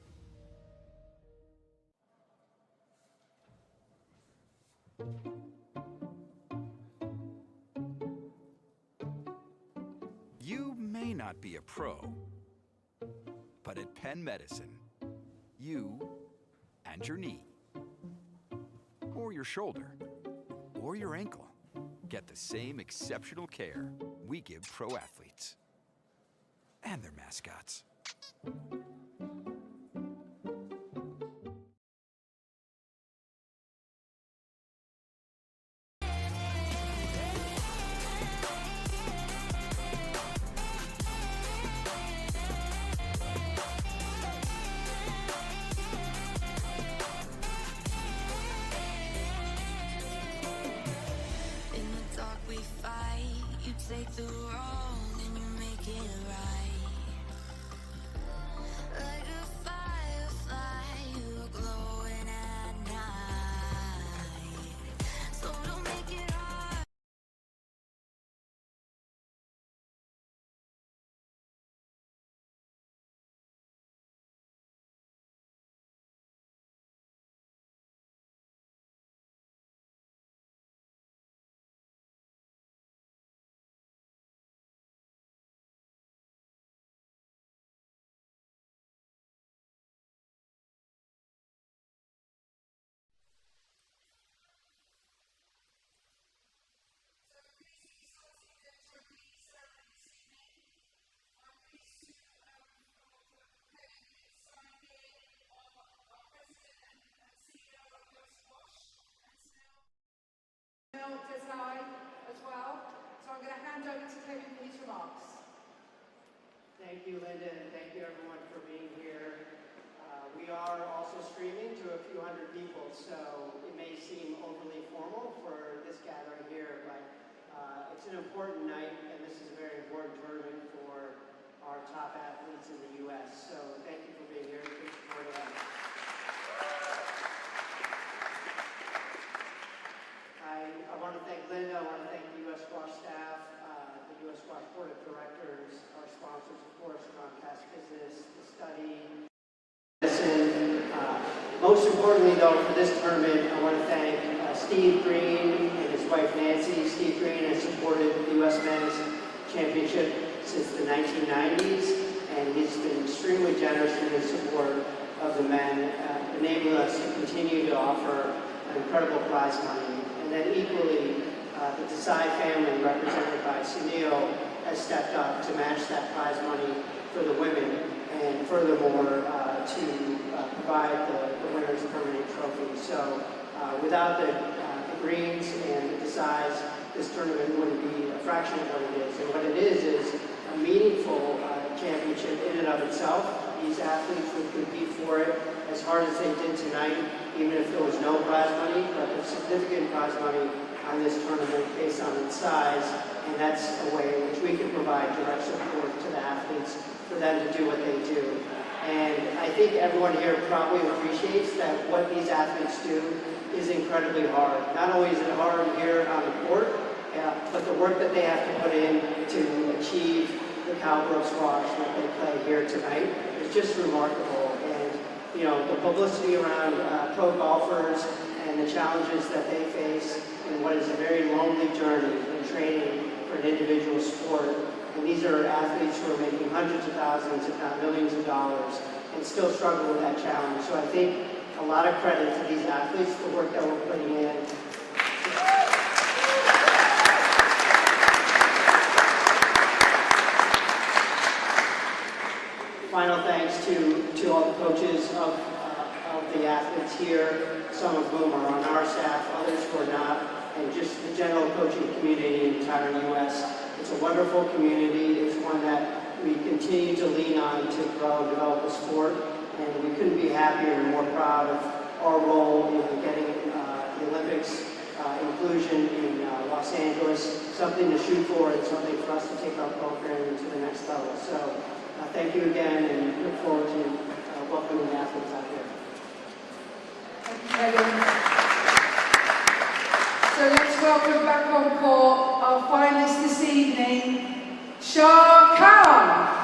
You may not be a pro, but at Penn Medicine, you and your knee, or your shoulder, or your ankle get the same exceptional care we give pro athletes and their mascots. In the dark we fight. typical for this gathering here, but it's an important night, and this is a very important tournament for our top athletes in the U.S. So thank you for being here. Thanks for supporting us. I want to thank Linda. I want to thank the U.S. Squash staff, the U.S. Squash Board of Directors, our sponsors, of course, Comcast Business, The Study. Most importantly, though, for this tournament, I want to thank Steve Green and his wife Nancy. Steve Green has supported the U.S. Men's Championship since the 1990s, and he's been extremely generous in his support of the men, enabling us to continue to offer an incredible prize money. And then equally, the Desai family, represented by Sunil, has stepped up to match that prize money for the women, and furthermore, to provide the winner's permanent trophy. So without the Greens and the Desais, this tournament wouldn't be a fraction of what it is. And what it is a meaningful championship in and of itself. These athletes would compete for it as hard as they did tonight, even if there was no prize money, but there's significant prize money on this tournament based on its size, and that's a way in which we can provide direct support to the athletes for them to do what they do. And I think everyone here probably appreciates that what these athletes do is incredibly hard. Not only is it hard here on the court, but the work that they have to put in to achieve the caliber of squash that they play here tonight is just remarkable. And you know, the publicity around pro golfers and the challenges that they face in what is a very lonely journey in training for an individual sport. And these are athletes who are making hundreds of thousands, if not millions of dollars, and still struggle with that challenge. So I think a lot of credit to these athletes for the work that we're putting in. Final thanks to all the coaches of the athletes here, some of whom are on our staff, others who are not, and just the general coaching community in the entire U.S. It's a wonderful community. It's one that we continue to lean on to grow and develop the sport, and we couldn't be happier and more proud of our role in getting the Olympics inclusion in Los Angeles, something to shoot for and something for us to take our program to the next level. So thank you again, and look forward to welcoming the athletes out here. Thank you, Kevin. So let's welcome back on court our finalist this evening, Shah Khan.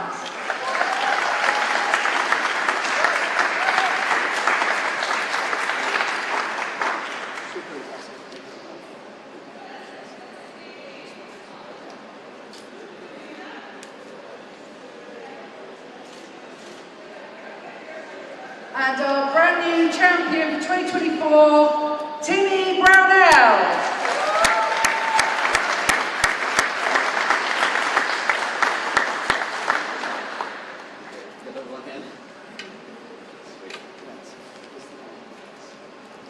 And our brand new champion for 2024, Timmy Brownell.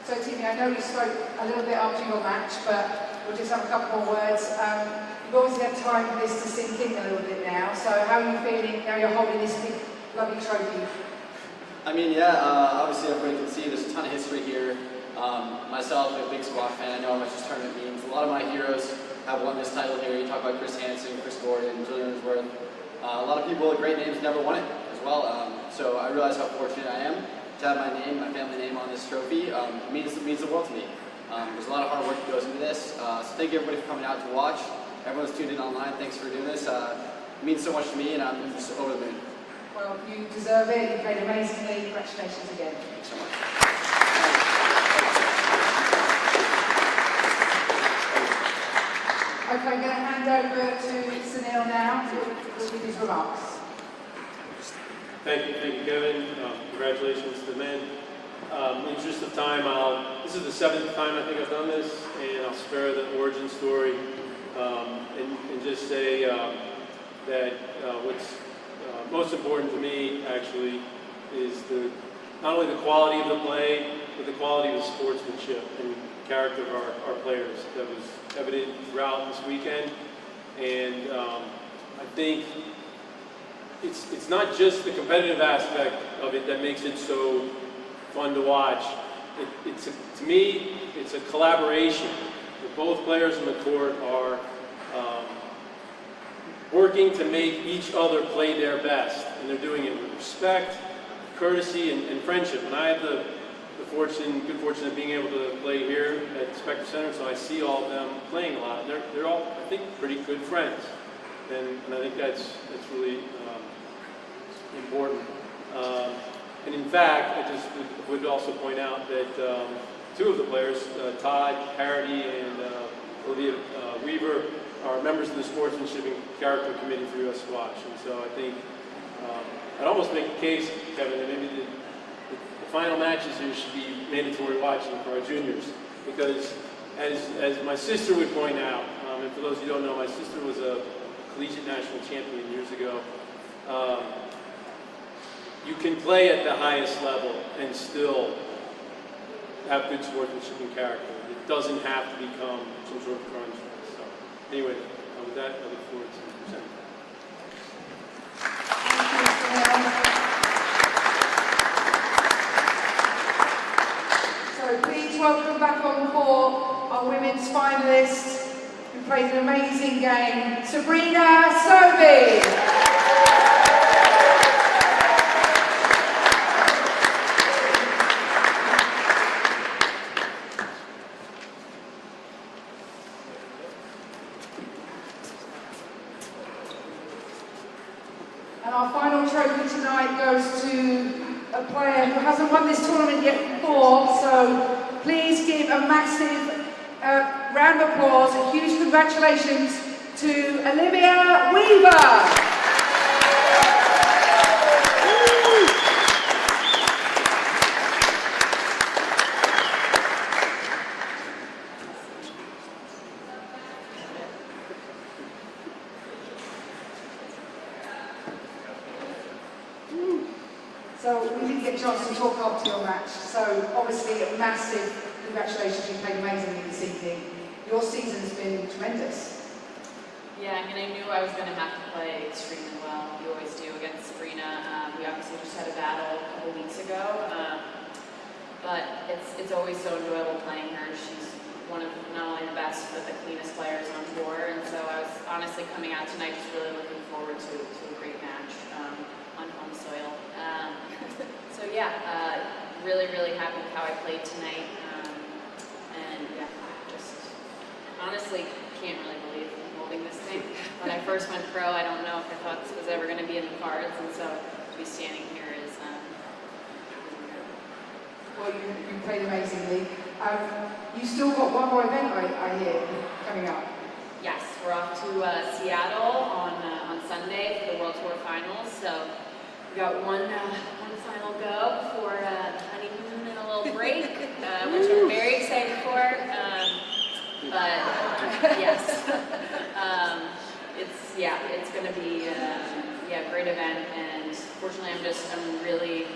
So Timmy, I know we spoke a little bit after your match, but we'll just have a couple more words. You've obviously had time for this to sink in a little bit now, so how are you feeling now you're holding this big, lovely trophy? I mean, yeah, obviously everybody can see there's a ton of history here. Myself, a big squash fan, I know how much this tournament means. A lot of my heroes have won this title here. You talk about Chris Hansen, Chris Gordon, Julian Worth. A lot of people with great names never won it as well. So I realize how fortunate I am to have my name, my family name on this trophy. It means the world to me. There's a lot of hard work that goes into this. So thank you everybody for coming out to watch. Everyone's tuned in online. Thanks for doing this. It means so much to me, and I'm just over the moon. Well, you deserve it. You played amazingly. Congratulations again. Thanks so much. Okay, I'm going to hand over to Sunil now to give his remarks. Thank you, Kevin. Congratulations to the men. In the interest of time, this is the 7th time I think I've done this, and I'll spare the origin story and just say that what's most important to me, actually, is not only the quality of the play, but the quality of the sportsmanship and character of our players that was evident throughout this weekend. And I think it's not just the competitive aspect of it that makes it so fun to watch. To me, it's a collaboration both players on the court are working to make each other play their best, and they're doing it with respect, courtesy, and friendship. And I have the good fortune of being able to play here at Spectre Center, so I see all of them playing a lot. And they're all, I think, pretty good friends, and I think that's really important. And in fact, I just would also point out that two of the players, Todd Harity and Olivia Weaver, are members of the Sportsmanship and Character Committee for U.S. Squash. And so I think I'd almost make a case, Kevin, that maybe the final matches here should be mandatory watching for our juniors. Because as my sister would point out, and for those who don't know, my sister was a collegiate national champion years ago. You can play at the highest level and still have good sportsmanship and character. It doesn't have to become some sort of crime. So anyway, with that, I look forward to presenting. So please welcome back on court our women's finalist who played an amazing game, Sabrina Sobey. And our final trophy tonight goes to a player who hasn't won this tournament yet before, so please give a massive round of applause, a huge congratulations to Olivia Weaver. So we didn't get a chance to talk after your match, so obviously a massive congratulations, you played amazingly this evening. Your season's been tremendous. Yeah, I mean, I knew I was going to have to play extremely well. You always do against Sabrina. We obviously just had a battle a couple weeks ago, but it's always so enjoyable playing her. She's one of not only the best, but the cleanest players on tour, and so I was honestly coming out tonight just really looking forward to a great match on home soil. So yeah, really, really happy with how I played tonight, and yeah, just honestly can't really believe I'm holding this thing. When I first went pro, I don't know if I thought this was ever going to be in the cards, and so to be standing here is well, you played amazingly. You still got one more event, I hear, coming up. Yes, we're off to Seattle on Sunday for the World Tour Finals, so we got one final go before honeymoon and a little break, which I'm very excited for. But yes, it's going to be a great event, and fortunately I'm really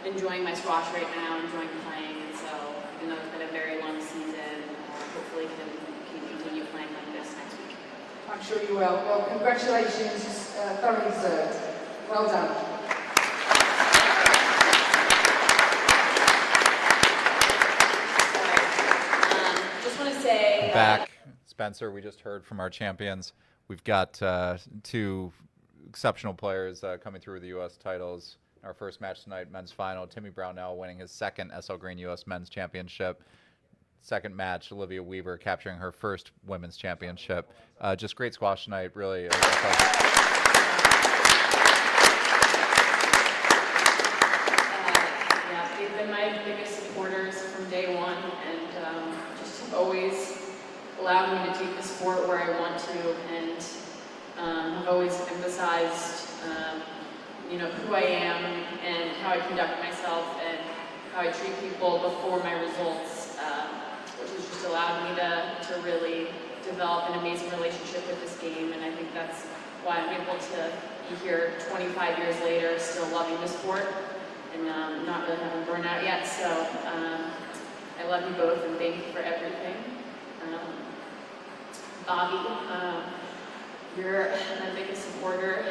enjoying my squash right now, enjoying playing, and so even though it's been a very long season, hopefully can continue playing like this next week. I'm sure you will. Well, congratulations, thoroughly deserved. Well done. Back, Spencer, we just heard from our champions. We've got two exceptional players coming through the U.S. titles. Our first match tonight, men's final, Timmy Brownell winning his second SL Green U.S. Men's Championship. Second match, Olivia Weaver capturing her first women's championship. Just great squash tonight, really. They've been my biggest supporters from day one, and just have always allowed me to take the sport where I want to, and have always emphasized who I am and how I conduct myself and how I treat people before my results, which has just allowed me to really develop an amazing relationship with this game, and I think that's why I'm able to be here 25 years later, still loving the sport and not really having burned out yet. So I love you both and thank you for everything. Bobby, you're my biggest supporter.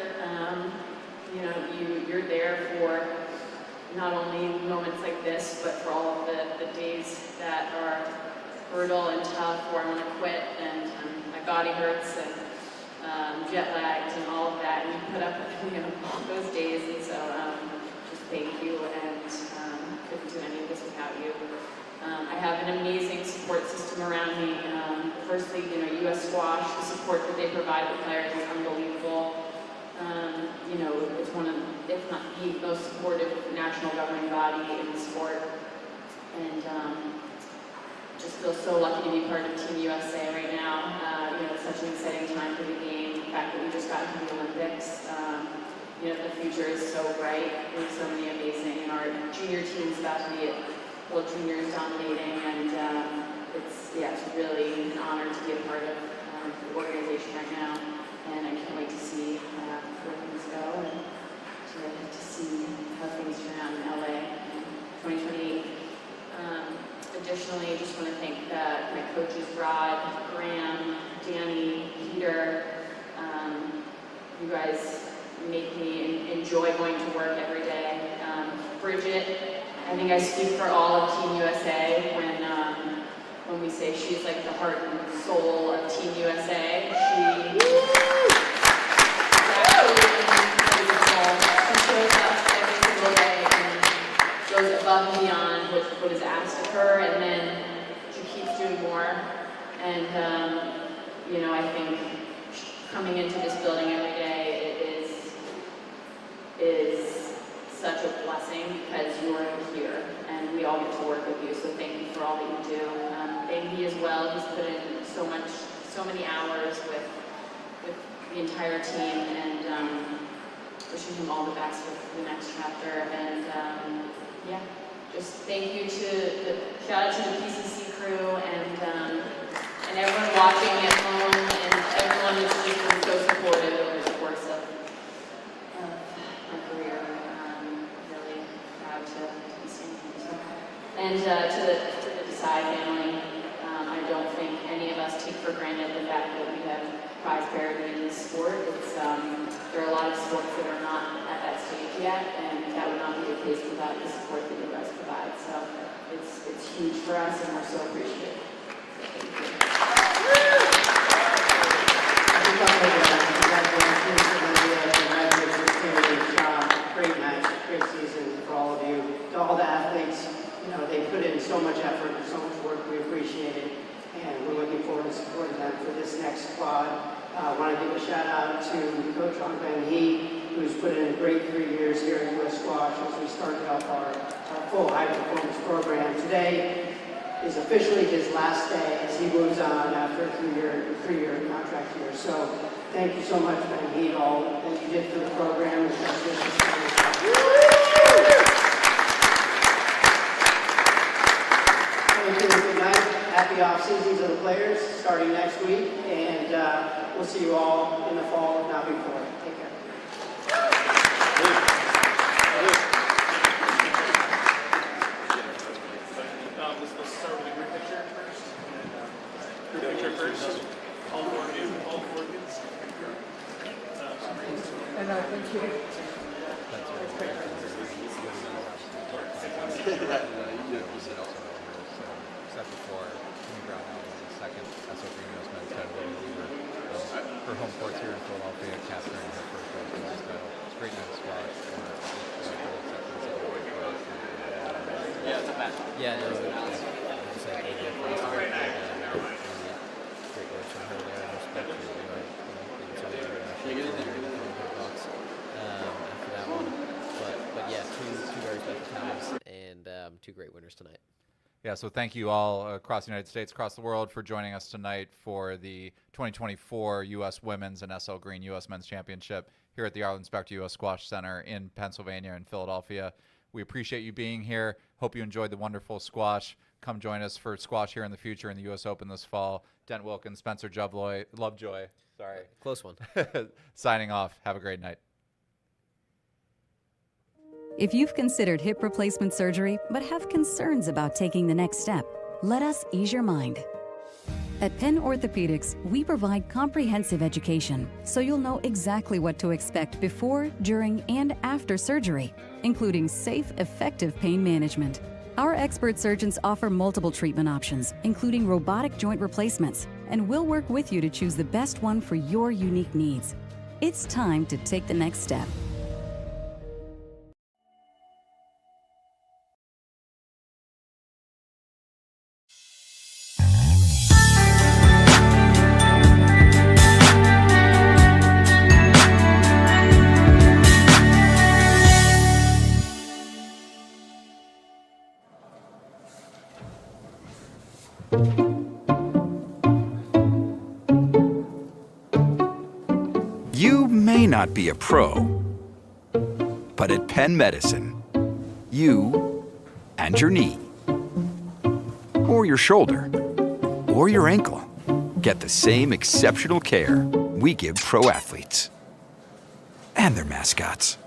You're there for not only moments like this, but for all of the days that are brutal and tough, where I want to quit, and my body hurts, and jet lagged, and all of that, and you put up with all those days, and so just thank you, and couldn't do any of this without you. I have an amazing support system around me. Firstly, U.S. Squash, the support that they provide the players is unbelievable. It's one of, if not the most supportive national governing body in the sport. And just feel so lucky to be part of Team USA right now. It's such an exciting time for the game. The fact that we just got into the Olympics. The future is so bright. We have so many amazing, and our junior team's about to be at World Juniors dominating, and it's really an honor to be a part of the organization right now. And I can't wait to see where things go, and to see how things turn out in LA in 2028. Additionally, I just want to thank my coaches, Rod, Graham, Danny, Peter. You guys make me enjoy going to work every day. Bridget, I think I speak for all of Team USA when we say she's like the heart and soul of Team USA. She shows up every single day and goes above and beyond what is asked of her, and then she keeps doing more. And I think coming into this building every day is such a blessing, because you're here and we all get to work with you. So thank you for all that you do. Bangy as well. He's put in so many hours with the entire team, and wishing him all the best with the next chapter. And just thank you shout out to the PCC crew and everyone watching at home, and everyone who's just been so supportive over the course of my career. Really proud to be seeing you. And to the Desai family, I don't think any of us take for granted the fact that we have prize parity in this sport. There are a lot of sports that are not at that stage yet, and that would not be the case without the support that you guys provide. So it's huge for us, and we're so appreciative. Great match, great season for all of you. To all the athletes, they put in so much effort and so much work. We appreciate it, and we're looking forward to supporting them for this next squad. I want to give a shout out to Coach Ben He, who's put in a great 3 years here at U.S. Squash as we started up our full high performance program. Today is officially his last day as he moves on after a three-year contract here. So thank you so much, Ben He, all that you did for the program. Good night. Happy off seasons of the players starting next week, and we'll see you all in the fall, if not before. Take care. Let's start with a group picture first. Group picture first. All four kids. And thank you. Except before Timmy Brown was the second SO Green U.S. men's title leader. Her home courts here in Philadelphia, capturing her first U.S. title. It's a great night of squash. Yeah, it's a match. Yeah, no, just like AJ for us to work great work from her there, and respect for after that one. But yeah, two very special times, and two great winners tonight. Yeah, so thank you all across the United States, across the world, for joining us tonight for the 2024 U.S. Women's and SL Green U.S. Men's Championship here at the Arlen Specter U.S. Squash Center in Pennsylvania and Philadelphia. We appreciate you being here. Hope you enjoyed the wonderful squash. Come join us for squash here in the future in the U.S. Open this fall. Dent Wilkins, Spencer Lovejoy, sorry. Close one. Signing off. Have a great night. If you've considered hip replacement surgery but have concerns about taking the next step, let us ease your mind. At Penn Orthopedics, we provide comprehensive education so you'll know exactly what to expect before, during, and after surgery, including safe, effective pain management. Our expert surgeons offer multiple treatment options, including robotic joint replacements, and we'll work with you to choose the best one for your unique needs. It's time to take the next step. You may not be a pro, but at Penn Medicine, you and your knee, or your shoulder, or your ankle get the same exceptional care we give pro athletes and their mascots.